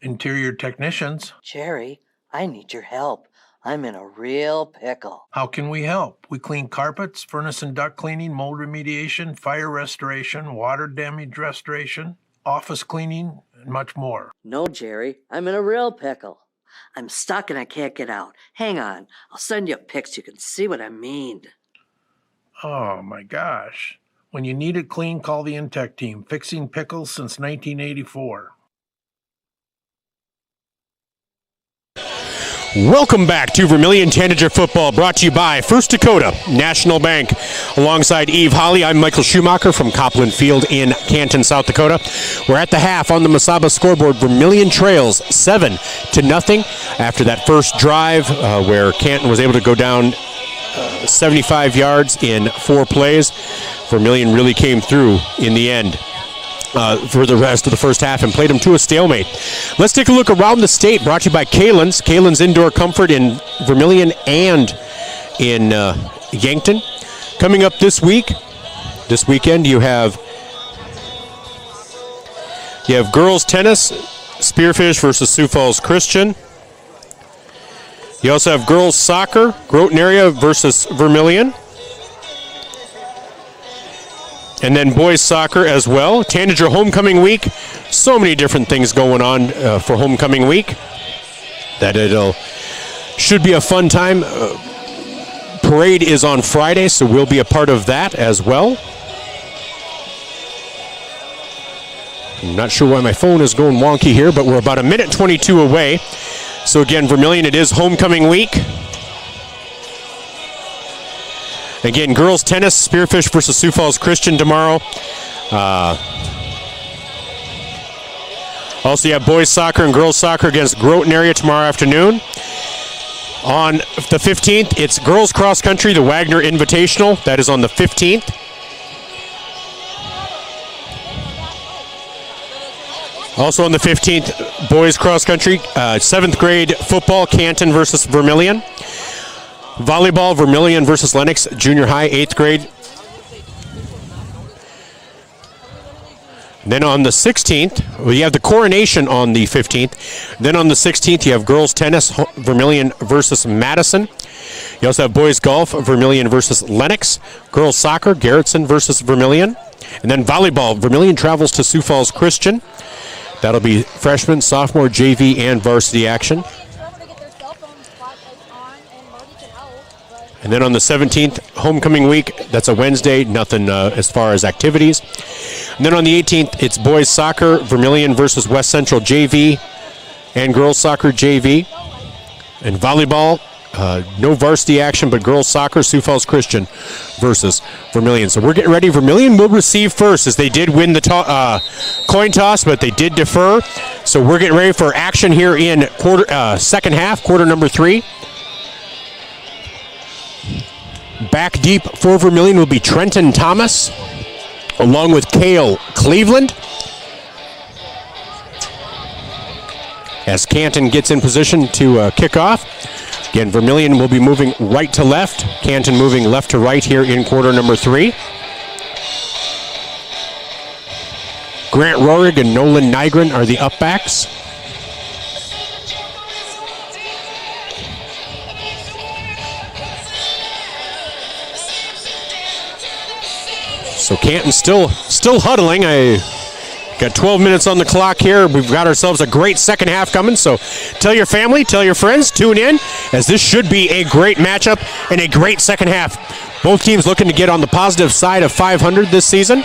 Interior technicians. Jerry, I need your help. I'm in a real pickle. How can we help? We clean carpets, furnace and duct cleaning, mold remediation, fire restoration, water damage restoration, office cleaning, and much more. No, Jerry, I'm in a real pickle. I'm stuck and I can't get out. Hang on, I'll send you a pic so you can see what I mean. Oh my gosh. When you need it clean, call the Intech team. Fixing pickles since 1984. Welcome back to Vermillion Tanager Football, brought to you by First Dakota National Bank. Alongside Eve Holly, I'm Michael Schumacher from Copland Field in Canton, South Dakota. We're at the half on the Mesaba scoreboard. Vermillion trails 7-0 after that first drive where Canton was able to go down 75 yards in 4 plays. Vermillion really came through in the end. For the rest of the first half and played them to a stalemate. Let's take a look around the state, brought to you by Kalen's. Kalen's Indoor Comfort in Vermillion and in Yankton. Coming up this weekend, you have girls tennis, Spearfish versus Sioux Falls Christian. You also have girls soccer, Groton Area versus Vermillion. And then boys soccer as well. Tanager homecoming week. So many different things going on for homecoming week that should be a fun time. Parade is on Friday, so we'll be a part of that as well. I'm not sure why my phone is going wonky here, but we're about 1:22 away. So again, Vermillion, it is homecoming week. Again, girls tennis, Spearfish versus Sioux Falls Christian tomorrow. Also, you have boys soccer and girls soccer against Groton Area tomorrow afternoon. On the 15th, it's girls cross country, the Wagner Invitational. That is on the 15th. Also on the 15th, boys cross country, 7th grade football, Canton versus Vermillion. Volleyball, Vermillion versus Lennox, junior high, 8th grade. Then on the 16th, you have the coronation on the 15th. Then on the 16th, you have girls tennis, Vermillion versus Madison. You also have boys golf, Vermillion versus Lennox. Girls soccer, Garrettson versus Vermillion. And then volleyball, Vermillion travels to Sioux Falls Christian. That'll be freshman, sophomore, JV, and varsity action. And then on the 17th, homecoming week, that's a Wednesday, nothing as far as activities. And then on the 18th, it's boys soccer, Vermillion versus West Central JV, and girls soccer JV. And volleyball, no varsity action, but girls soccer, Sioux Falls Christian versus Vermillion. So we're getting ready. Vermillion will receive first, as they did win the coin toss, but they did defer. So we're getting ready for action here in second half, quarter number 3. Back deep for Vermillion will be Trenton Thomas, along with Cale Cleveland. As Canton gets in position to kick off. Again, Vermillion will be moving right to left. Canton moving left to right here in quarter number 3. Grant Rohrig and Nolan Nygren are the upbacks. So Canton still huddling. I got 12 minutes on the clock here. We've got ourselves a great second half coming. So tell your family, tell your friends, tune in, as this should be a great matchup and a great second half. Both teams looking to get on the positive side of 500 this season.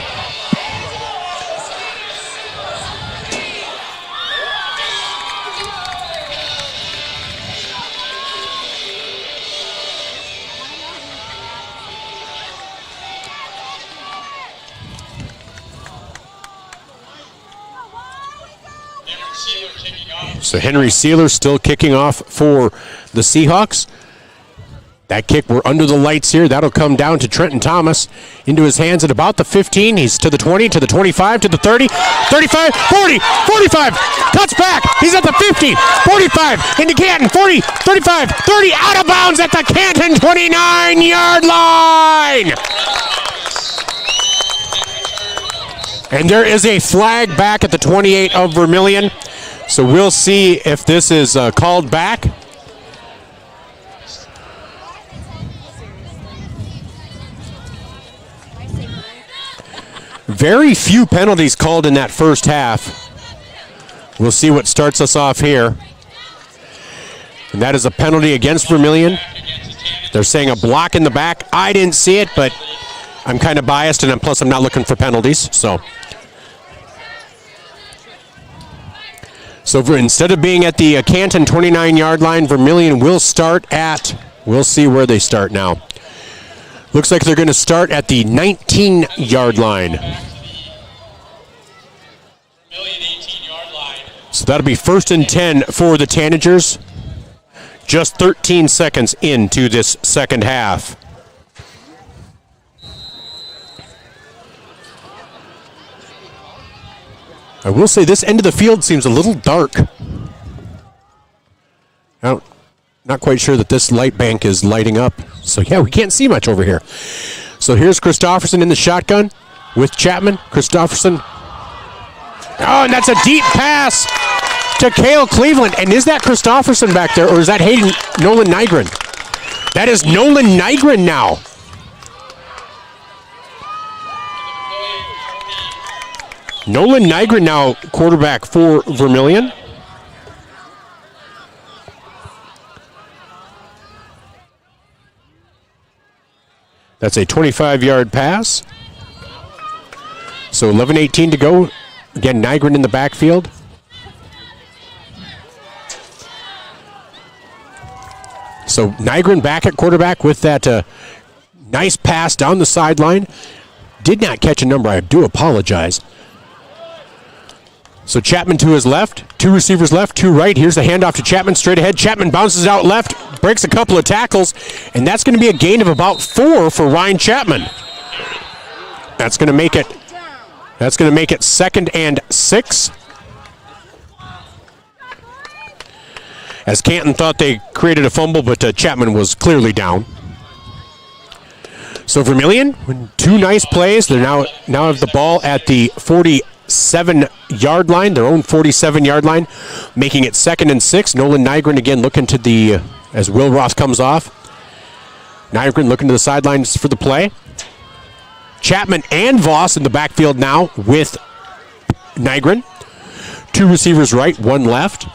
So Henry Sealer still kicking off for the Seahawks. That kick, we're under the lights here. That'll come down to Trenton Thomas into his hands at about the 15. He's to the 20, to the 25, to the 30, 35, 40, 45. Cuts back. He's at the 50, 45, into Canton, 40, 35, 30, out of bounds at the Canton 29-yard line. And there is a flag back at the 28 of Vermillion. So we'll see if this is called back. Very few penalties called in that first half. We'll see what starts us off here. And that is a penalty against Vermillion. They're saying a block in the back. I didn't see it, but I'm kind of biased, and plus I'm not looking for penalties. So instead of being at the Canton 29-yard line, Vermillion will start at, we'll see where they start now. Looks like they're going to start at the 19-yard line. So that'll be 1st and 10 for the Tanagers. Just 13 seconds into this second half. I will say this end of the field seems a little dark. Not quite sure that this light bank is lighting up. So yeah, we can't see much over here. So here's Christofferson in the shotgun with Chapman. Christofferson. Oh, and that's a deep pass to Cale Cleveland. And is that Christofferson back there, or is that Nolan Nygren? That is Nolan Nygren now. Nolan Nygren now quarterback for Vermillion. That's a 25-yard pass. So 11:18 to go. Again, Nygren in the backfield. So Nygren back at quarterback with that nice pass down the sideline. Did not catch a number. I do apologize. So Chapman to his left, 2 receivers left, 2 right. Here's the handoff to Chapman, straight ahead. Chapman bounces out left, breaks a couple of tackles, and that's going to be a gain of about 4 for Ryan Chapman. That's going to make it 2nd and 6. As Canton thought they created a fumble, but Chapman was clearly down. So Vermillion, 2 nice plays. They now have the ball at the 47-yard line, their own 47-yard line, making it 2nd and 6. Nolan Nygren again looking to the, as Will Roth comes off. Nygren looking to the sidelines for the play. Chapman and Voss in the backfield now with Nygren. 2 receivers right, 1 left.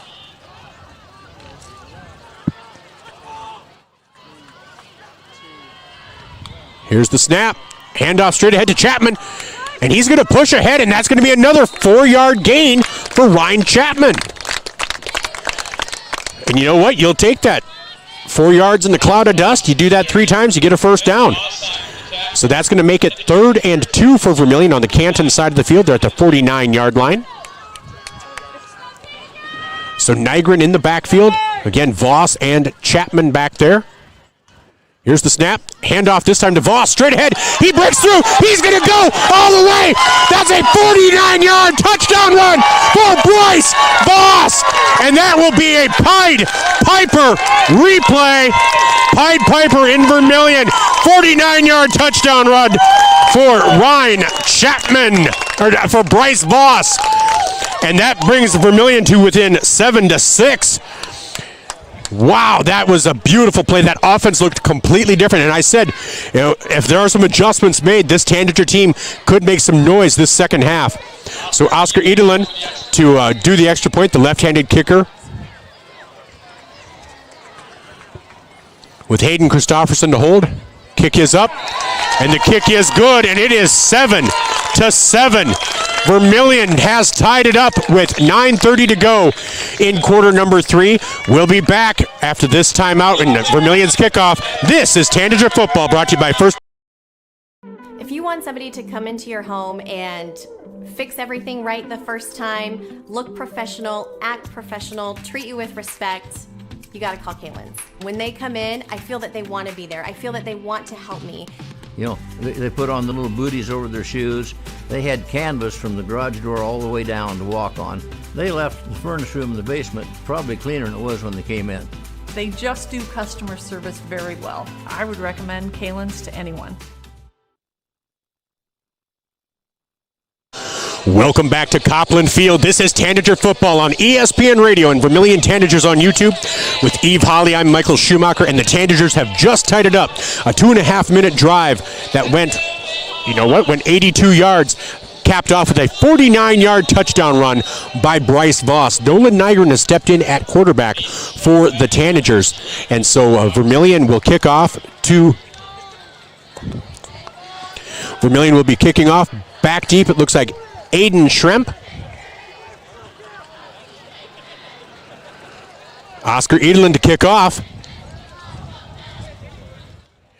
Here's the snap. Handoff straight ahead to Chapman. And he's going to push ahead, and that's going to be another 4-yard gain for Ryan Chapman. And you know what? You'll take that. 4 yards in the cloud of dust. You do that 3 times, you get a first down. So that's going to make it 3rd and 2 for Vermillion on the Canton side of the field. They're at the 49-yard line. So Nygren in the backfield. Again, Voss and Chapman back there. Here's the snap. Handoff this time to Voss. Straight ahead. He breaks through. He's going to go all the way. That's a 49-yard touchdown run for Bryce Voss. And that will be a Pied Piper replay. Pied Piper in Vermillion. 49-yard touchdown run for Ryan Chapman, or for Bryce Voss. And that brings Vermillion to within 7-6. Wow, that was a beautiful play. That offense looked completely different. And I said, you know, if there are some adjustments made, this Tanager team could make some noise this second half. So Oscar Edelin to do the extra point, the left-handed kicker. With Hayden Christofferson to hold. Kick is up, and the kick is good, and it is 7-7. Vermillion has tied it up with 9:30 to go in quarter number 3. We'll be back after this timeout and Vermillion's kickoff. This is Tanager Football, brought to you by First. If you want somebody to come into your home and fix everything right the first time, look professional, act professional, treat you with respect, you got to call Kaylin's. When they come in, I feel that they want to be there. I feel that they want to help me. You know, they put on the little booties over their shoes. They had canvas from the garage door all the way down to walk on. They left the furnace room in the basement probably cleaner than it was when they came in. They just do customer service very well. I would recommend Kaylin's to anyone. Welcome back to Copland Field. This is Tanager Football on ESPN Radio and Vermillion Tanagers on YouTube. With Eve Holly, I'm Michael Schumacher, and the Tanagers have just tied it up. A 2.5-minute drive that went, you know what, went 82 yards. capped off with a 49-yard touchdown run by Bryce Voss. Nolan Nygren has stepped in at quarterback for the Tanagers. And so Vermillion will kick off to... Vermillion will be kicking off back deep. It looks like Aiden Schremp. Oscar Edelin to kick off.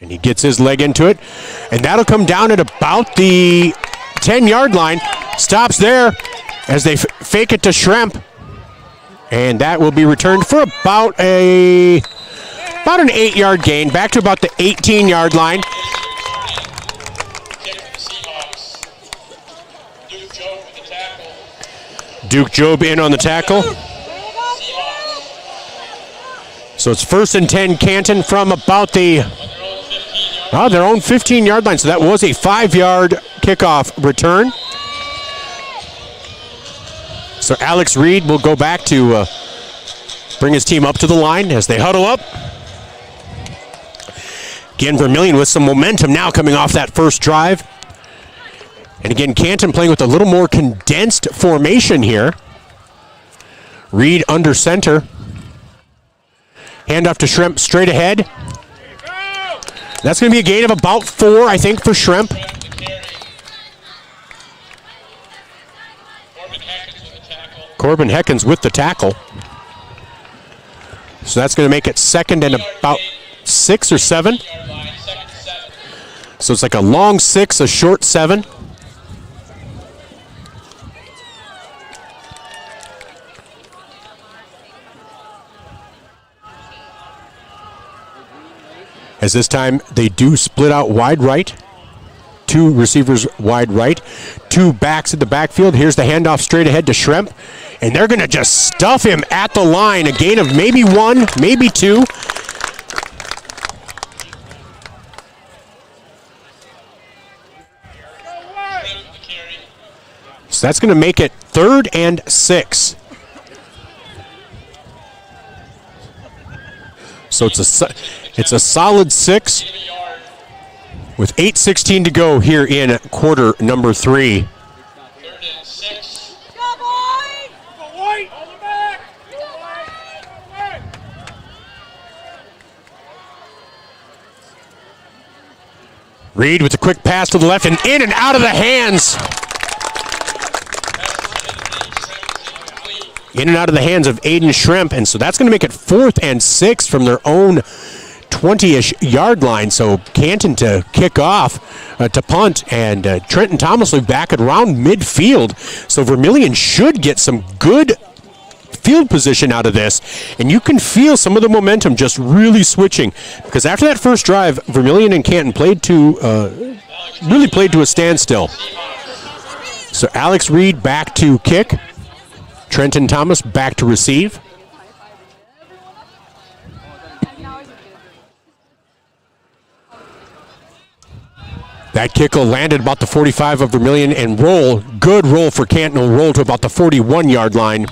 And he gets his leg into it. And that'll come down at about the 10-yard line. Stops there as they fake it to Schremp. And that will be returned for about an 8-yard gain. Back to about the 18-yard line. Duke Job in on the tackle. So it's 1st and 10 Canton from about their own 15-yard line. So that was a 5-yard kickoff return. So Alex Reed will go back to bring his team up to the line as they huddle up. Again, Vermillion with some momentum now coming off that first drive. And again, Canton playing with a little more condensed formation here. Reed under center. Hand off to Schremp straight ahead. That's going to be a gain of about 4, I think, for Schremp. Corbin Heckens with the tackle. So that's going to make it 2nd and about 6 or 7. So it's like a long 6, a short 7. As this time they do split out wide right. 2 receivers wide right. 2 backs in the backfield. Here's the handoff straight ahead to Schremp. And they're going to just stuff him at the line. A gain of maybe 1, maybe 2. So that's going to make it 3rd and 6. So it's a solid 6 with 8:16 to go here in quarter number 3. Reed with a quick pass to the left and in and out of the hands. In and out of the hands of Aiden Schremp, and so that's going to make it 4th and 6 from their own 20-ish yard line. So Canton to kick off, to punt, and Trenton Thomas will be back at around midfield. So Vermillion should get some good field position out of this, and you can feel some of the momentum just really switching, because after that first drive, Vermillion and Canton really played to a standstill. So Alex Reed back to kick. Trenton Thomas back to receive. That kick will landed about the 45 of Vermillion and roll. Good roll for Canton, will roll to about the 41-yard line.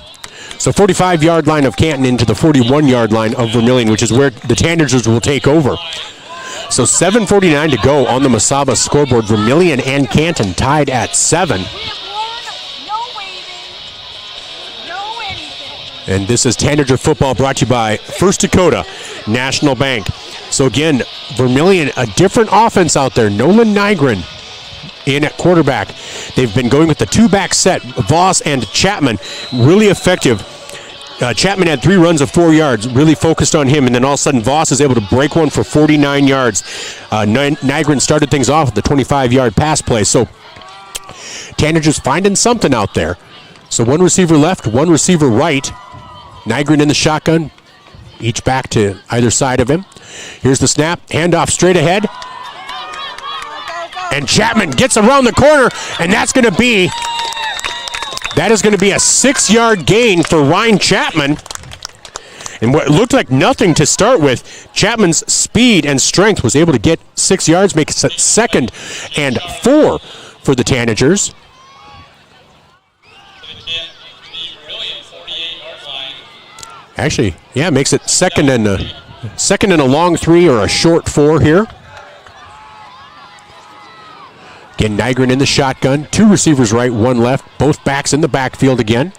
So 45-yard line of Canton into the 41-yard line of Vermillion, which is where the Tanagers will take over. So 7:49 to go on the Masaba scoreboard. Vermillion and Canton tied at 7. And this is Tanager football brought to you by First Dakota National Bank. So again, Vermillion, a different offense out there. Nolan Nygren in at quarterback. They've been going with the 2-back set, Voss and Chapman, really effective. Chapman had 3 runs of 4 yards, really focused on him, and then all of a sudden Voss is able to break one for 49 yards. Nygren started things off with the 25-yard pass play. So Tanager's finding something out there. So 1 receiver left, 1 receiver right. Nygren in the shotgun, each back to either side of him. Here's the snap, handoff straight ahead. And Chapman gets around the corner, and that is going to be a 6-yard gain for Ryan Chapman. And what looked like nothing to start with, Chapman's speed and strength was able to get 6 yards, make it 2nd and 4 for the Tanagers. Actually, yeah, makes it 2nd and a long 3 or a short 4 here. Again, Nygren in the shotgun. 2 receivers right, 1 left. Both backs in the backfield again.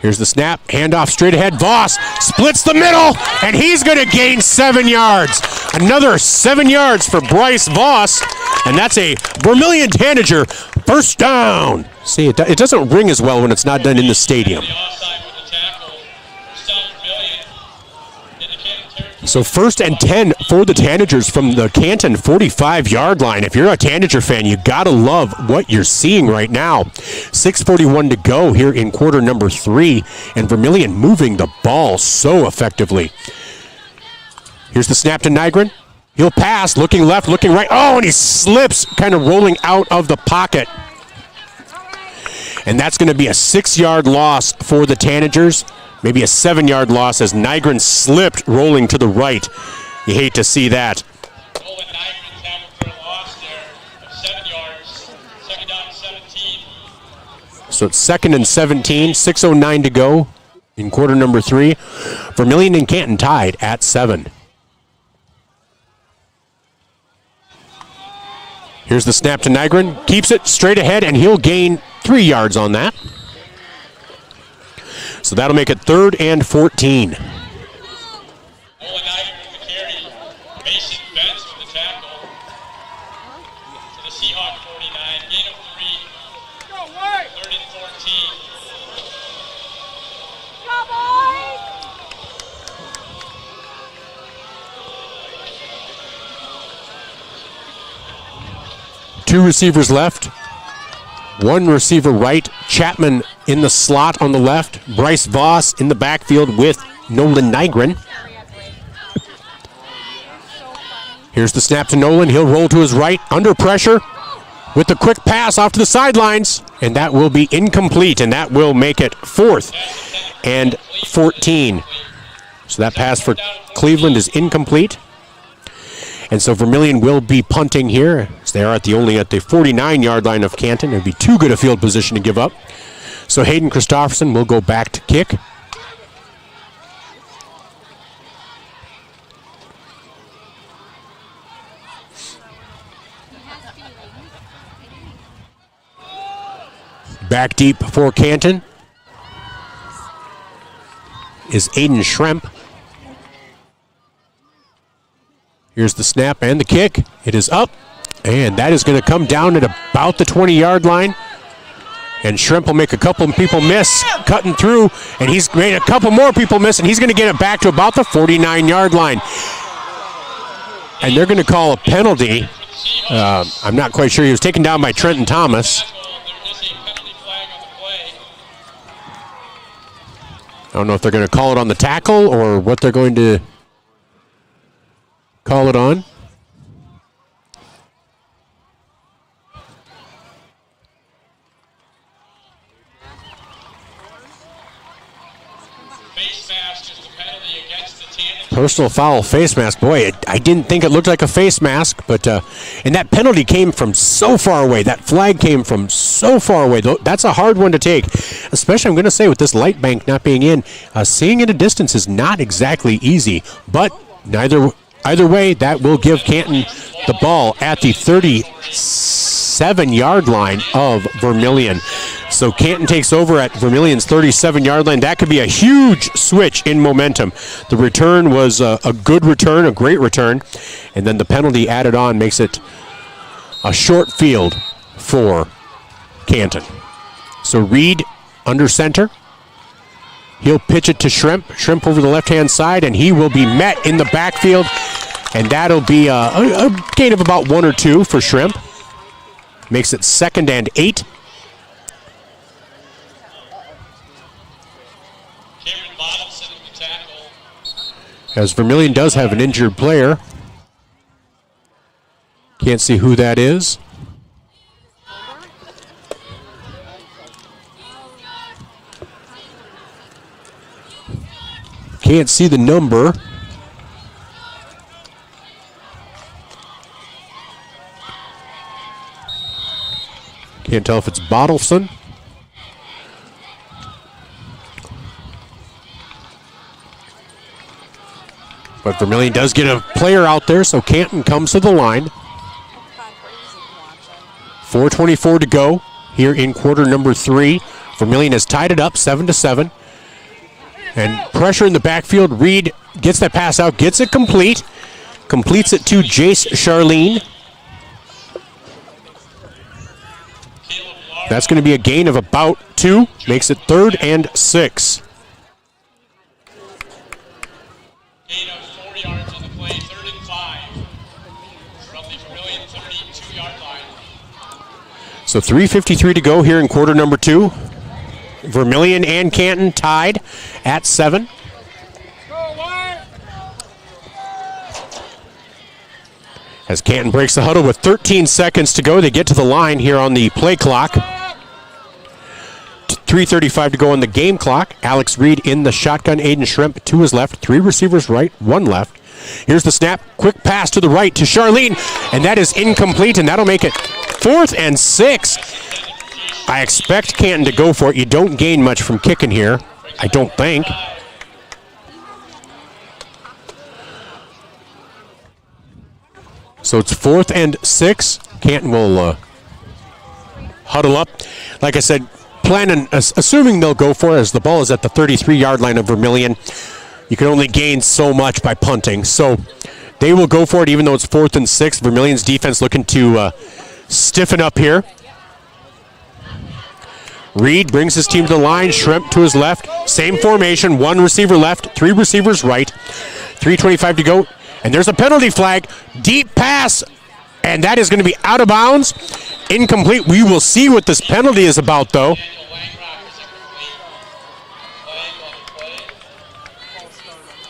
Here's the snap. Handoff straight ahead. Voss splits the middle, and he's going to gain 7 yards. Another 7 yards for Bryce Voss, and that's a Vermillion Tanager first down. See, it doesn't ring as well when it's not done in the stadium. So 1st and 10 for the Tanagers from the Canton 45-yard line. If you're a Tanager fan, you gotta love what you're seeing right now. 6:41 to go here in quarter number 3, and Vermillion moving the ball so effectively. Here's the snap to Nygren. He'll pass, looking left, looking right. Oh, and he slips, kind of rolling out of the pocket. And that's going to be a 6-yard loss for the Tanagers. Maybe a 7-yard loss as Nygren slipped rolling to the right. You hate to see that. So it's 2nd and 17, 6:09 to go in quarter number 3. Vermillion and Canton tied at 7. Here's the snap to Nygren. Keeps it straight ahead, and he'll gain 3 yards on that. So that'll make it 3rd and 14. Mason Benz with the tackle. To the Seahawk 49. Gain of 3. 3rd and 14. Go, boys! Two receivers left. 1 receiver right. Chapman in the slot on the left. Bryce Voss in the backfield with Nolan Nygren. Here's the snap to Nolan. He'll roll to his right, under pressure, with the quick pass off to the sidelines, and that will be incomplete, and that will make it 4th and 14. So that pass for Cleveland is incomplete. And so Vermillion will be punting here. They are at the 49-yard line of Canton. It would be too good a field position to give up. So Hayden Christofferson will go back to kick. Back deep for Canton is Aiden Schremp. Here's the snap and the kick. It is up, and that is going to come down at about the 20-yard line. And Schremp will make a couple of people miss, cutting through, and he's made a couple more people miss, and he's going to get it back to about the 49-yard line. And they're going to call a penalty. I'm not quite sure. He was taken down by Trenton Thomas. I don't know if they're going to call it on the tackle or what they're going to call it on. Personal foul, face mask. Boy, I didn't think it looked like a face mask, but and that penalty came from so far away. That flag came from so far away. That's a hard one to take, especially, I'm going to say, with this light bank not being in. Seeing at a distance is not exactly easy, but either way, that will give Canton the ball at the 37-yard line of Vermillion. So Canton takes over at Vermillion's 37-yard line. That could be a huge switch in momentum. The return was a good return, a great return, and then the penalty added on makes it a short field for Canton. So Reed under center. He'll pitch it to Schremp. Schremp over the left-hand side, and he will be met in the backfield, and that'll be a gain of about 1 or 2 for Schremp. Makes it 2nd and 8. As Vermillion does have an injured player. Can't see who that is. Can't see the number. Can't tell if it's Bottleson. But Vermillion does get a player out there, so Canton comes to the line. 4:24 to go here in quarter number 3. Vermillion has tied it up 7-7. And pressure in the backfield. Reed gets that pass out, gets it complete. Completes it to Jace Charlene. That's going to be a gain of about 2. Makes it 3rd and 6. Gain of 4 yards on the play, 3rd and 5. From the Vermillion 32-yard line. So 3:53 to go here in quarter number 2. Vermillion and Canton tied at 7. As Canton breaks the huddle with 13 seconds to go, they get to the line here on the play clock. 3:35 to go on the game clock. Alex Reed in the shotgun. Aiden Shrimp to his left. 3 receivers right, 1 left. Here's the snap. Quick pass to the right to Charlene. And that is incomplete, and that'll make it 4th and 6. I expect Canton to go for it. You don't gain much from kicking here, I don't think. So it's 4th and 6. Canton will huddle up. Like I said, assuming they'll go for it, as the ball is at the 33-yard line of Vermillion. You can only gain so much by punting. So they will go for it even though it's 4th and 6. Vermillion's defense looking to stiffen up here. Reed brings his team to the line. Shrimp to his left. Same formation. 1 receiver left. 3 receivers right. 3:25 to go. And there's a penalty flag. Deep pass. And that is going to be out of bounds. Incomplete. We will see what this penalty is about, though.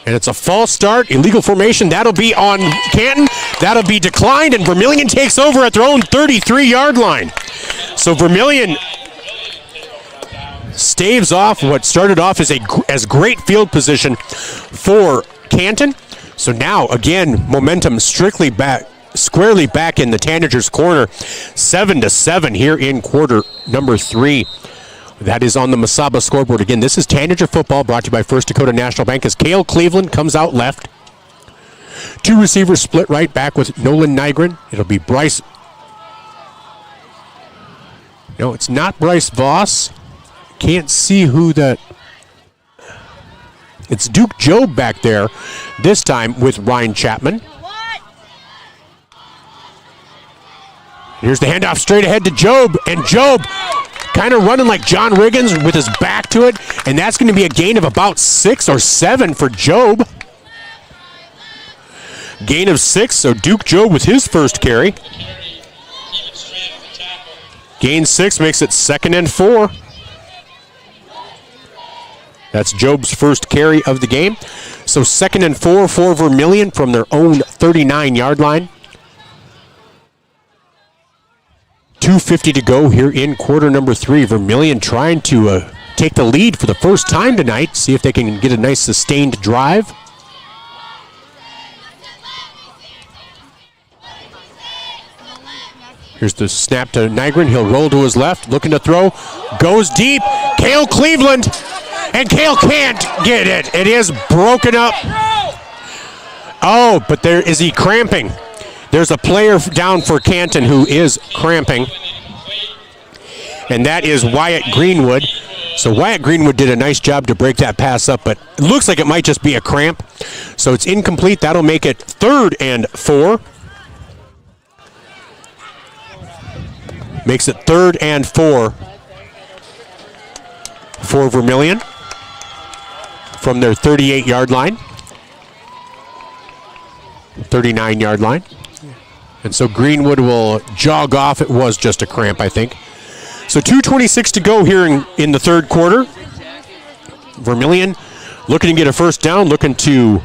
And it's a false start. Illegal formation. That'll be on Canton. That'll be declined. And Vermillion takes over at their own 33-yard line. So Vermillion staves off what started off as great field position for Canton. So now, again, momentum squarely back in the Tanagers' corner. 7-7 here in quarter number 3. That is on the Masaba scoreboard. Again, this is Tanager football, brought to you by First Dakota National Bank, as Cale Cleveland comes out left. 2 receivers split right, back with Nolan Nygren. It'll be Bryce. No, it's not Bryce Voss. Can't see who that. It's Duke Job back there, this time with Ryan Chapman. Here's the handoff straight ahead to Job, and Job kind of running like John Riggins with his back to it, and that's going to be a gain of about 6 or 7 for Job. Gain of 6, so Duke Job with his first carry. Gain 6 makes it 2nd and 4. That's Job's first carry of the game. So 2nd and 4 for Vermillion from their own 39-yard line. 2:50 to go here in quarter number 3. Vermillion trying to take the lead for the first time tonight. See if they can get a nice sustained drive. Here's the snap to Nygren. He'll roll to his left, looking to throw. Goes deep. Cale Cleveland. And Cale can't get it. It is broken up. Oh, but is he cramping? There's a player down for Canton who is cramping. And that is Wyatt Greenwood. So Wyatt Greenwood did a nice job to break that pass up, but it looks like it might just be a cramp. So it's incomplete. That'll make it 3rd and 4. Makes it 3rd and 4 for Vermillion from their 38-yard line, 39-yard line. And so Greenwood will jog off. It was just a cramp, I think. So 2:26 to go here in the 3rd quarter. Vermillion looking to get a first down, looking to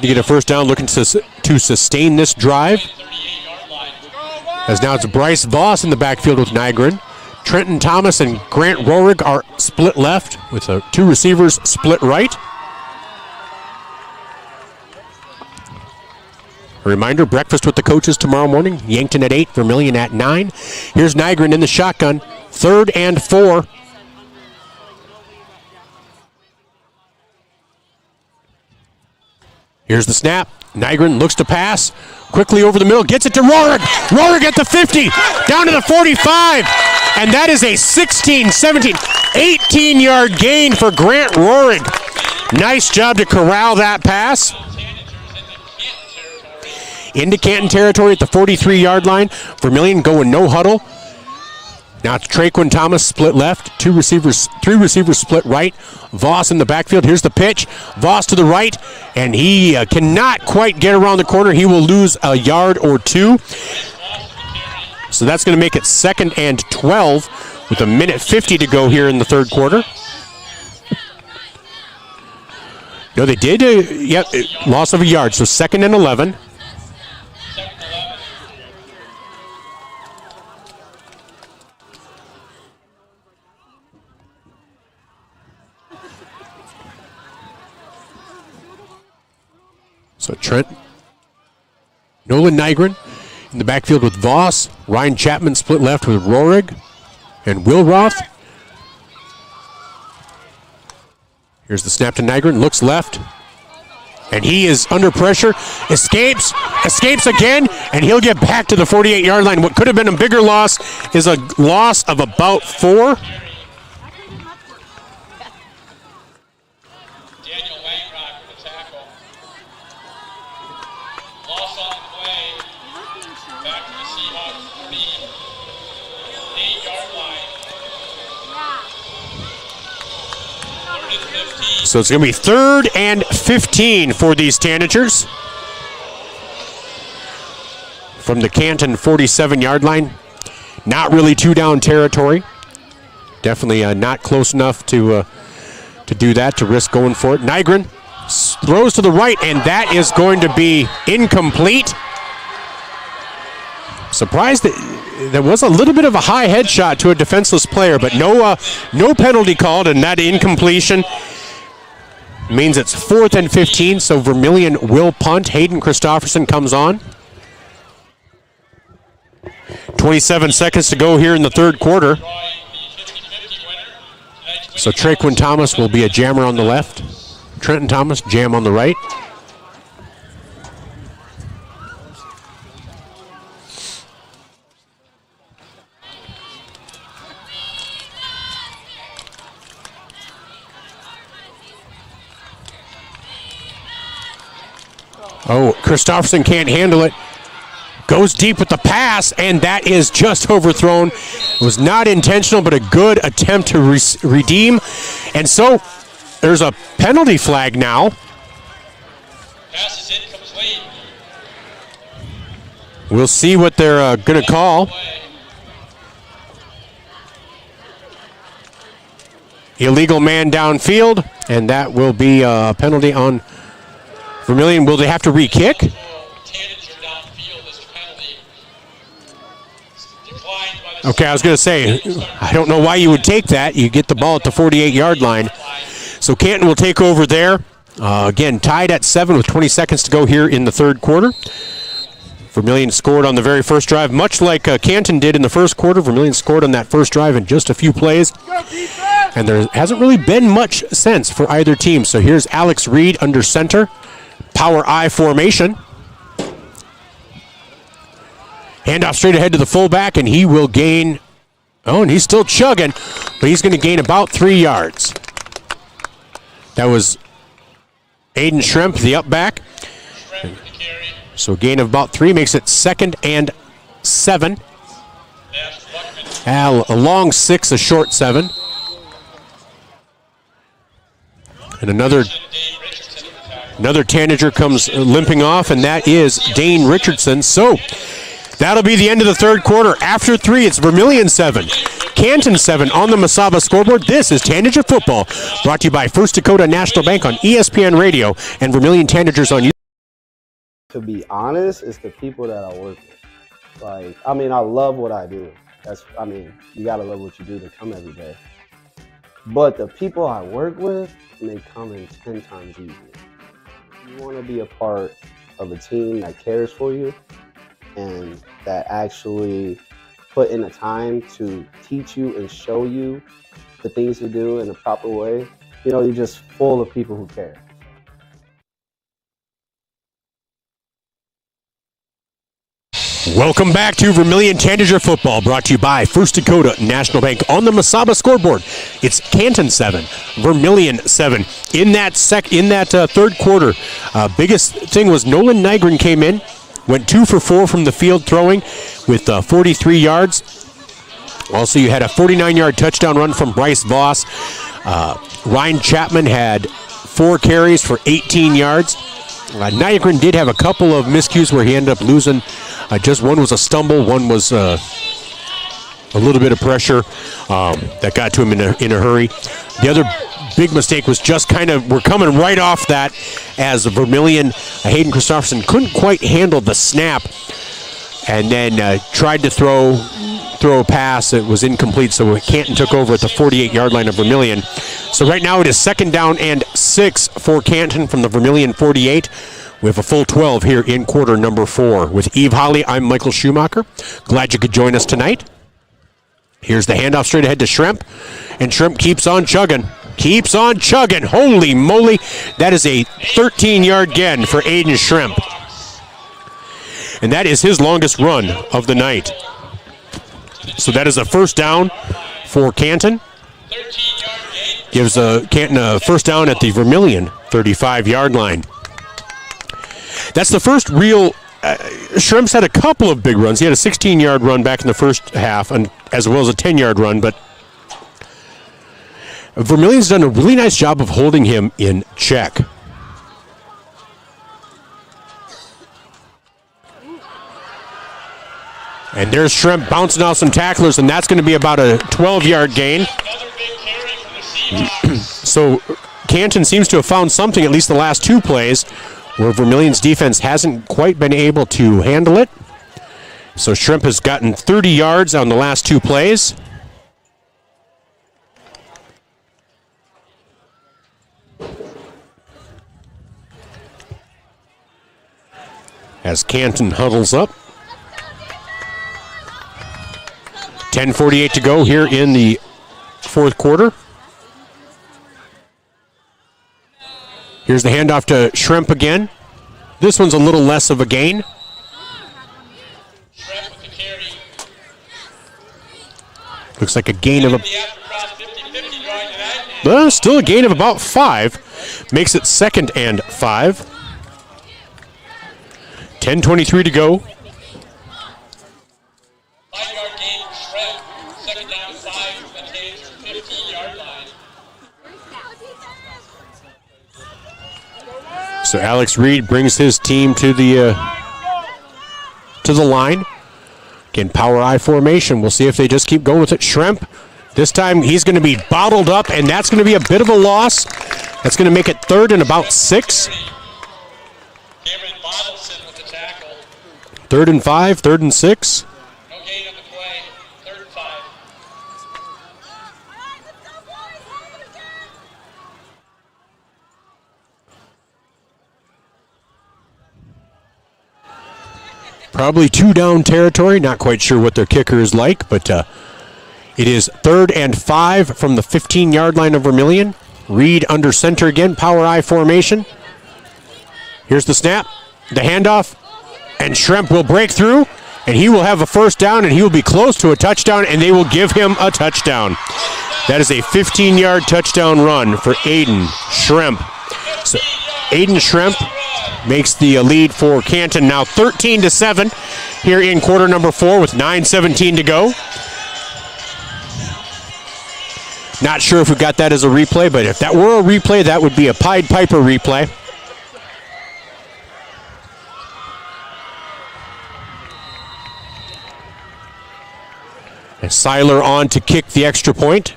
get a first down, looking to sustain this drive. As now it's Bryce Voss in the backfield with Nygren. Trenton Thomas and Grant Rohrig are split left with 2 receivers split right. A reminder, breakfast with the coaches tomorrow morning. Yankton at 8, Vermillion at 9. Here's Nygren in the shotgun. 3rd and 4. Here's the snap. Nygren looks to pass. Quickly over the middle. Gets it to Rohrig. Rohrig at the 50. Down to the 45. And that is a 16, 17, 18-yard gain for Grant Rohrig. Nice job to corral that pass. Into Canton territory at the 43-yard line. Vermillion going no huddle. Now it's Traquan Thomas split left, three receivers split right. Voss in the backfield. Here's the pitch. Voss to the right, and he cannot quite get around the corner. He will lose a yard or two. So that's going to make it 2nd and 12 with 1:50 to go here in the third quarter. No, they did. Loss of a yard, so 2nd and 11. So Trent, Nolan Nygren in the backfield with Voss. Ryan Chapman split left with Rohrig and Wilroth. Here's the snap to Nygren, looks left, and he is under pressure, escapes again, and he'll get back to the 48-yard line. What could have been a bigger loss is a loss of about 4. So it's going to be 3rd and 15 for these Tanagers. From the Canton 47-yard line. Not really two-down territory. Definitely not close enough to do that, to risk going for it. Nygren throws to the right, and that is going to be incomplete. Surprised that there was a little bit of a high headshot to a defenseless player, but no penalty called, and that incompletion means it's 4th and 15, so Vermillion will punt. Hayden Christofferson comes on. 27 seconds to go here in the third quarter. So Traquan Thomas will be a jammer on the left. Trenton Thomas, jam on the right. Oh, Christofferson can't handle it. Goes deep with the pass, and that is just overthrown. It was not intentional, but a good attempt to redeem. And so there's a penalty flag now. Pass is incomplete. We'll see what they're going to call. Illegal man downfield, and that will be a penalty on Vermillion. Will they have to re-kick? Okay, I was going to say, I don't know why you would take that. You get the ball at the 48-yard line. So Canton will take over there. Again, tied at 7 with 20 seconds to go here in the third quarter. Vermillion scored on the very first drive, much like Canton did in the first quarter. Vermillion scored on that first drive in just a few plays. And there hasn't really been much since for either team. So here's Alex Reed under center. Power I formation. Handoff straight ahead to the fullback, and he will gain, and he's still chugging, but he's going to gain about 3 yards. That was Aiden Schremp, the up back. So a gain of about 3 makes it 2nd and 7. A long 6, a short 7. And another Tanager comes limping off, and that is Dane Richardson. So that'll be the end of the third quarter. After 3, it's Vermillion 7, Canton 7 on the Mesaba scoreboard. This is Tanager Football, brought to you by First Dakota National Bank on ESPN Radio and Vermillion Tanagers on YouTube. To be honest, it's the people that I work with. Like, I love what I do. You gotta love what you do to come every day. But the people I work with make coming 10 times easier. You want to be a part of a team that cares for you and that actually put in the time to teach you and show you the things to do in a proper way. You're just full of people who care. Welcome back to Vermillion Tanager football, brought to you by First Dakota National Bank. On the Mesaba scoreboard, it's Canton 7, Vermillion 7. In that third quarter, biggest thing was Nolan Nygren came in, went 2 for 4 from the field throwing with 43 yards. Also, you had a 49-yard touchdown run from Bryce Voss. Ryan Chapman had 4 carries for 18 yards. Nygren did have a couple of miscues where he ended up losing. Just one was a stumble, one was a little bit of pressure that got to him in a hurry. The other big mistake was just we're coming right off that as Vermillion, Hayden Christopherson couldn't quite handle the snap and then tried to throw a pass that was incomplete, so Canton took over at the 48-yard line of Vermillion. So right now it is 2nd down and 6 for Canton from the Vermillion 48. We have a full 12 here in quarter number 4. With Eve Holly, I'm Michael Schumacher. Glad you could join us tonight. Here's the handoff straight ahead to Schremp, and Schremp keeps on chugging. Keeps on chugging. Holy moly. That is a 13-yard gain for Aiden Schremp. And that is his longest run of the night. So that is a first down for Canton. Gives Canton a first down at the Vermillion 35-yard line. That's the first real... Schremp's had a couple of big runs. He had a 16-yard run back in the first half, and as well as a 10-yard run, but Vermillion's done a really nice job of holding him in check. And there's Schremp bouncing off some tacklers, and that's going to be about a 12-yard gain. So Canton seems to have found something, at least the last 2 plays, where Vermillion's defense hasn't quite been able to handle it. So Schremp has gotten 30 yards on the last 2 plays. As Canton huddles up. 10:48 to go here in the 4th quarter. Here's the handoff to Schremp again. This one's a little less of a gain. Looks like a gain of still a gain of about 5. Makes it 2nd and 5. 10:23 to go. 5-yard gain, Schremp. 2nd down, 5, and gains from 15-yard line. So Alex Reed brings his team to the line. Again, power I formation. We'll see if they just keep going with it. Schremp, this time he's going to be bottled up, and that's going to be a bit of a loss. That's going to make it 3rd and about 6. Cameron Bottleson with the tackle. 3rd and 5, 3rd and 6. No gain on the play. 3rd and 5. Probably 2 down territory. Not quite sure what their kicker is like, but it is 3rd and 5 from the 15-yard line of Vermillion. Reed under center again, power I formation. Here's the snap, the handoff, and Schremp will break through, and he will have a first down, and he will be close to a touchdown, and they will give him a touchdown. That is a 15-yard touchdown run for Aiden Schremp. So Aiden Schremp makes the lead for Canton now 13-7 here in quarter number 4 with 9:17 to go. Not sure if we got that as a replay, but if that were a replay, that would be a Pied Piper replay. And Seiler on to kick the extra point.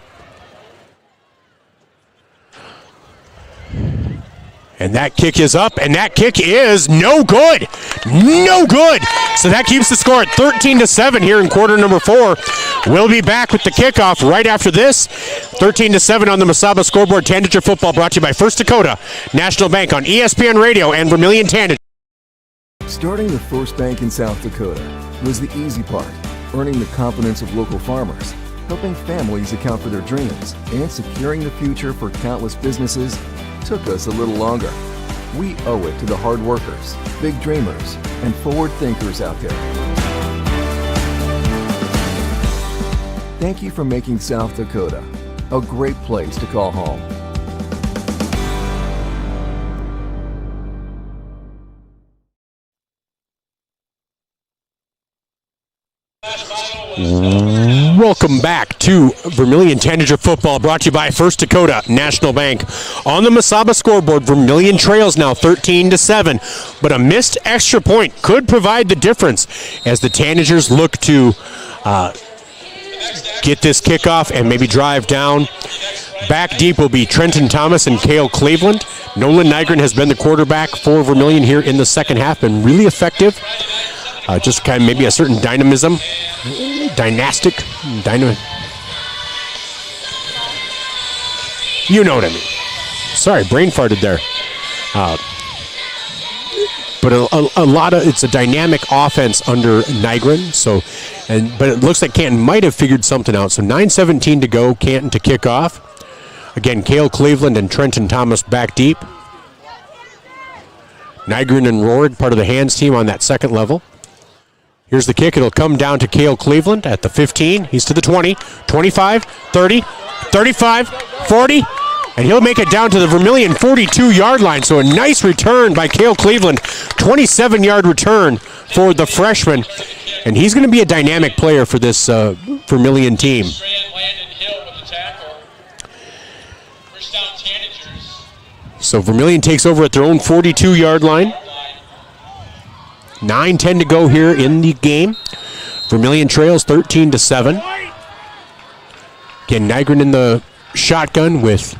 And that kick is up, and that kick is no good. No good. So that keeps the score at 13-7 here in quarter number 4. We'll be back with the kickoff right after this. 13-7 on the Mesaba scoreboard. Tanager football brought to you by First Dakota National Bank on ESPN Radio and Vermillion Tanager. Starting the first bank in South Dakota was the easy part, earning the confidence of local farmers, helping families account for their dreams, and securing the future for countless businesses took us a little longer. We owe it to the hard workers, big dreamers, and forward thinkers out there. Thank you for making South Dakota a great place to call home. Welcome back to Vermillion Tanager football, brought to you by First Dakota National Bank. On the Mesaba scoreboard, Vermillion trails now 13-7, but a missed extra point could provide the difference as the Tanagers look to get this kickoff and maybe drive down. Back deep will be Trenton Thomas and Cale Cleveland. Nolan Nygren has been the quarterback for Vermillion here in the second half, been really effective. Just kind of maybe a certain dynamism, you know what I mean. Sorry, brain farted there. But a lot of, it's a dynamic offense under Nygren. But it looks like Canton might have figured something out. So 9:17 to go, Canton to kick off. Again, Cale Cleveland and Trenton Thomas back deep. Nygren and Rohrig, part of the hands team on that second level. Here's the kick. It'll come down to Cale Cleveland at the 15. He's to the 20, 25, 30, 35, 40, and he'll make it down to the Vermillion 42-yard line. So a nice return by Cale Cleveland, 27-yard return for the freshman. And he's going to be a dynamic player for this Vermillion team. So Vermillion takes over at their own 42-yard line. 9:10 to go here in the game. Vermillion trails 13-7. Again, Nygren in the shotgun with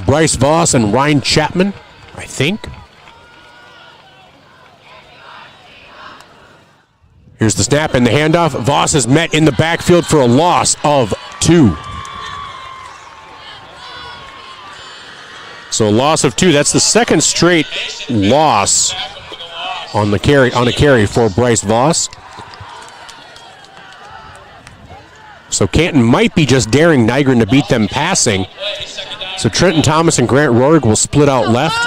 Bryce Voss and Ryan Chapman, I think. Here's the snap and the handoff. Voss is met in the backfield for a loss of 2. So a loss of 2. That's the second straight loss on a carry for Bryce Voss. So Canton might be just daring Nygren to beat them passing. So Trenton Thomas and Grant Rohrig will split out left.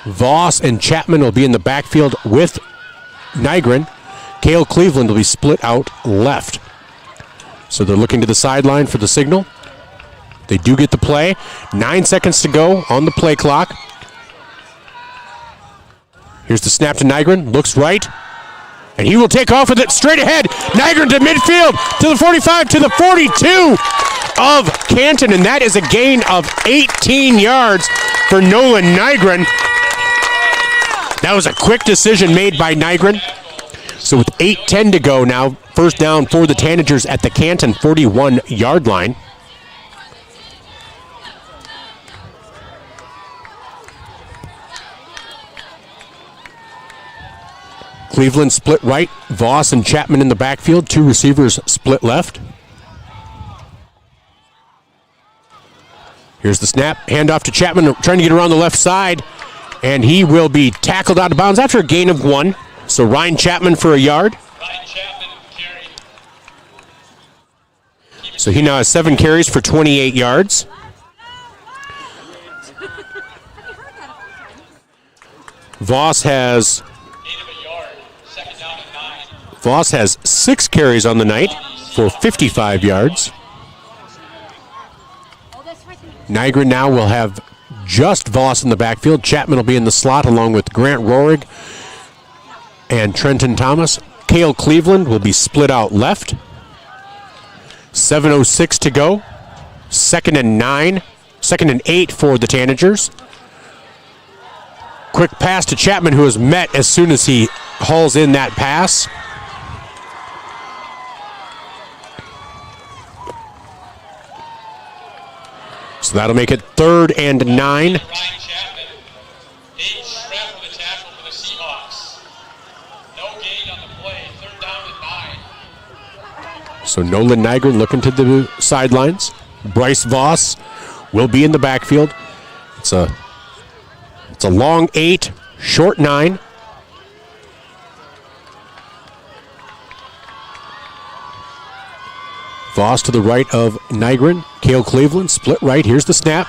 Voss and Chapman will be in the backfield with Nygren. Cale Cleveland will be split out left. So they're looking to the sideline for the signal. They do get the play. 9 seconds to go on the play clock. Here's the snap to Nygren, looks right, and he will take off with it straight ahead. Nygren to midfield, to the 45, to the 42 of Canton, and that is a gain of 18 yards for Nolan Nygren. That was a quick decision made by Nygren. So with 8:10 to go now, first down for the Tanagers at the Canton 41-yard line. Cleveland split right, Voss and Chapman in the backfield, 2 receivers split left. Here's the snap, handoff to Chapman, trying to get around the left side, and he will be tackled out of bounds after a gain of 1. So Ryan Chapman for a yard. So he now has 7 carries for 28 yards. Voss has 6 carries on the night for 55 yards. Nygren now will have just Voss in the backfield. Chapman will be in the slot along with Grant Rohrig and Trenton Thomas. Cale Cleveland will be split out left. 7:06 to go. 2nd and 8 for the Tanagers. Quick pass to Chapman, who is met as soon as he hauls in that pass. So that'll make it 3rd and 9. So Nolan Nygren looking to the sidelines. Bryce Voss will be in the backfield. It's a long 8, short 9. Voss to the right of Nygren. Cale Cleveland split right. Here's the snap.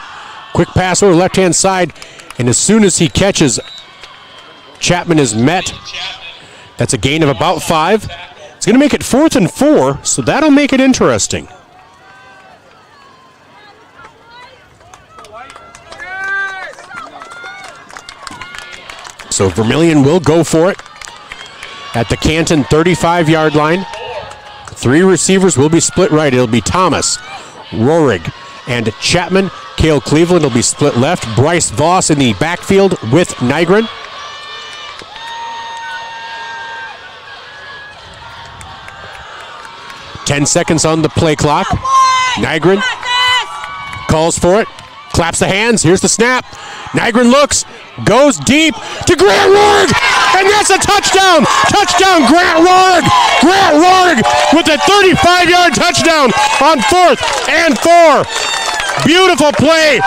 Quick pass over left-hand side, and as soon as he catches, Chapman is met. That's a gain of about 5. It's going to make it 4th and 4, so that'll make it interesting. So Vermillion will go for it at the Canton 35-yard line. 3 receivers will be split right. It'll be Thomas, Rohrig, and Chapman. Cale Cleveland will be split left. Bryce Voss in the backfield with Nygren. Ten seconds on the play clock. Nygren calls for it, claps the hands. Here's the snap. Nygren looks, goes deep to Grant Rohrig, and that's a touchdown! Touchdown, Grant Rohrig! Grant Rohrig with a 35-yard touchdown on 4th and 4. Beautiful play.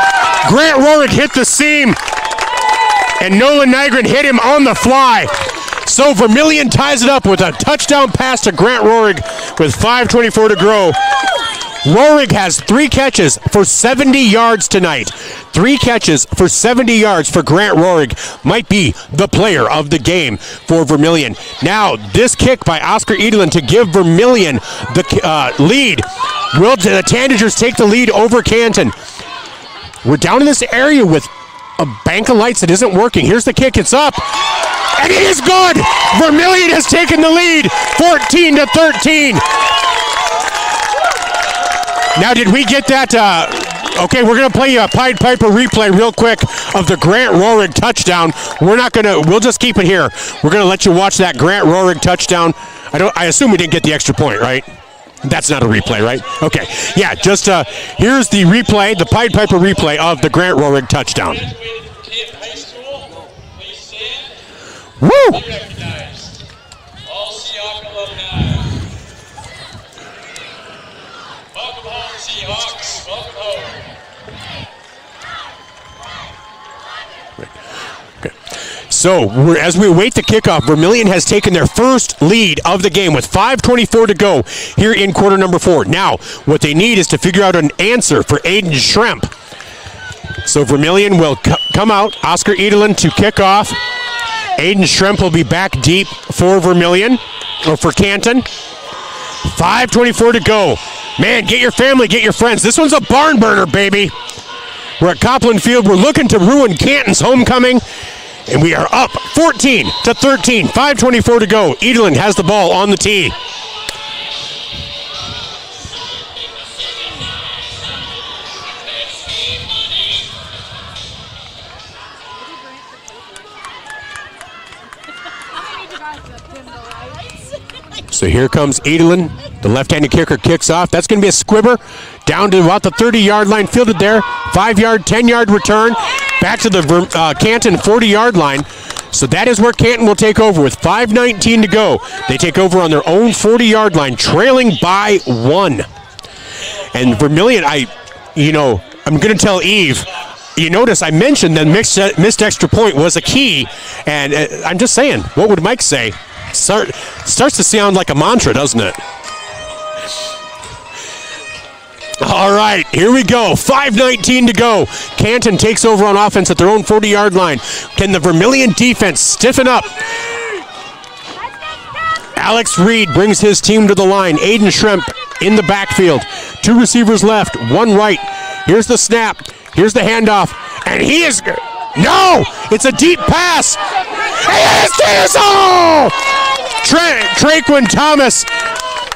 Grant Rohrig hit the seam, and Nolan Nygren hit him on the fly. So Vermillion ties it up with a touchdown pass to Grant Rohrig with 5:24 to go. Rohrig has 3 catches for 70 yards tonight. 3 catches for 70 yards for Grant Rohrig. Might be the player of the game for Vermillion. Now, this kick by Oscar Edelin to give Vermillion the lead. Will the Tanagers take the lead over Canton? We're down in this area with a bank of lights that isn't working. Here's the kick. It's up. And it is good. Vermillion has taken the lead, 14-13. Now, did we get that? Okay, we're going to play a Pied Piper replay real quick of the Grant Rohrig touchdown. We'll just keep it here. We're going to let you watch that Grant Rohrig touchdown. I assume we didn't get the extra point, right? That's not a replay, right? Okay. Yeah, just here's the replay, the Pied Piper replay of the Grant Rohrig touchdown. Woo! All Seahawk alumni. Welcome home, Seahawks. Welcome home. So, as we await the kickoff, Vermillion has taken their first lead of the game with 5:24 to go here in quarter number 4. Now, what they need is to figure out an answer for Aiden Schremp. So, Vermillion will come out. Oscar Edelin to kick off. Aiden Schremp will be back deep for Vermillion, or for Canton. 5:24 to go. Man, get your family, get your friends. This one's a barn burner, baby. We're at Copland Field. We're looking to ruin Canton's homecoming. And we are up 14-13. 5:24 to go. Edelin has the ball on the tee. So here comes Edelin. The left-handed kicker kicks off. That's going to be a squibber down to about the 30-yard line, fielded there. 5-yard, 10-yard return back to the Canton 40-yard line. So that is where Canton will take over with 5:19 to go. They take over on their own 40-yard line, trailing by 1. And Vermillion, I'm going to tell Eve, you notice I mentioned that missed extra point was a key. And I'm just saying, what would Mike say? Starts to sound like a mantra, doesn't it? All right, here we go. 5:19 to go. Canton takes over on offense at their own 40-yard line. Can the Vermillion defense stiffen up? Alex Reed brings his team to the line. Aiden Schremp in the backfield. 2 receivers left, 1 right. Here's the snap. Here's the handoff. And he is... No! It's a deep pass. Traquan Thomas.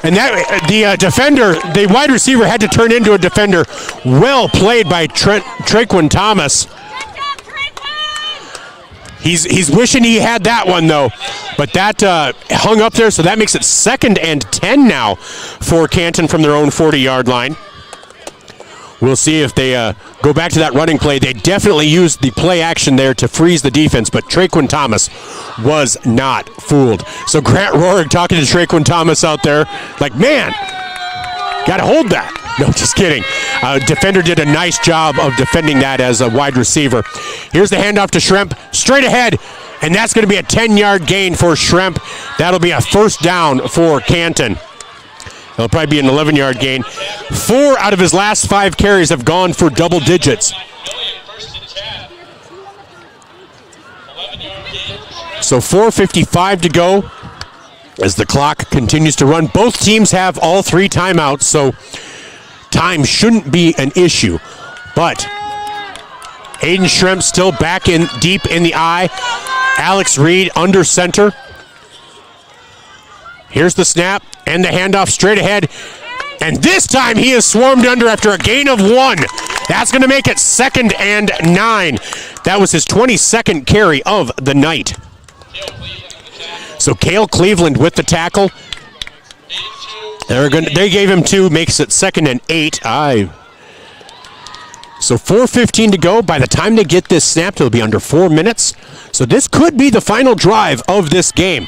And that the defender, the wide receiver had to turn into a defender. Well played by Traquan Thomas. He's wishing he had that one, though. But that hung up there, so that makes it 2nd and 10 now for Canton from their own 40-yard line. We'll see if they go back to that running play. They definitely used the play action there to freeze the defense, but Traquan Thomas was not fooled. So Grant Rohrig talking to Traquan Thomas out there, like, man, got to hold that. No, just kidding. Defender did a nice job of defending that as a wide receiver. Here's the handoff to Schremp, straight ahead, and that's going to be a 10-yard gain for Schremp. That'll be a first down for Canton. It'll probably be an 11-yard gain. 4 out of his last 5 carries have gone for double digits. So 4:55 to go as the clock continues to run. Both teams have all 3 timeouts, so time shouldn't be an issue. But Aiden Schremp still back in deep in the eye. Alex Reed under center. Here's the snap and the handoff straight ahead. And this time he is swarmed under after a gain of 1. That's going to make it 2nd and 9. That was his 22nd carry of the night. So Cale Cleveland with the tackle. They gave him 2, makes it 2nd and 8. So 4:15 to go. By the time they get this snapped, it'll be under 4 minutes. So this could be the final drive of this game.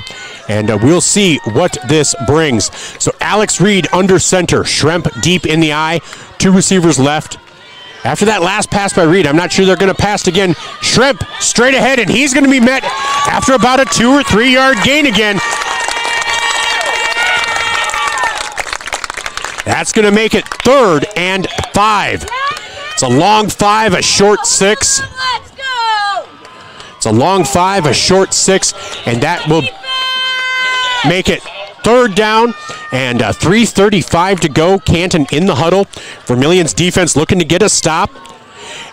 And we'll see what this brings. So Alex Reed under center. Schremp deep in the eye. 2 receivers left. After that last pass by Reed, I'm not sure they're going to pass again. Schremp straight ahead, and he's going to be met after about a 2 or 3 yard gain again. That's going to make it 3rd and 5. It's a long 5, a short 6. It's a long 5, a short 6, and that will make it 3rd down and 3:35 to go. Canton in the huddle. Vermillion's defense looking to get a stop.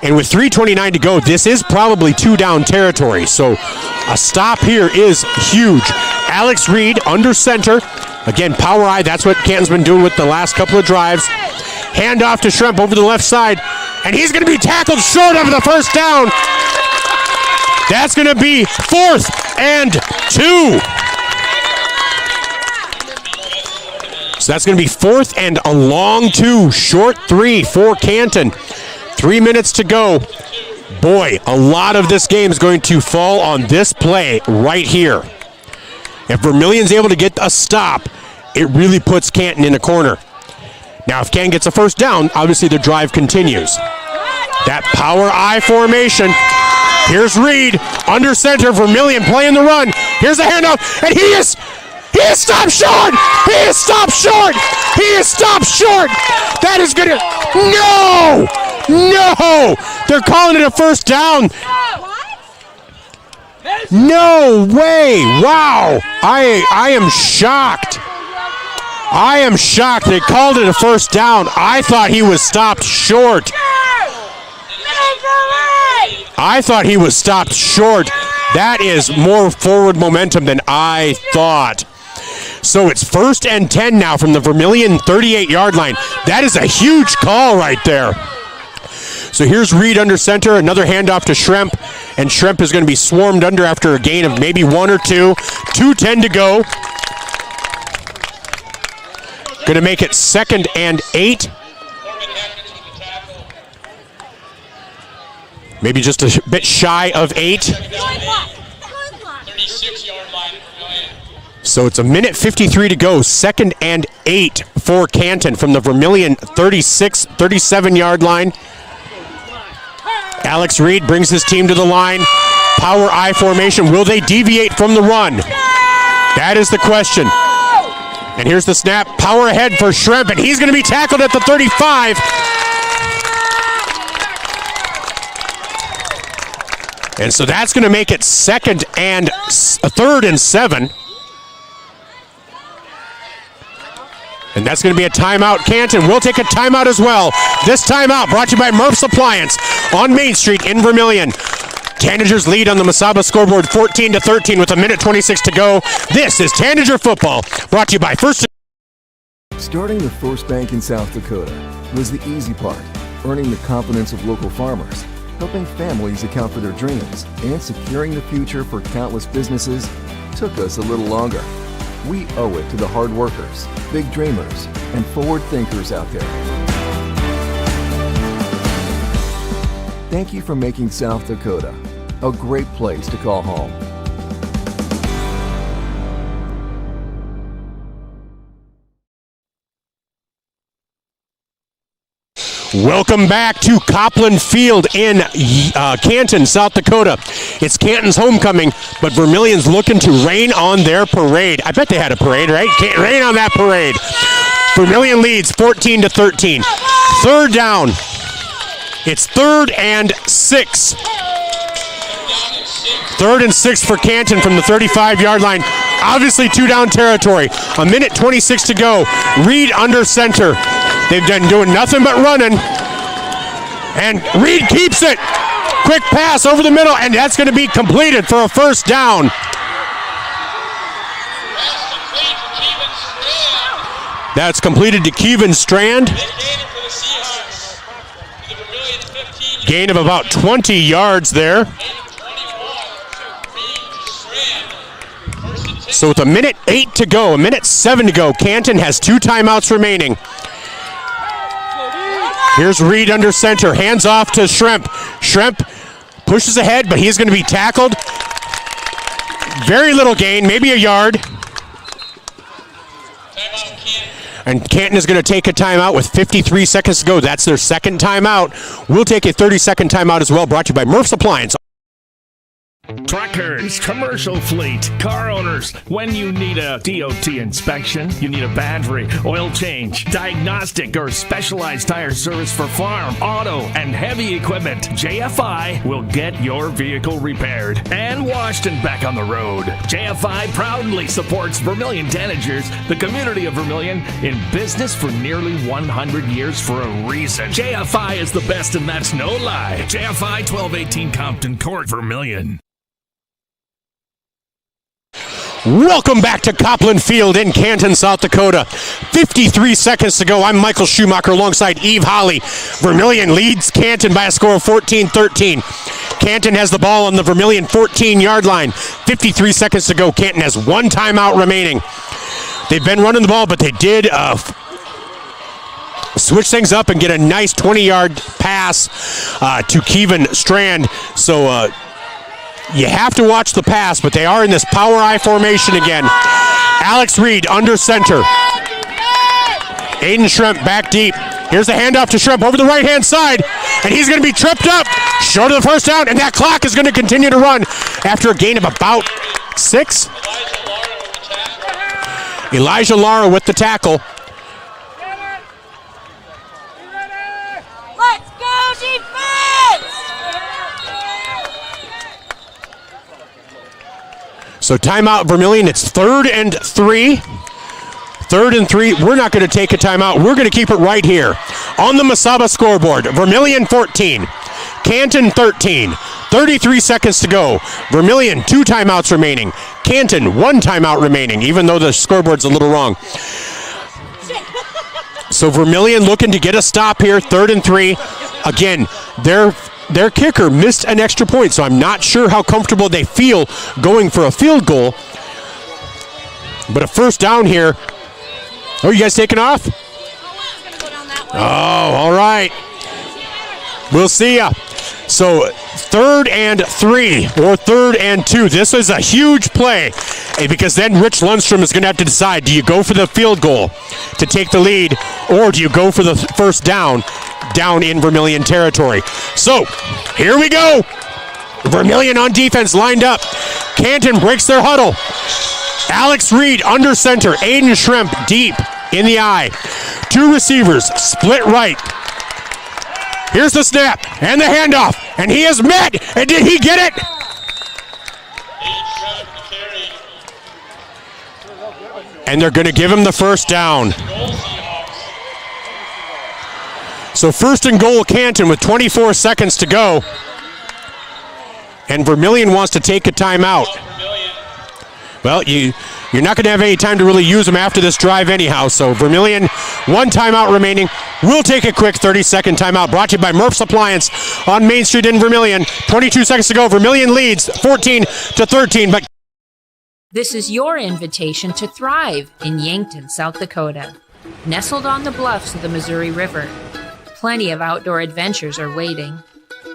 And with 3:29 to go, this is probably 2 down territory. So a stop here is huge. Alex Reed under center. Again, power eye. That's what Canton's been doing with the last couple of drives. Handoff to Schremp over the left side. And he's going to be tackled short of the first down. That's going to be 4th and 2. So that's going to be 4th and a long 2, short 3 for Canton. 3 minutes to go. Boy, a lot of this game is going to fall on this play right here. If Vermillion's able to get a stop, it really puts Canton in a corner. Now, if Canton gets a first down, obviously the drive continues. That power I formation. Here's Reed under center. Vermillion playing the run. Here's the handoff, and he is stopped short! He is stopped short! He is stopped short! That is gonna... No! No! They're calling it a first down. No way! Wow! I am shocked. I am shocked. They called it a first down. I thought he was stopped short. I thought he was stopped short. That is more forward momentum than I thought. So it's 1st and 10 now from the Vermillion 38-yard line. That is a huge call right there. So here's Reed under center, another handoff to Schremp, and Schremp is going to be swarmed under after a gain of maybe 1 or 2. 2:10 to go. Going to make it 2nd and 8. Maybe just a bit shy of 8. 36-yard line. So it's 1:53 to go. 2nd and 8 for Canton from the Vermillion 37-yard line. Alex Reed brings his team to the line. Power I formation. Will they deviate from the run? That is the question. And here's the snap. Power ahead for Schremp, and he's going to be tackled at the 35. And so that's going to make it 3rd and 7. And that's going to be a timeout. Canton will take a timeout as well. This timeout brought to you by Murph's Appliance on Main Street in Vermillion. Tanagers lead on the Masaba scoreboard 14-13 with 1:26 to go. This is Tanager football, brought to you by First. Starting the first bank in South Dakota was the easy part, earning the confidence of local farmers, helping families account for their dreams, and securing the future for countless businesses took us a little longer. We owe it to the hard workers, big dreamers, and forward thinkers out there. Thank you for making South Dakota a great place to call home. Welcome back to Copland Field in Canton, South Dakota. It's Canton's homecoming, but Vermillion's looking to rain on their parade. I bet they had a parade, right? Can't rain on that parade. Vermillion leads 14-13. 3rd down. It's 3rd and 6. 3rd and 6 for Canton from the 35-yard line. Obviously 2-down territory. 1:26 to go. Reed under center. They've been doing nothing but running. And Reed keeps it. Quick pass over the middle, and that's going to be completed for a first down. That's completed to Kevin Strand. Gain of about 20 yards there. So with 1:08 to go, 1:07 to go, Canton has 2 timeouts remaining. Here's Reed under center, hands off to Schremp. Schremp pushes ahead, but he's going to be tackled. Very little gain, maybe a yard. And Canton is going to take a timeout with 53 seconds to go. That's their second timeout. We'll take a 30-second timeout as well, brought to you by Murph's Appliance. Truckers, commercial fleet, car owners, when you need a DOT inspection, you need a battery, oil change, diagnostic, or specialized tire service for farm, auto, and heavy equipment, JFI will get your vehicle repaired and washed and back on the road. JFI proudly supports Vermillion Tanagers, the community of Vermillion, in business for nearly 100 years for a reason. JFI is the best, and that's no lie. JFI 1218 Compton Court, Vermillion. Welcome back to Copland Field in Canton, South Dakota. 53 seconds to go. I'm Michael Schumacher alongside Eve Holly. Vermillion leads Canton by a score of 14-13. Canton has the ball on the Vermillion 14-yard line. 53 seconds to go. Canton has 1 timeout remaining. They've been running the ball, but they did switch things up and get a nice 20-yard pass to Kevin Strand. So you have to watch the pass, but they are in this power I formation again. Alex Reed under center. Aiden Schremp back deep. Here's the handoff to Schremp over the right-hand side, and he's going to be tripped up short of the first down, and that clock is going to continue to run after a gain of about 6. Elijah Lara with the tackle. Let's go, defense! So timeout Vermillion, it's 3rd and 3. 3rd and 3, we're not going to take a timeout. We're going to keep it right here on the Masaba scoreboard. Vermillion 14, Canton 13. 33 seconds to go. Vermillion 2 timeouts remaining. Canton 1 timeout remaining, even though the scoreboard's a little wrong. So Vermillion looking to get a stop here, 3rd and 3. Again, their kicker missed an extra point, so I'm not sure how comfortable they feel going for a field goal. But a first down here. Oh, you guys taking off? Oh, all right. We'll see ya. So 3rd and 3 or 3rd and 2. This is a huge play because then Rich Lundstrom is going to have to decide, do you go for the field goal to take the lead or do you go for the first down in Vermillion territory? So here we go. Vermillion on defense lined up. Canton breaks their huddle. Alex Reed under center. Aiden Schremp deep in the eye. 2 receivers split right. Here's the snap and the handoff, and he is met. And did he get it? And they're going to give him the first down. So 1st and goal Canton with 24 seconds to go. And Vermillion wants to take a timeout. Well, you're not going to have any time to really use them after this drive anyhow. So Vermillion, 1 timeout remaining. We'll take a quick 30-second timeout brought to you by Murph's Appliance on Main Street in Vermillion. 22 seconds to go. Vermillion leads 14-13. But this is your invitation to thrive in Yankton, South Dakota. Nestled on the bluffs of the Missouri River, plenty of outdoor adventures are waiting.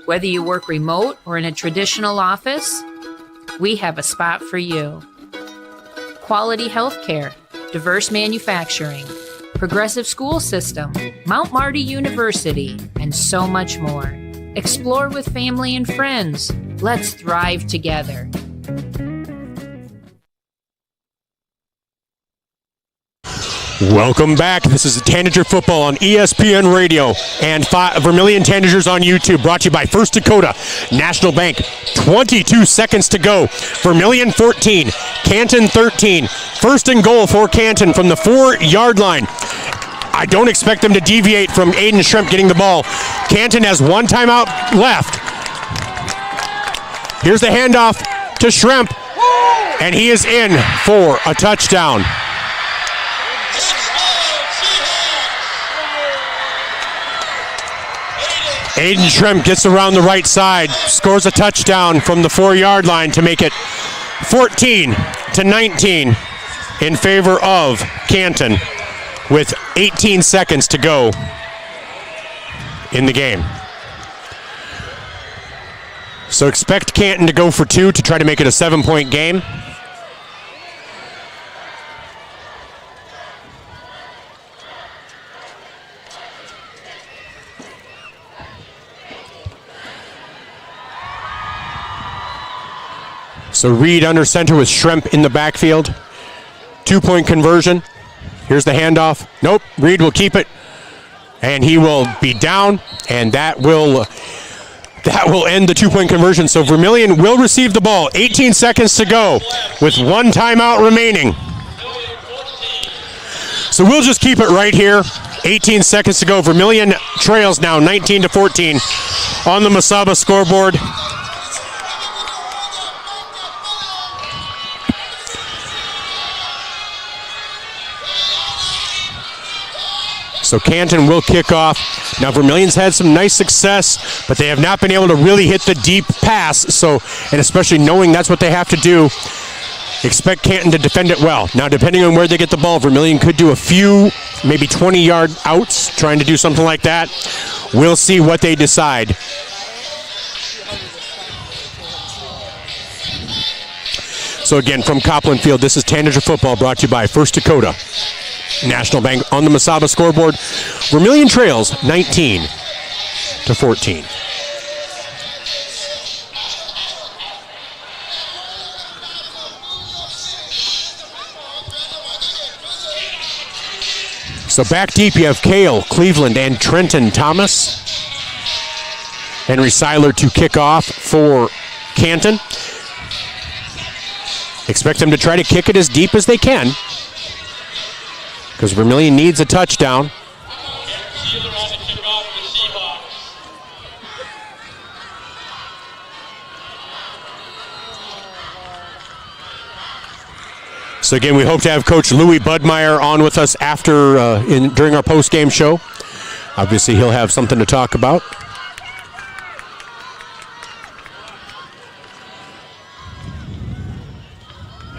Whether you work remote or in a traditional office, we have a spot for you. Quality healthcare, diverse manufacturing, progressive school system, Mount Marty University, and so much more. Explore with family and friends. Let's thrive together. Welcome back. This is Tanager Football on ESPN Radio and Vermillion Tanagers on YouTube, brought to you by First Dakota National Bank. 22 seconds to go. Vermillion 14, Canton 13. First and goal for Canton from the 4-yard line. I don't expect them to deviate from Aiden Schremp getting the ball. Canton has one timeout left. Here's the handoff to Schremp, and he is in for a touchdown. Aiden Schremp gets around the right side, scores a touchdown from the 4-yard line to make it 14-19 in favor of Canton with 18 seconds to go in the game. So expect Canton to go for 2 to try to make it a 7-point game. So Reed under center with Schremp in the backfield. 2-point conversion. Here's the handoff. Nope, Reed will keep it. And he will be down, and that will end the 2-point conversion. So Vermillion will receive the ball. 18 seconds to go with one timeout remaining. So we'll just keep it right here. 18 seconds to go. Vermillion trails now 19-14 on the Mesaba scoreboard. So Canton will kick off. Now Vermillion's had some nice success, but they have not been able to really hit the deep pass. So, and especially knowing that's what they have to do, expect Canton to defend it well. Now, depending on where they get the ball, Vermillion could do a few, maybe 20-yard outs, trying to do something like that. We'll see what they decide. So again, from Copland Field, this is Tanager Football, brought to you by First Dakota National Bank on the Mesaba scoreboard. Vermillion trails 19-14. So back deep you have Cale, Cleveland, and Trenton Thomas. Henry Seiler to kick off for Canton. Expect them to try to kick it as deep as they can, because Vermillion needs a touchdown. So again, we hope to have Coach Louis Budmayr on with us after during our post-game show. Obviously, he'll have something to talk about.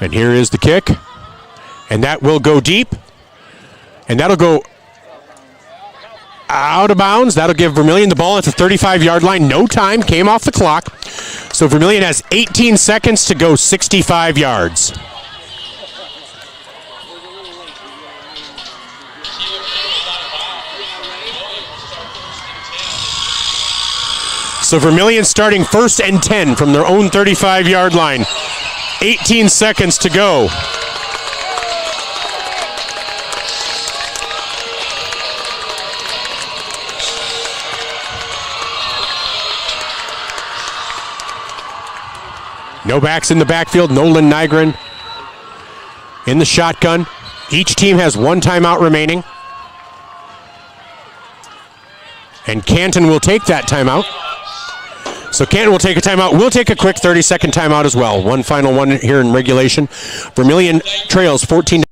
And here is the kick, and that will go deep. And that'll go out of bounds. That'll give Vermillion the ball at the 35-yard line. No time came off the clock. So Vermillion has 18 seconds to go 65 yards. So Vermillion starting 1st and 10 from their own 35-yard line. 18 seconds to go. No backs in the backfield. Nolan Nygren in the shotgun. Each team has one timeout remaining. And Canton will take that timeout. So Canton will take a timeout. We'll take a quick 30-second timeout as well. One final one here in regulation. Vermillion trails 14.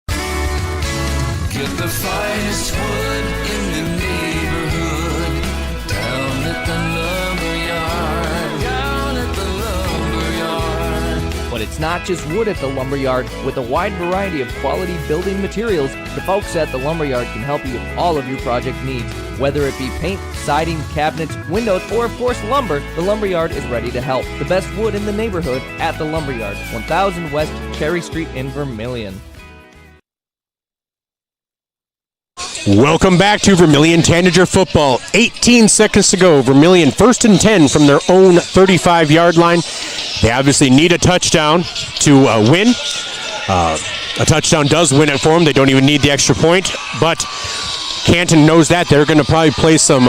Get the finest wood in the neighborhood. Down at the lumberyard. Down at the lumberyard. But it's not just wood at the lumberyard. With a wide variety of quality building materials, the folks at the lumberyard can help you with all of your project needs. Whether it be paint, siding, cabinets, windows, or of course lumber, the Lumberyard is ready to help. The best wood in the neighborhood at the Lumberyard, 1000 West Cherry Street in Vermillion. Welcome back to Vermillion Tanager Football. 18 seconds to go. Vermillion 1st and 10 from their own 35-yard line. They obviously need a touchdown to win. A touchdown does win it for them. They don't even need the extra point, but Canton knows that. They're going to probably play some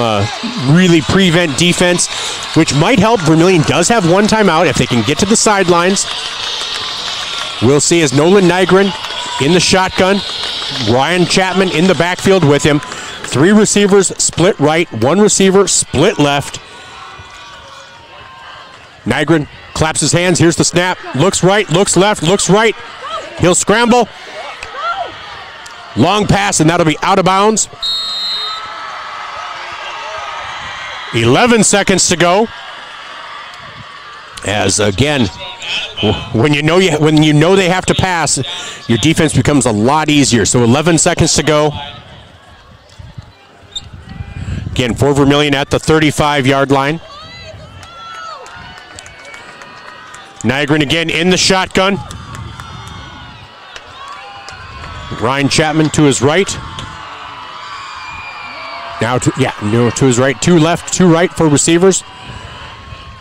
really prevent defense, which might help. Vermillion does have one timeout if they can get to the sidelines. We'll see as Nolan Nygren in the shotgun. Ryan Chapman in the backfield with him. 3 receivers split right, 1 receiver split left. Nygren claps his hands. Here's the snap. Looks right, looks left, looks right. He'll scramble. Long pass, and that'll be out of bounds. 11 seconds to go. As again, when you know they have to pass, your defense becomes a lot easier. So 11 seconds to go. Again, for Vermillion at the 35-yard line. Nygren again in the shotgun. Ryan Chapman to his right. Now to his right. 2 left, 2 right for receivers.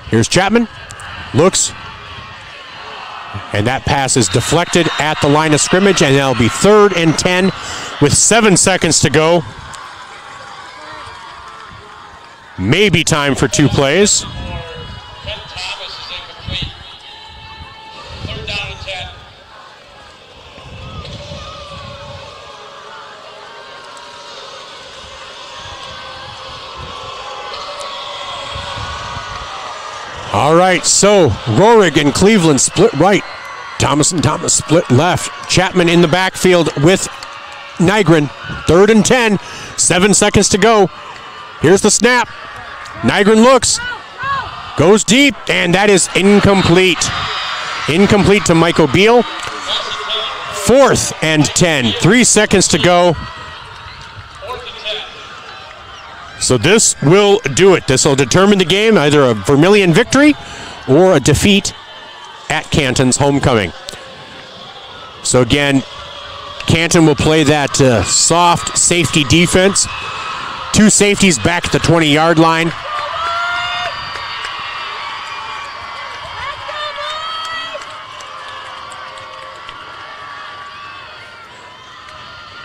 Here's Chapman. Looks. And that pass is deflected at the line of scrimmage, and that'll be 3rd and 10 with 7 seconds to go. Maybe time for 2 plays. All right, so Rohrig and Cleveland split right. Thomas and Thomas split left. Chapman in the backfield with Nygren. 3rd and 10. 7 seconds to go. Here's the snap. Nygren looks. Goes deep, and that is incomplete. Incomplete to Michael Beal. 4th and 10. 3 seconds to go. So this will do it. This will determine the game, either a Vermillion victory or a defeat at Canton's homecoming. So again, Canton will play that soft safety defense. 2 safeties back at the 20-yard line.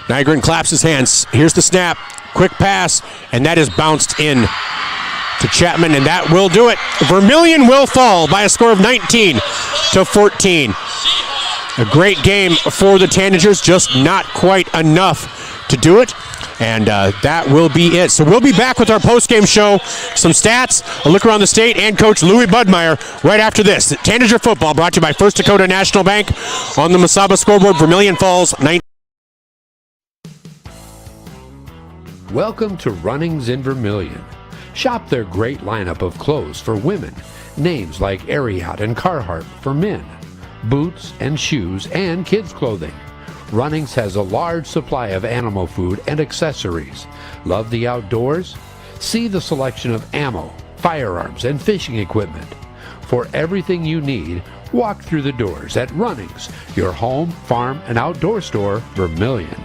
Nygren claps his hands. Here's the snap. Quick pass, and that is bounced in to Chapman, and that will do it. Vermillion will fall by a score of 19-14. A great game for the Tanagers, just not quite enough to do it. And that will be it. So we'll be back with our post-game show, some stats, a look around the state, and Coach Louis Budmayr right after this. Tanager football brought to you by First Dakota National Bank. On the Mesaba scoreboard, Vermillion falls 19. Welcome to Runnings in Vermillion. Shop their great lineup of clothes for women. Names like Ariat and Carhartt for men. Boots and shoes and kids' clothing. Runnings has a large supply of animal food and accessories. Love the outdoors? See the selection of ammo, firearms, and fishing equipment. For everything you need, walk through the doors at Runnings, your home, farm, and outdoor store, Vermillion.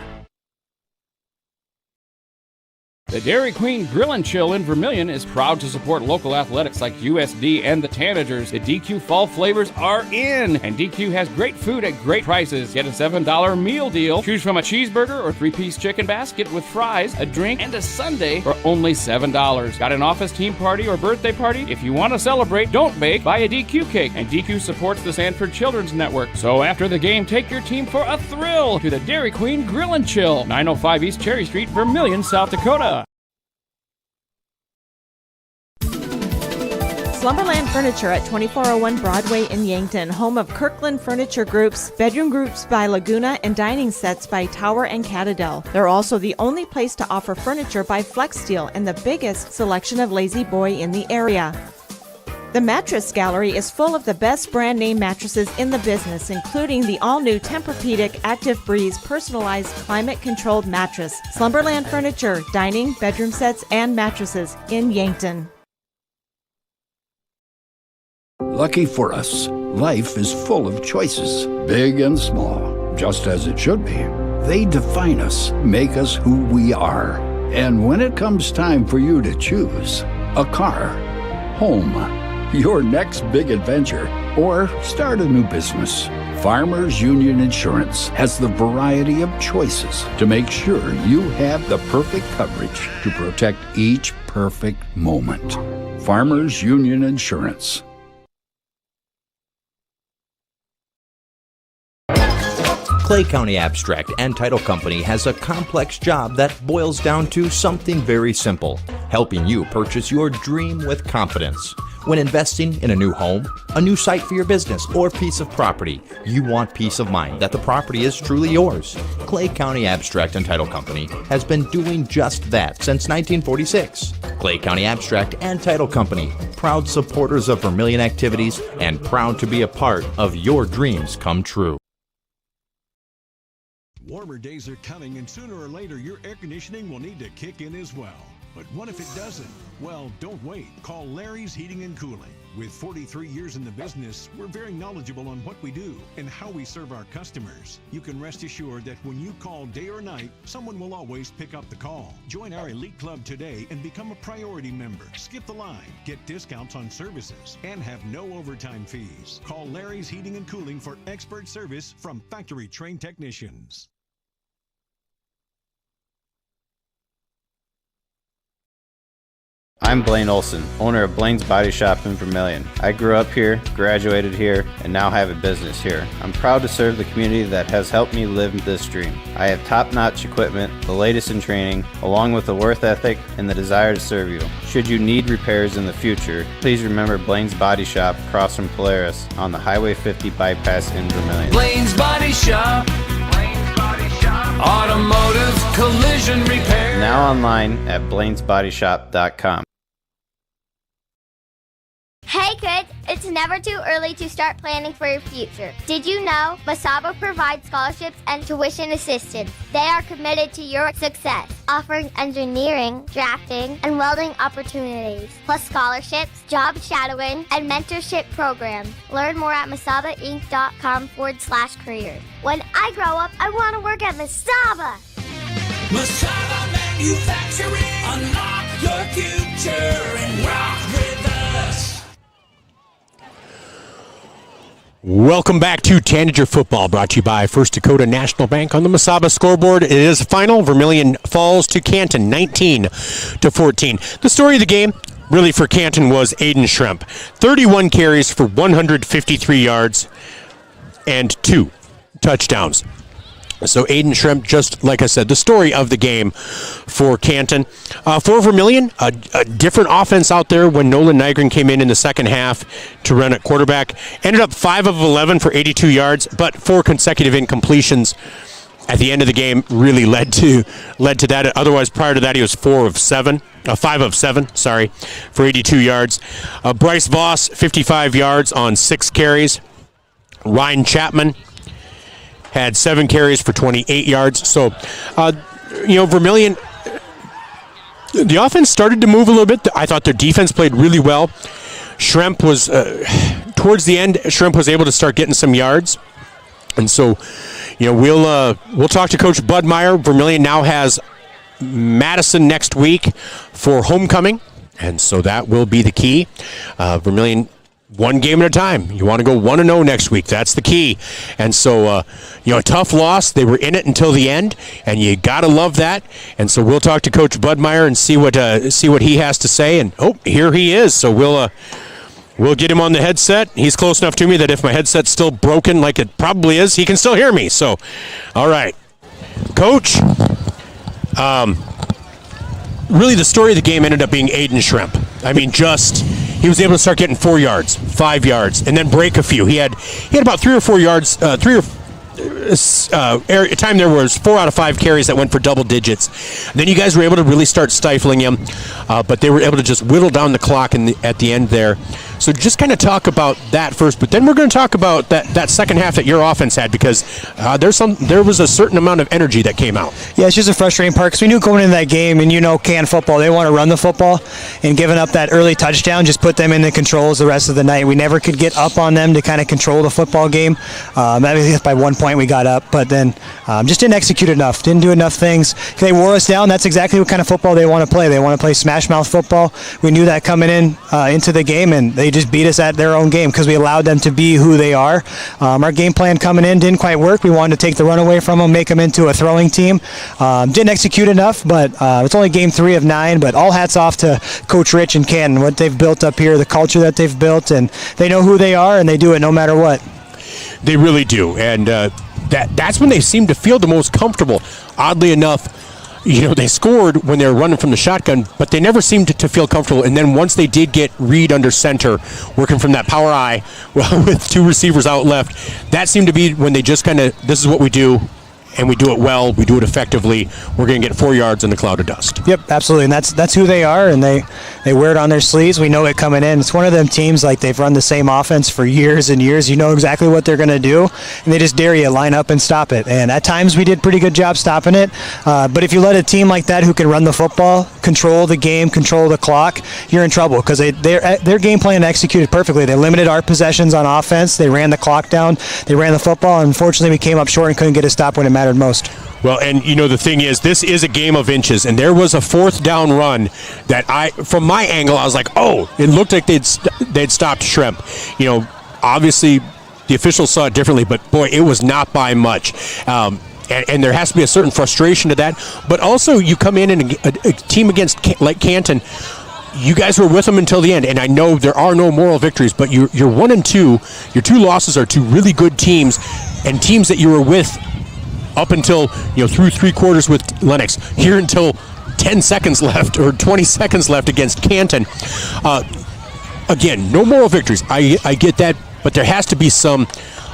The Dairy Queen Grill and Chill in Vermillion is proud to support local athletics like USD and the Tanagers. The DQ fall flavors are in, and DQ has great food at great prices. Get a $7 meal deal. Choose from a cheeseburger or 3-piece chicken basket with fries, a drink, and a sundae for only $7. Got an office team party or birthday party? If you want to celebrate, don't bake, buy a DQ cake. And DQ supports the Sanford Children's Network. So after the game, take your team for a thrill to the Dairy Queen Grill and Chill, 905 East Cherry Street, Vermillion, South Dakota. Slumberland Furniture at 2401 Broadway in Yankton, home of Kirkland Furniture Groups, bedroom groups by Laguna, and dining sets by Tower and Catadel. They're also the only place to offer furniture by Flex Steel and the biggest selection of Lazy Boy in the area. The Mattress Gallery is full of the best brand name mattresses in the business, including the all-new Tempur-Pedic Active Breeze personalized climate-controlled mattress. Slumberland Furniture, dining, bedroom sets, and mattresses in Yankton. Lucky for us, life is full of choices, big and small, just as it should be. They define us, make us who we are. And when it comes time for you to choose, a car, home, your next big adventure, or start a new business. Farmers Union Insurance has the variety of choices to make sure you have the perfect coverage to protect each perfect moment. Farmers Union Insurance. Clay County Abstract and Title Company has a complex job that boils down to something very simple: helping you purchase your dream with confidence. When investing in a new home, a new site for your business, or piece of property, you want peace of mind that the property is truly yours. Clay County Abstract and Title Company has been doing just that since 1946. Clay County Abstract and Title Company, proud supporters of Vermillion activities and proud to be a part of your dreams come true. Warmer days are coming, and sooner or later your air conditioning will need to kick in as well. But what if it doesn't? Well, don't wait. Call Larry's Heating and Cooling. With 43 years in the business, we're very knowledgeable on what we do and how we serve our customers. You can rest assured that when you call day or night, someone will always pick up the call. Join our elite club today and become a priority member. Skip the line, get discounts on services, and have no overtime fees. Call Larry's Heating and Cooling for expert service from factory-trained technicians. I'm Blaine Olson, owner of Blaine's Body Shop in Vermillion. I grew up here, graduated here, and now have a business here. I'm proud to serve the community that has helped me live this dream. I have top-notch equipment, the latest in training, along with a work ethic and the desire to serve you. Should you need repairs in the future, please remember Blaine's Body Shop across from Polaris on the Highway 50 bypass in Vermillion. Blaine's Body Shop. Automotive collision repair. Now online at blainesbodyshop.com. Hey kids, it's never too early to start planning for your future. Did you know Masaba provides scholarships and tuition assistance? They are committed to your success, offering engineering, drafting, and welding opportunities, plus scholarships, job shadowing, and mentorship programs. Learn more at masabainc.com/careers. When I grow up, I want to work at Masaba. Masaba Manufacturing. Unlock your future and rock with us. Welcome back to Tanager Football, brought to you by First Dakota National Bank. On the Masaba scoreboard, it is final. Vermillion falls to Canton, 19-14. The story of the game, really for Canton, was Aiden Schremp. 31 carries for 153 yards and 2 touchdowns. So Aiden Schremp, just like I said, the story of the game for Canton. For Vermillion, a different offense out there when Nolan Nygren came in the second half to run at quarterback. Ended up 5 of 11 for 82 yards, but 4 consecutive incompletions at the end of the game really led to that. Otherwise, prior to that, he was 5 of 7, for 82 yards. Bryce Voss, 55 yards on 6 carries. Ryan Chapman had 7 carries for 28 yards. So, Vermillion, the offense started to move a little bit. I thought their defense played really well. Schremp was, towards the end, Schremp was able to start getting some yards. And so, we'll talk to Coach Budmayr. Vermillion now has Madison next week for homecoming. And so that will be the key. Vermillion, one game at a time. You want to go 1-0 next week. That's the key. And so, a tough loss. They were in it until the end, and you got to love that. And so we'll talk to Coach Budmayr and see what he has to say. And, here he is. So we'll get him on the headset. He's close enough to me that if my headset's still broken, like it probably is, he can still hear me. So, all right. Coach, really the story of the game ended up being Aiden Schremp. I mean, he was able to start getting 4 yards, 5 yards, and then break a few. He had about 3 or 4 yards, time there was 4 out of 5 carries that went for double digits. Then you guys were able to really start stifling him, but they were able to just whittle down the clock at the end there. So just kind of talk about that first, but then we're going to talk about that second half that your offense had, because there was a certain amount of energy that came out. Yeah, it's just a frustrating part because we knew going into that game, and Can football, they want to run the football, and giving up that early touchdown just put them in the controls the rest of the night. We never could get up on them to kind of control the football game. By 1 point we got up, but then just didn't execute enough, didn't do enough things. They wore us down. That's exactly what kind of football they want to play. They want to play smash mouth football. We knew that coming into the game, and they they just beat us at their own game because we allowed them to be who they are. Our game plan coming in didn't quite work. We wanted to take the run away from them, make them into a throwing team. Didn't execute enough, but it's only game 3 of 9. But all hats off to Coach Rich and Canton, what they've built up here, the culture that they've built, and they know who they are, and they do it no matter what. They really do, and that's when they seem to feel the most comfortable. Oddly enough, they scored when they were running from the shotgun, but they never seemed to feel comfortable. And then once they did get Reed under center, working from that power I with 2 receivers out left, that seemed to be when they just kind of, this is what we do, and we do it well, we do it effectively. We're going to get 4 yards in the cloud of dust. Yep, absolutely, and that's who they are, and they wear it on their sleeves. We know it coming in. It's one of them teams, like, they've run the same offense for years and years. You know exactly what they're going to do, and they just dare you, line up and stop it. And at times we did a pretty good job stopping it, but if you let a team like that who can run the football, control the game, control the clock, you're in trouble because their game plan executed perfectly. They limited our possessions on offense. They ran the clock down. They ran the football. Unfortunately, we came up short and couldn't get a stop when it mattered most. Well, and the thing is, this is a game of inches, and there was a 4th down run that from my angle, I was like, oh, it looked like they'd stopped Shrimp. Obviously the officials saw it differently, but boy, it was not by much. And there has to be a certain frustration to that. But also, you come in and a team against like Canton, you guys were with them until the end, and I know there are no moral victories, but you're 1-2. Your 2 losses are to really good teams, and teams that you were with up until, through 3 quarters with Lennox, here until 10 seconds left or 20 seconds left against Canton. Again, no moral victories. I get that, but there has to be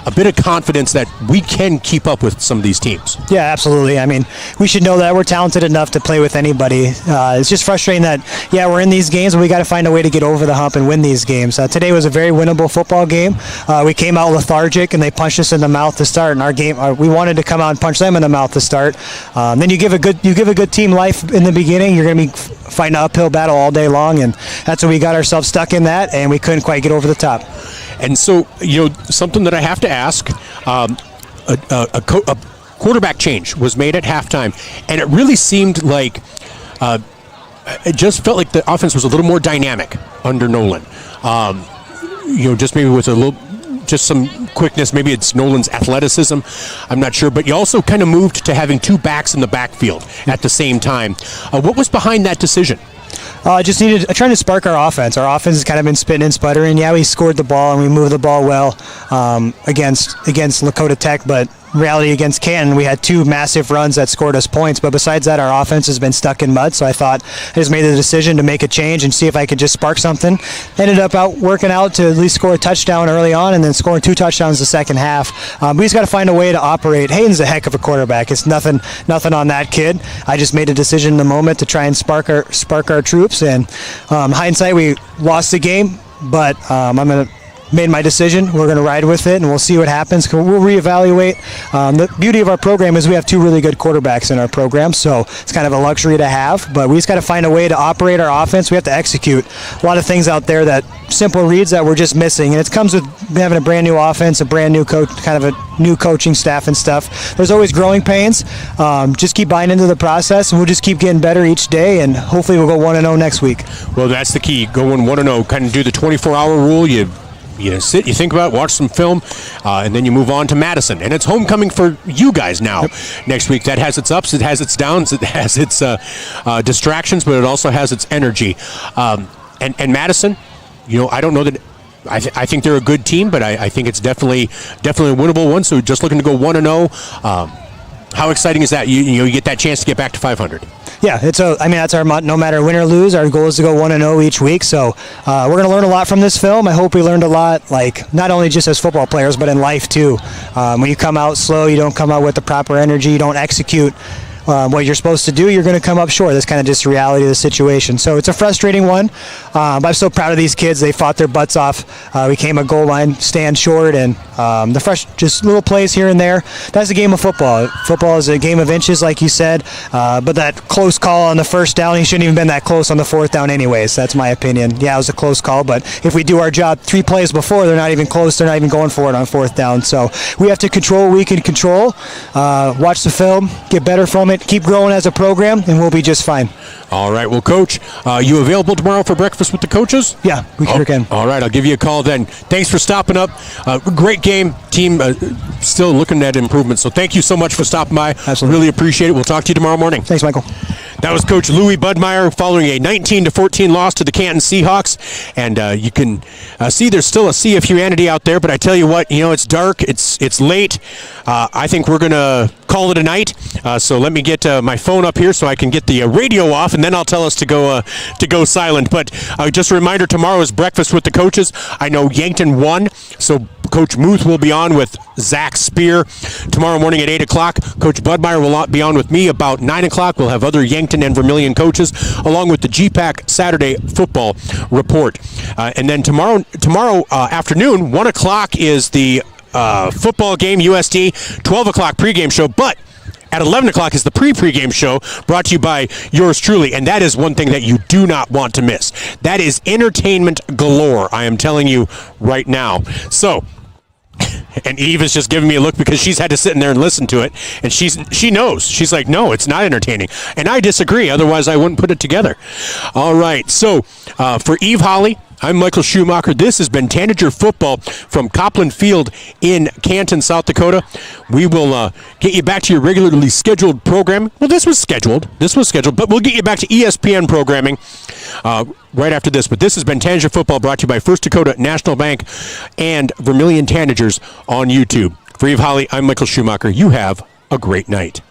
a bit of confidence that we can keep up with some of these teams. Yeah, absolutely. I mean, we should know that we're talented enough to play with anybody. It's just frustrating that, we're in these games, but we got to find a way to get over the hump and win these games. Today was a very winnable football game. We came out lethargic, and they punched us in the mouth to start. And our game, we wanted to come out and punch them in the mouth to start. Then you give a good team life in the beginning. You're going to be fighting an uphill battle all day long, and that's when we got ourselves stuck in that, and we couldn't quite get over the top. And so, something that I have to ask, a quarterback change was made at halftime, and it really seemed like it just felt like the offense was a little more dynamic under Nolan. Just maybe with just some quickness. Maybe it's Nolan's athleticism. I'm not sure. But you also kind of moved to having 2 backs in the backfield at the same time. What was behind that decision? Just needed trying to spark our offense. Our offense has kind of been spitting and sputtering. Yeah, we scored the ball and we moved the ball well against Lakota Tech, but in reality against Canton, we had 2 massive runs that scored us points. But besides that, our offense has been stuck in mud. So I thought I just made the decision to make a change and see if I could just spark something. Ended up working out to at least score a touchdown early on, and then scoring 2 touchdowns the second half. We just got to find a way to operate. Hayden's a heck of a quarterback. It's nothing on that kid. I just made a decision in the moment to try and spark our troops. And hindsight, we lost the game, but made my decision. We're going to ride with it, and we'll see what happens. We'll reevaluate. The beauty of our program is we have 2 really good quarterbacks in our program, so it's kind of a luxury to have, but we just got to find a way to operate our offense. We have to execute a lot of things out there, that simple reads that we're just missing, and it comes with having a brand new offense, a brand new coach, kind of a new coaching staff and stuff. There's always growing pains. Just keep buying into the process, and we'll just keep getting better each day, and hopefully we'll go 1-0 next week. Well, that's the key. Going 1-0, kind of do the 24-hour rule. You sit, you think about it, watch some film, and then you move on to Madison. And it's homecoming for you guys now next week. That has its ups, it has its downs, it has its distractions, but it also has its energy. And Madison, I don't know that I think they're a good team, but I think it's definitely a winnable one. So just looking to go 1-0. How exciting is that? You get that chance to get back to 500. Yeah, that's our no matter win or lose. Our goal is to go 1-0 each week. So we're going to learn a lot from this film. I hope we learned a lot, not only just as football players, but in life too. When you come out slow, you don't come out with the proper energy, you don't execute what you're supposed to do, you're going to come up short. That's kind of just the reality of the situation. So it's a frustrating one. But I'm so proud of these kids. They fought their butts off. We came a goal line stand short, and just little plays here and there. That's a game of football. Football is a game of inches, like you said. But that close call on the first down, he shouldn't even been that close on the 4th down anyways. That's my opinion. Yeah, it was a close call, but if we do our job 3 plays before, they're not even close. They're not even going for it on 4th down. So we have to control what we can control. Watch the film, get better from it, development, keep growing as a program, and we'll be just fine. All right. Well, Coach, you available tomorrow for breakfast with the coaches? Yeah, we sure can. All right. I'll give you a call then. Thanks for stopping up. Great game. Team still looking at improvement. So thank you so much for stopping by. Absolutely. Really appreciate it. We'll talk to you tomorrow morning. Thanks, Michael. That was Coach Louis Budmayr following a 19-14 loss to the Canton Seahawks. And you can see there's still a sea of humanity out there. But I tell you what, it's dark. It's late. I think we're going to call it a night. So let me get my phone up here so I can get the radio off, and then I'll tell us to go silent. But just a reminder, tomorrow is breakfast with the coaches. I know Yankton won, so Coach Muth will be on with Zach Spear tomorrow morning at 8 o'clock. Coach Budmayr will be on with me about 9 o'clock. We'll have other Yankton and Vermillion coaches, along with the GPAC Saturday football report. And then tomorrow afternoon, 1 o'clock is the football game, USD, 12 o'clock pregame show. But at 11 o'clock is the pregame show brought to you by yours truly, and that is one thing that you do not want to miss. That is entertainment galore, I am telling you right now. So, and Eve is just giving me a look because she's had to sit in there and listen to it, and she knows. She's like, no, it's not entertaining. And I disagree, otherwise I wouldn't put it together. All right, so for Eve Holly, I'm Michael Schumacher. This has been Tanager Football from Copland Field in Canton, South Dakota. We will get you back to your regularly scheduled program. Well, this was scheduled, but we'll get you back to ESPN programming right after this. But this has been Tanager Football, brought to you by First Dakota National Bank and Vermillion Tanagers on YouTube. For Eve Holly, I'm Michael Schumacher. You have a great night.